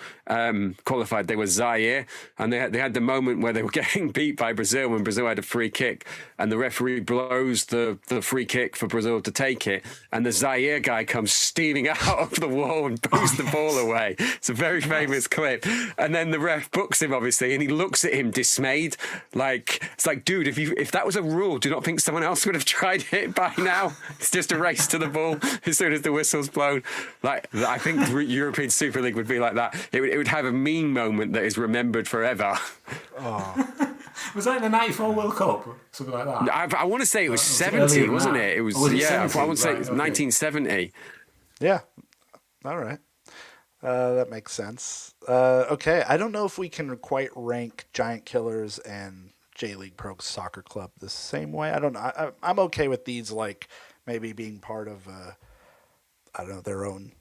qualified, they were Zaire, and they had the moment where they were getting beat by Brazil when Brazil had a free kick, and the referee blows the free kick for Brazil to take it, and the Zaire guy comes stealing out of the wall and pulls the ball away. It's a very famous clip, and then the ref books him, obviously, and he looks at him dismayed, like, it's like, dude, if that was a rule, do you not think someone else would have tried it by now? It's just a race to the ball as soon as the whistle's blown. Like, I think European Super League would be like that. It would have a meme moment that is remembered forever. Oh. Was that in the '94 World Cup? Something like that? I want to say it was 70, wasn't it? It was, it yeah, 70? I want to say it was 1970. Yeah. All right. That makes sense. Okay, I don't know if we can quite rank Giant Killers and J.League Pro Soccer Club the same way. I don't know. I'm okay with these, like, maybe being part of I don't know, their own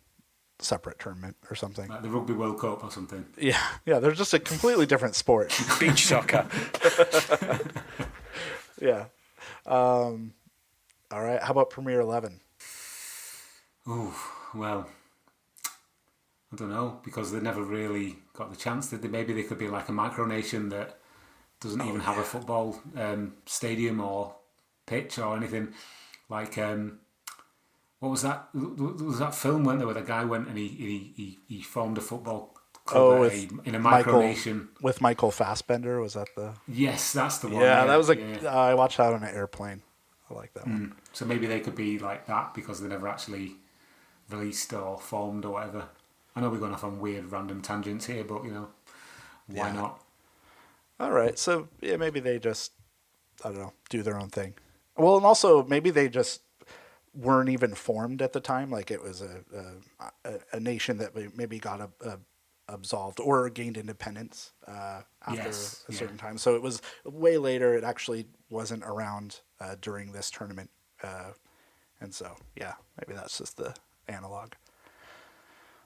separate tournament or something. Like the Rugby World Cup or something. Yeah, they're just a completely different sport. Beach soccer. Yeah. All right, how about Premier 11? Oh, well, I don't know, because they never really got the chance, did they? Maybe they could be like a micronation that doesn't even have a football stadium or pitch or anything. Like... what was that? Was that film, weren't there, where the guy went and he formed a football club in a micronation with Michael Fassbender? Was that the? Yes, that's the one. Yeah, that was I watched that on an airplane. I like that one. So maybe they could be like that because they never actually released or formed or whatever. I know we're going off on weird random tangents here, but why not? All right, so yeah, maybe they just, I don't know, do their own thing. Well, and also maybe they just weren't even formed at the time. Like, it was a nation that maybe got absolved or gained independence after a certain time. So it was way later. It actually wasn't around during this tournament. And so, yeah, maybe that's just the analog.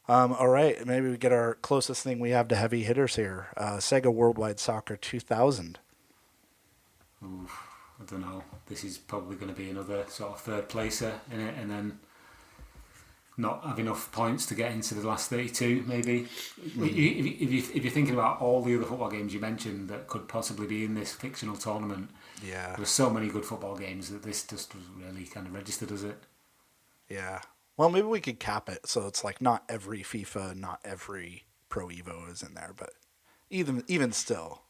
All right, maybe we get our closest thing we have to heavy hitters here. Sega Worldwide Soccer 2000. Oof. I don't know. This is probably going to be another sort of third placer in it, and then not have enough points to get into the last 32. Maybe if you're thinking about all the other football games you mentioned that could possibly be in this fictional tournament, there's so many good football games that this just was really kind of registered as it. Yeah. Well, maybe we could cap it so it's like not every FIFA, not every Pro Evo is in there, but even still.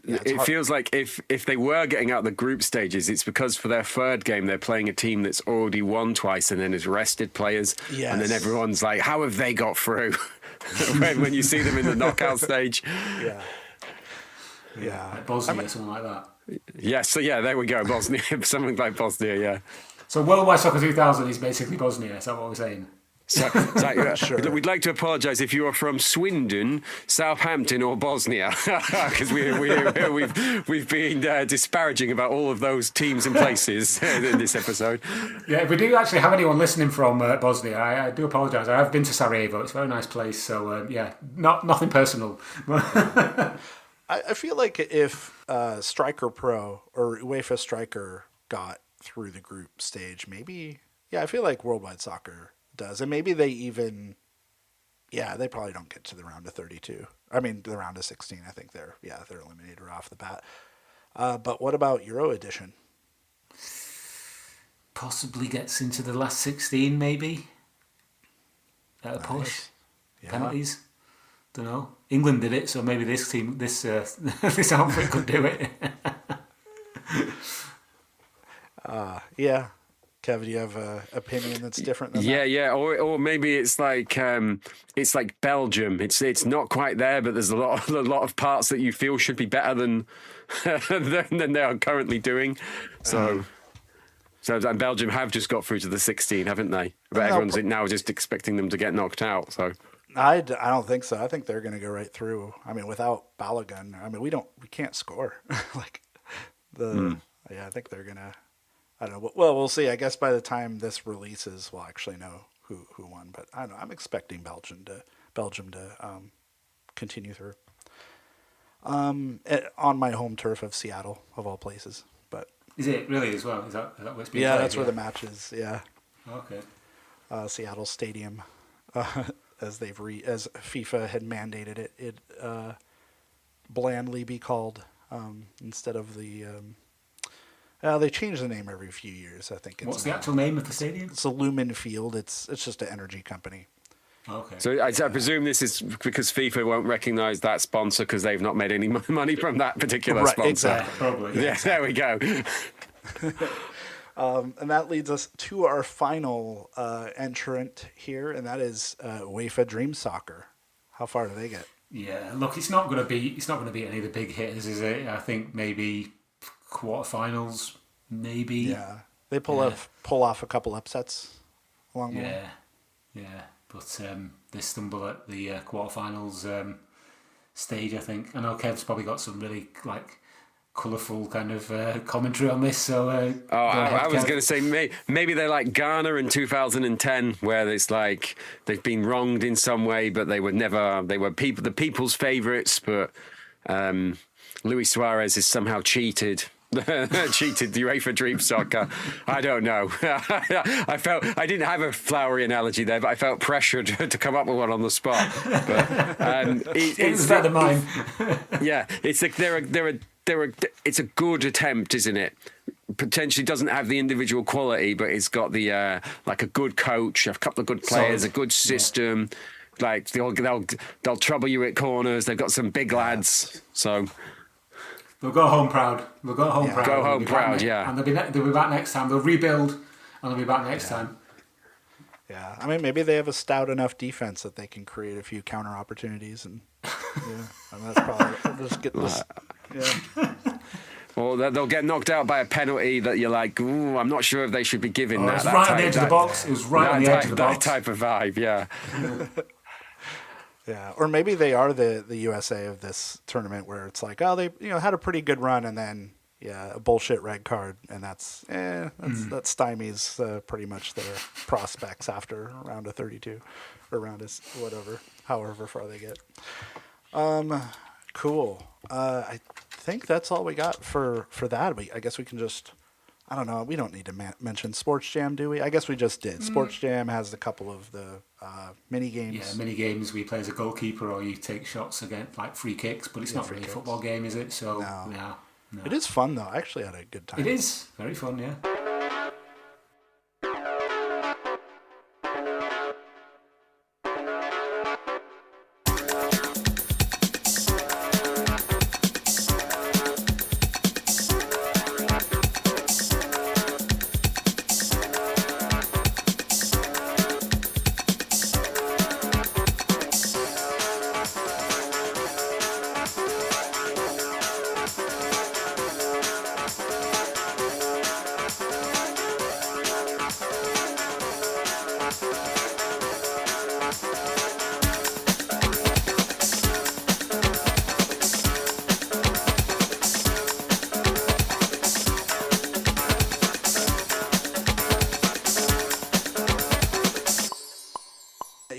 It feels like if they were getting out the group stages, it's because for their third game they're playing a team that's already won twice and then has rested players, and then everyone's like, how have they got through? when you see them in the knockout stage. Yeah. Like Bosnia, something like that. Yeah, so there we go, Bosnia, something like Bosnia, yeah. So Worldwide Soccer 2000 is basically Bosnia, is that what we're saying? So, sure. We'd like to apologise if you are from Swindon, Southampton, or Bosnia, because we've been disparaging about all of those teams and places in this episode. Yeah, if we do actually have anyone listening from Bosnia, I do apologise. I have been to Sarajevo; it's a very nice place. So nothing personal. I feel like if Striker Pro or UEFA Striker got through the group stage, maybe I feel like Worldwide Soccer does, and maybe they even they probably don't get to the round of 32. I mean, the round of 16. I think they're eliminated off the bat. But what about Euro Edition? Possibly gets into the last 16, maybe at a push. Penalties. Don't know. England did it, so maybe this team, this outfit could do it. Kev, do you have an opinion that's different than that? Yeah, or maybe it's like Belgium. It's not quite there, but there's a lot of parts that you feel should be better than they are currently doing. So So and Belgium have just got through to the 16, haven't they? But everyone's now just expecting them to get knocked out. So I don't think so. I think they're going to go right through. I mean, without Balogun, I mean, we can't score. I think they're going to. I don't know. Well, we'll see. I guess by the time this releases, we'll actually know who won. But I don't know. I'm expecting Belgium to continue through. On my home turf of Seattle, of all places. But is it really as well? Is that where it's being played? That's where the match is. Yeah. Okay. Seattle Stadium, as FIFA had mandated it blandly be called instead of the. They change the name every few years. I think. What's the actual name of the stadium? It's a Lumen Field. It's just an energy company. Okay. So I presume this is because FIFA won't recognise that sponsor because they've not made any money from that particular sponsor. Exactly. Probably. Yeah, there we go. And that leads us to our final entrant here, and that is UEFA Dream Soccer. How far do they get? Yeah, look, it's not going to be any of the big hitters, is it? I think maybe quarterfinals, maybe. Yeah, they pull off a couple upsets along the way. Yeah. But they stumble at the quarterfinals stage, I think. I know Kev's probably got some really colourful kind of commentary on this. So I was going to say maybe they're like Ghana in 2010, where it's like they've been wronged in some way, but they were the people's favourites. But Luis Suarez is somehow cheated the UEFA Dream Soccer. I don't know. I didn't have a flowery analogy there, but I felt pressured to come up with one on the spot. But it's better than mine. Yeah, it's like it's a good attempt, isn't it? Potentially doesn't have the individual quality, but it's got the a good coach, a couple of good players, a good system. Yeah. Like they'll trouble you at corners. They've got some big lads, so. They'll go home proud. Go home proud, yeah. And they'll be back next time. They'll rebuild, and they'll be back next time. Yeah, I mean, maybe they have a stout enough defense that they can create a few counter opportunities, and and that's probably just get this. Yeah. Well, they'll get knocked out by a penalty that you're like, ooh, I'm not sure if they should be giving that. It was right on the edge of the box. It was right on the edge of the box. That type of vibe, yeah. Yeah, or maybe they are the USA of this tournament, where it's like, they had a pretty good run, and then a bullshit red card, and that stymies pretty much their prospects after round of 32 or round of whatever, however far they get. Cool. I think that's all we got for that. I guess we can just. I don't know. We don't need to mention Sports Jam, do we? I guess we just did. Sports Jam has a couple of the mini games. Yeah, mini games. We play as a goalkeeper, or you take shots against free kicks. But it's not really a football game, is it? So no. It is fun though. I actually had a good time. It is very fun. Yeah.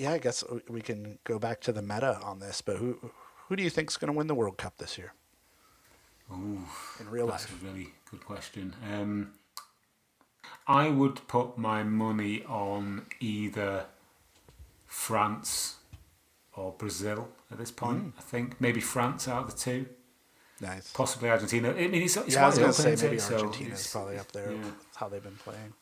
I guess we can go back to the meta on this, but who do you think is going to win the World Cup this year? Ooh, in real life? That's a really good question. I would put my money on either France or Brazil at this point. I think maybe France out of the two. Nice. Possibly Argentina. I mean, it's I was going to say maybe so Argentina's probably up there with how they've been playing.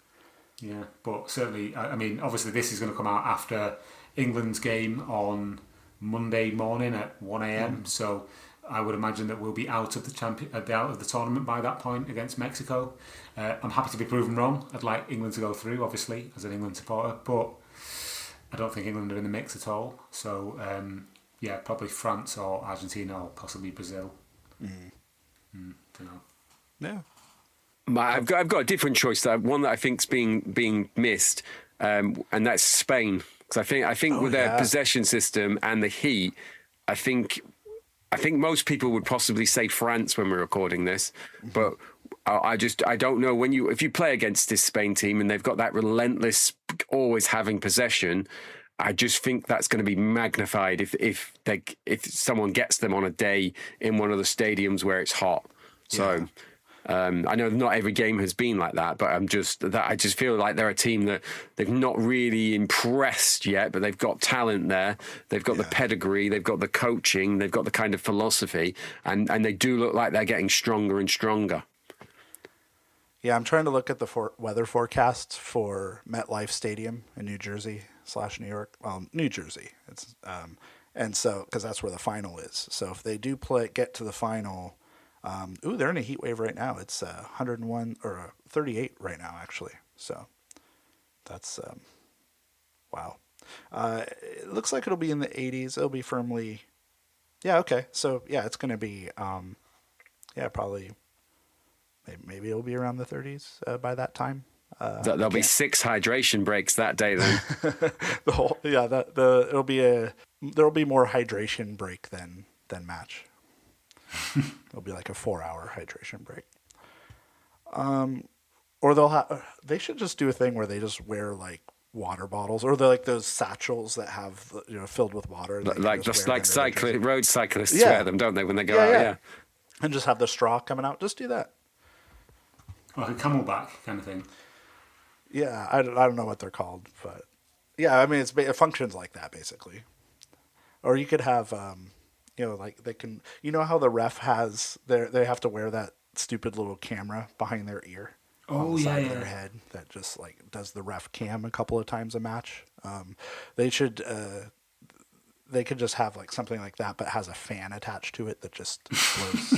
Yeah, but certainly, I mean, obviously this is going to come out after England's game on Monday morning at 1 a.m. So I would imagine that we'll be out of the tournament by that point against Mexico. I'm happy to be proven wrong. I'd like England to go through, obviously, as an England supporter, but I don't think England are in the mix at all. So probably France or Argentina or possibly Brazil. Yeah. I've got a different choice. One that I think's being missed, and that's Spain. Because I think with their possession system and the heat, I think most people would possibly say France when we're recording this, but I don't know if you play against this Spain team and they've got that relentless, always having possession. I just think that's going to be magnified if someone gets them on a day in one of the stadiums where it's hot. So. I know not every game has been like that, but I just feel like they're a team that they've not really impressed yet, but they've got talent there. They've got the pedigree, they've got the coaching, they've got the kind of philosophy, and they do look like they're getting stronger and stronger. Yeah, I'm trying to look at the weather forecasts for MetLife Stadium in New Jersey / New York. Well, New Jersey. It's and so because that's where the final is. So if they do get to the final. They're in a heat wave right now. It's 101 or 38 right now, actually. So that's wow. It looks like it'll be in the 80s. It'll be firmly, okay. So it's going to be, probably maybe it'll be around the 30s by that time. There'll be 6 hydration breaks that day then. There'll be more hydration break than match. It'll be like a 4-hour hydration break. Or they should just do a thing where they just wear like water bottles, or they're like those satchels that have filled with water. Like road cyclists wear them, don't they, when they go out? Yeah. And just have the straw coming out. Just do that. Like a camelback kind of thing. Yeah, I don't know what they're called, but I mean it functions like that basically. Or you could have. Like they can, how the ref they have to wear that stupid little camera behind their ear on the side of their head that just like does the ref cam a couple of times a match. They could just have like something like that, but has a fan attached to it that just blows.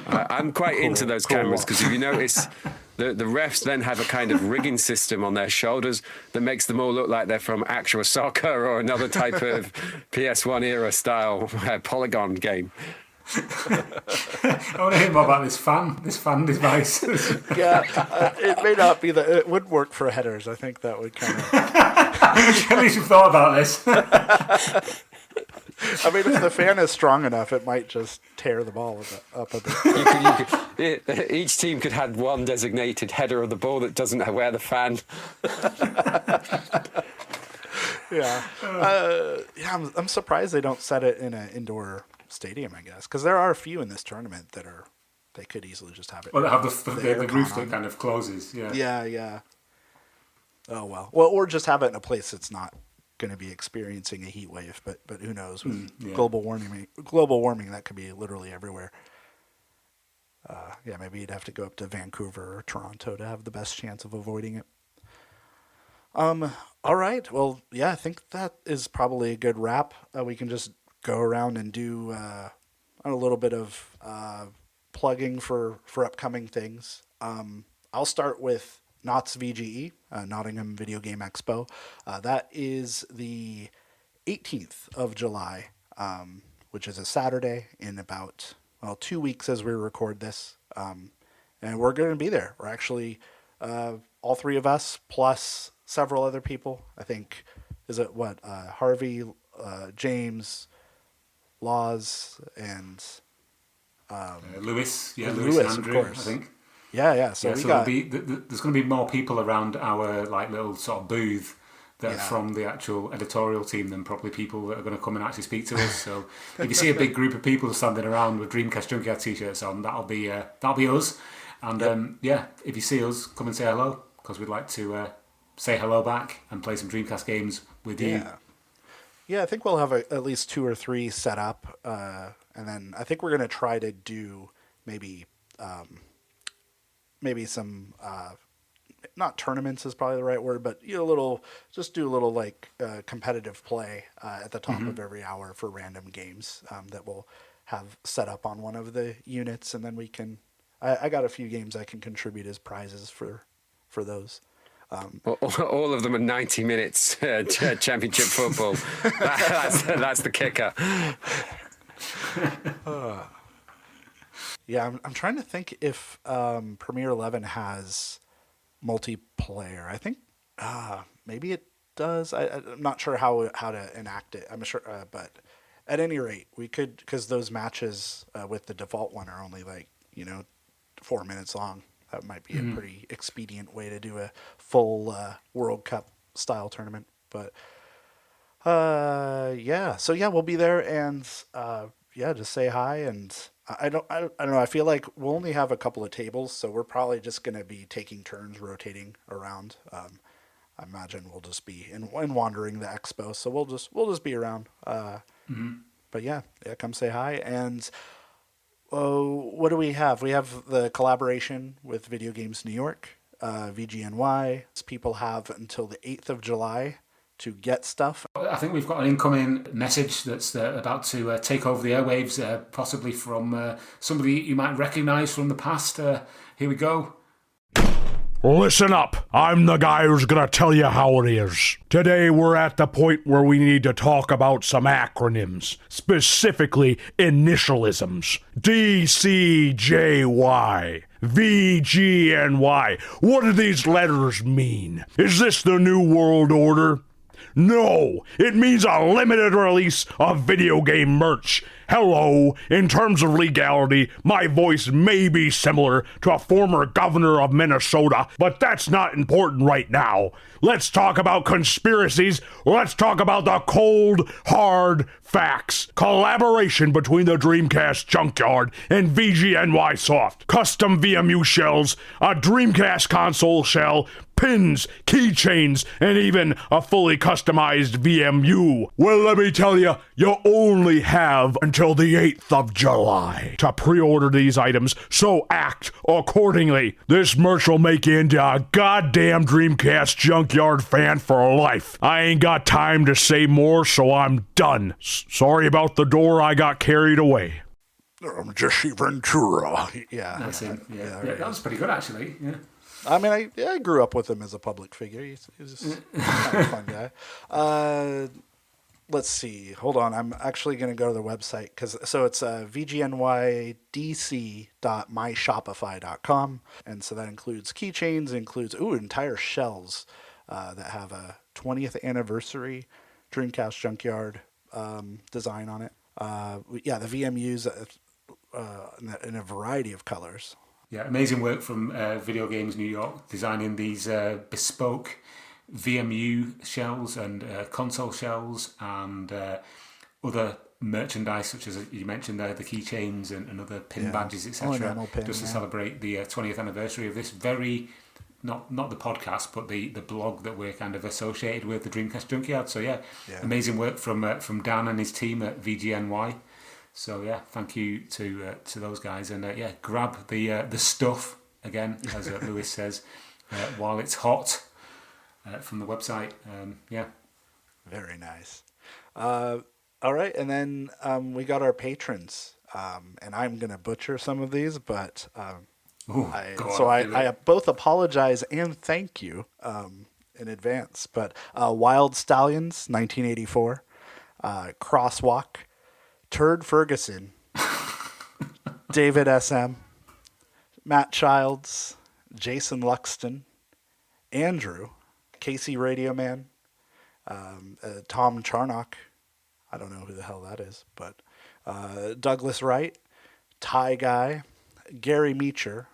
I'm quite into those cameras because if you notice, the refs then have a kind of rigging system on their shoulders that makes them all look like they're from actual soccer or another type of PS1 era style polygon game. I want to hear more about this fan device. It may not be that it would work for headers. I think that would kind of. At least you've thought about this. I mean, if the fan is strong enough, it might just tear the ball up a bit. Each team could have one designated header of the ball that doesn't wear the fan. I'm surprised they don't set it in an indoor stadium, I guess, because there are a few in this tournament that they could easily just have it. Well, they have the roof that kind of closes. Yeah. Oh well, or just have it in a place that's not going to be experiencing a heat wave, but who knows with global warming that could be literally everywhere. Maybe you'd have to go up to Vancouver or Toronto to have the best chance of avoiding it. All right, well, I think that is probably a good wrap. We can just go around and do a little bit of plugging for upcoming things. I'll start with Knott's VGE, Nottingham Video Game Expo. That is the 18th of July, which is a Saturday in about 2 weeks as we record this. And we're going to be there. We're actually all 3 of us plus several other people. I think, Harvey, James, Laws, and Lewis. Lewis, and Andrew, of course. I think. Yeah. So there's going to be more people around our little sort of booth that are from the actual editorial team than probably people that are going to come and actually speak to us. So if you see a big group of people standing around with Dreamcast Junkyard t-shirts on, that'll be us. And if you see us, come and say hello, because we'd like to say hello back and play some Dreamcast games with you. Yeah, I think we'll have at least 2 or 3 set up, and then I think we're going to try to do maybe some not tournaments is probably the right word, but do a little competitive play at the top of every hour for random games that we'll have set up on one of the units, and then we can. I got a few games I can contribute as prizes for those. All of them are 90 minutes championship football. That's the kicker. Yeah, I'm trying to think if Premier 11 has multiplayer. I think maybe it does. I'm not sure how to enact it. I'm sure, but at any rate, we could, because those matches with the default one are only 4 minutes long. That might be a pretty expedient way to do a full World Cup style tournament. But we'll be there and just say hi. And I don't know. I feel like we'll only have a couple of tables, so we're probably just going to be taking turns rotating around. I imagine we'll just be in wandering the expo, so we'll just be around. But yeah, come say hi. And what do we have? We have the collaboration with Video Games New York, VGNY. People have until the 8th of July to get stuff. I think we've got an incoming message that's about to take over the airwaves, possibly from somebody you might recognise from the past. Here we go. Listen up. I'm the guy who's gonna tell you how it is. Today we're at the point where we need to talk about some acronyms, specifically initialisms. DCJY, VGNY. What do these letters mean? Is this the New World Order? No, it means a limited release of video game merch. Hello, in terms of legality, my voice may be similar to a former governor of Minnesota, but that's not important right now. Let's talk about conspiracies. Let's talk about the cold, hard facts. Collaboration between the Dreamcast Junkyard and VGNY Soft. Custom VMU shells, a Dreamcast console shell, pins, keychains, and even a fully customized VMU. Well, let me tell you, you only have until the 8th of July to pre-order these items, so act accordingly. This merch will make you into a goddamn Dreamcast Junkyard fan for life. I ain't got time to say more, so I'm done. Sorry about the door, I got carried away. I'm Jesse Ventura. That's it. Yeah, that was pretty good, actually. Yeah. I mean, I grew up with him as a public figure. He's just kind of a fun guy. Let's see. Hold on. I'm actually going to go to the website. So it's vgnydc.myshopify.com. And so that includes keychains, includes entire shells that have a 20th anniversary Dreamcast Junkyard design on it. The VMUs in a variety of colors. Yeah, amazing work from Video Games New York, designing these bespoke VMU shells and console shells and other merchandise, such as you mentioned there, the keychains and other pin badges, etc., just to celebrate the 20th anniversary of this very, not the podcast, but the blog that we're kind of associated with, the Dreamcast Junkyard. So amazing work from Dan and his team at VGNY. So thank you to those guys, and grab the stuff again, as Lewis says, while it's hot from the website. Very nice. All right, and then we got our patrons, and I'm gonna butcher some of these, but I both apologize and thank you in advance. But Wild Stallions, 1984, Crosswalk. Turd Ferguson, David SM, Matt Childs, Jason Luxton, Andrew, Casey Radio Man, Tom Charnock, I don't know who the hell that is, but Douglas Wright, Ty Guy, Gary Meacher,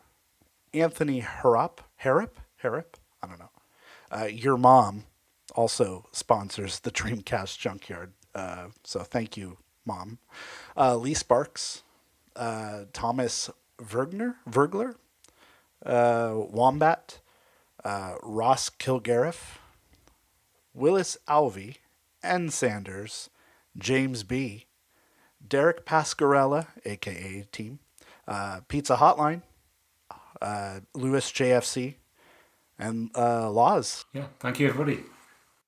Anthony Harrop, I don't know. Your mom also sponsors the Dreamcast Junkyard, so thank you, Mom. Lee Sparks, Thomas Vergler, Wombat, Ross Kilgariff, Willis Alvey, N. Sanders, James B., Derek Pascarella, a.k.a. Team, Pizza Hotline, Lewis JFC, and Laws. Yeah, thank you, everybody.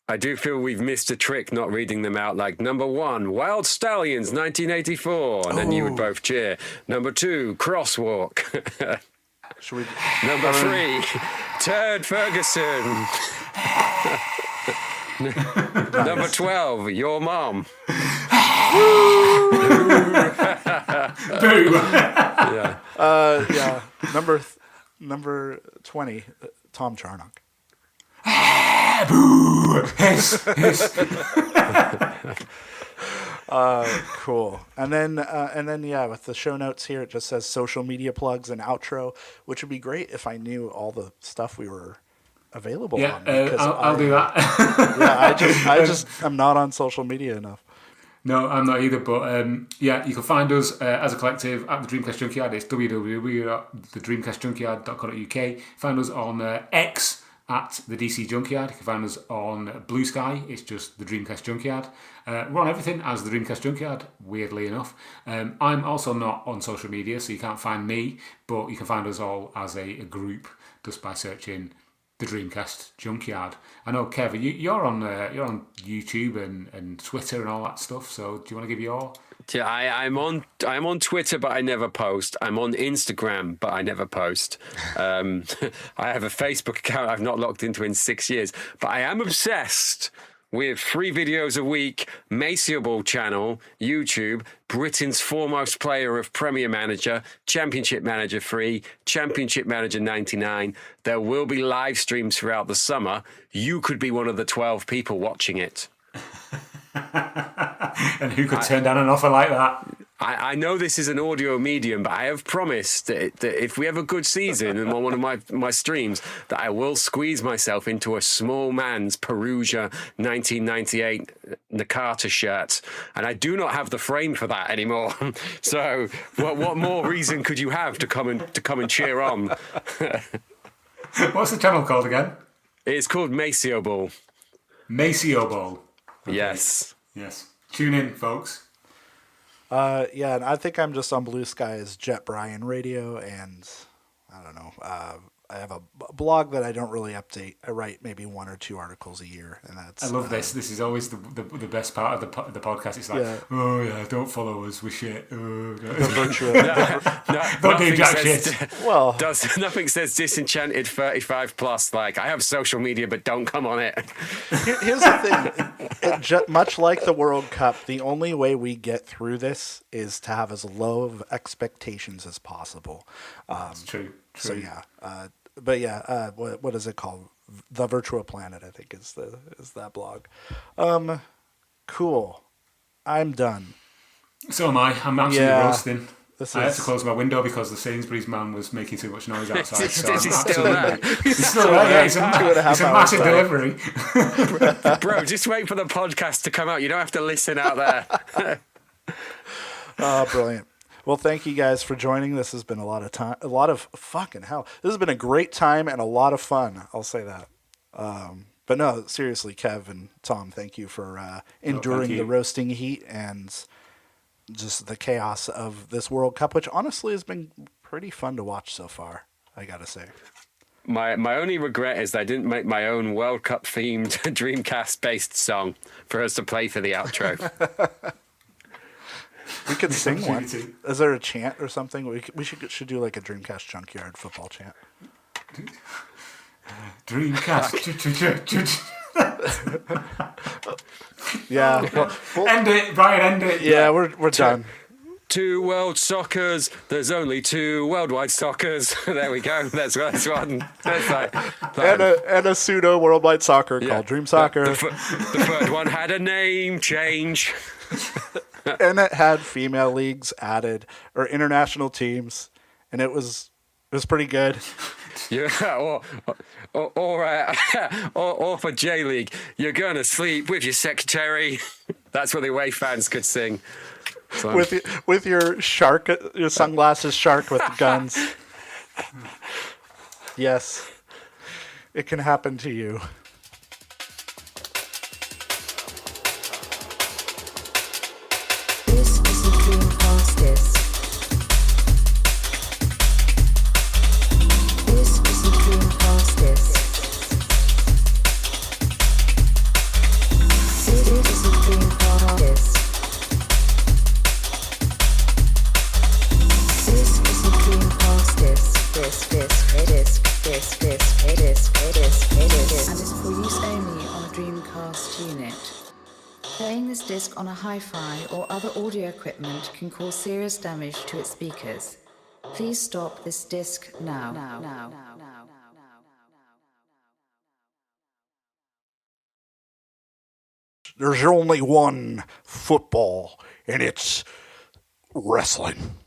I do feel we've missed a trick not reading them out, like number 1, Wild Stallions, 1984, and then you would both cheer. Number 2, Crosswalk. Number 3, Turd Ferguson. Number 12, Your Mom. Boo. Yeah. Yeah. Number 20, Tom Charnock. Boo. Hiss. Cool. And then yeah, with the show notes here, it just says social media plugs and outro, which would be great if I knew all the stuff we were available on. I'll do that. I'm not on social media enough. No, I'm not either. But yeah, you can find us as a collective at the Dreamcast Junkyard. It's www.thedreamcastjunkyard.co.uk. Find us on X at the DC Junkyard. You can find us on Blue Sky. It's just the Dreamcast Junkyard. We're on everything as the Dreamcast Junkyard, weirdly enough. I'm also not on social media, so you can't find me, but you can find us all as a group just by searching the Dreamcast Junkyard. I know, Kev, you're on YouTube and Twitter and all that stuff. So do you want to give your? Yeah, I'm on Twitter, but I never post. I'm on Instagram, but I never post. I have a Facebook account I've not logged into in 6 years, but I am obsessed with 3 videos a week, Maceable channel, YouTube, Britain's foremost player of Premier Manager, Championship Manager 3, Championship Manager 99. There will be live streams throughout the summer. You could be one of the 12 people watching it. And who could turn down an offer like that? I know this is an audio medium, but I have promised that if we have a good season and on one of my streams, that I will squeeze myself into a small man's Perugia 1998 Nakata shirt. And I do not have the frame for that anymore. So what more reason could you have to come and cheer on? What's the channel called again? It's called Maceable. Maceable. Okay. Yes. Tune in, folks. Yeah, and I think I'm just on Blue Sky's Jet Brian Radio, and I don't know. I have a blog that I don't really update. I write maybe 1 or 2 articles a year, and that's. I love this. This is always the best part of the podcast. It's like, oh yeah, don't follow us. We're shit. Don't do jack shit. Well, nothing says disenchanted 35 plus. Like, I have social media, but don't come on it. Here's the thing. Much like the World Cup, the only way we get through this is to have as low of expectations as possible. That's true. So yeah. But yeah, what is it called? The Virtual Planet, I think is that blog. Cool. I'm done. So am I. I'm absolutely roasting. I had to close my window because the Sainsbury's man was making too much noise outside. Is he still there? He's still there. Yeah, it's a massive delivery. Bro, just wait for the podcast to come out. You don't have to listen out there. Brilliant. Well, thank you guys for joining. This has been a lot of fucking hell. This has been a great time and a lot of fun. I'll say that. But no, seriously, Kev and Tom, thank you for enduring the roasting heat and just the chaos of this World Cup, which honestly has been pretty fun to watch so far, I gotta say. My only regret is that I didn't make my own World Cup themed Dreamcast-based song for us to play for the outro. We could sing one. Is there a chant or something? We should do like a Dreamcast Junkyard football chant. Dreamcast. Yeah. Well, end it, Brian. End it. Yeah, we're done. 2 world soccers. There's only 2 worldwide soccers. There we go. That's one. That's like, and a pseudo worldwide soccer called Dream Soccer. The third one had a name change. And it had female leagues added, or international teams, and it was pretty good. Yeah, or for J.League, you're gonna sleep with your secretary. That's what the away fans could sing. So. With your shark, your sunglasses shark with guns. Yes, it can happen to you. This is the Dreamcast disc. This is the Dreamcast disc. This is the Dreamcast disc. This is the Dreamcast disc. And is for use only on a Dreamcast unit. Playing this disc disc on a hi-fi or other audio equipment can cause serious damage to its speakers. Please stop this disc now. There's only one football, and it's wrestling.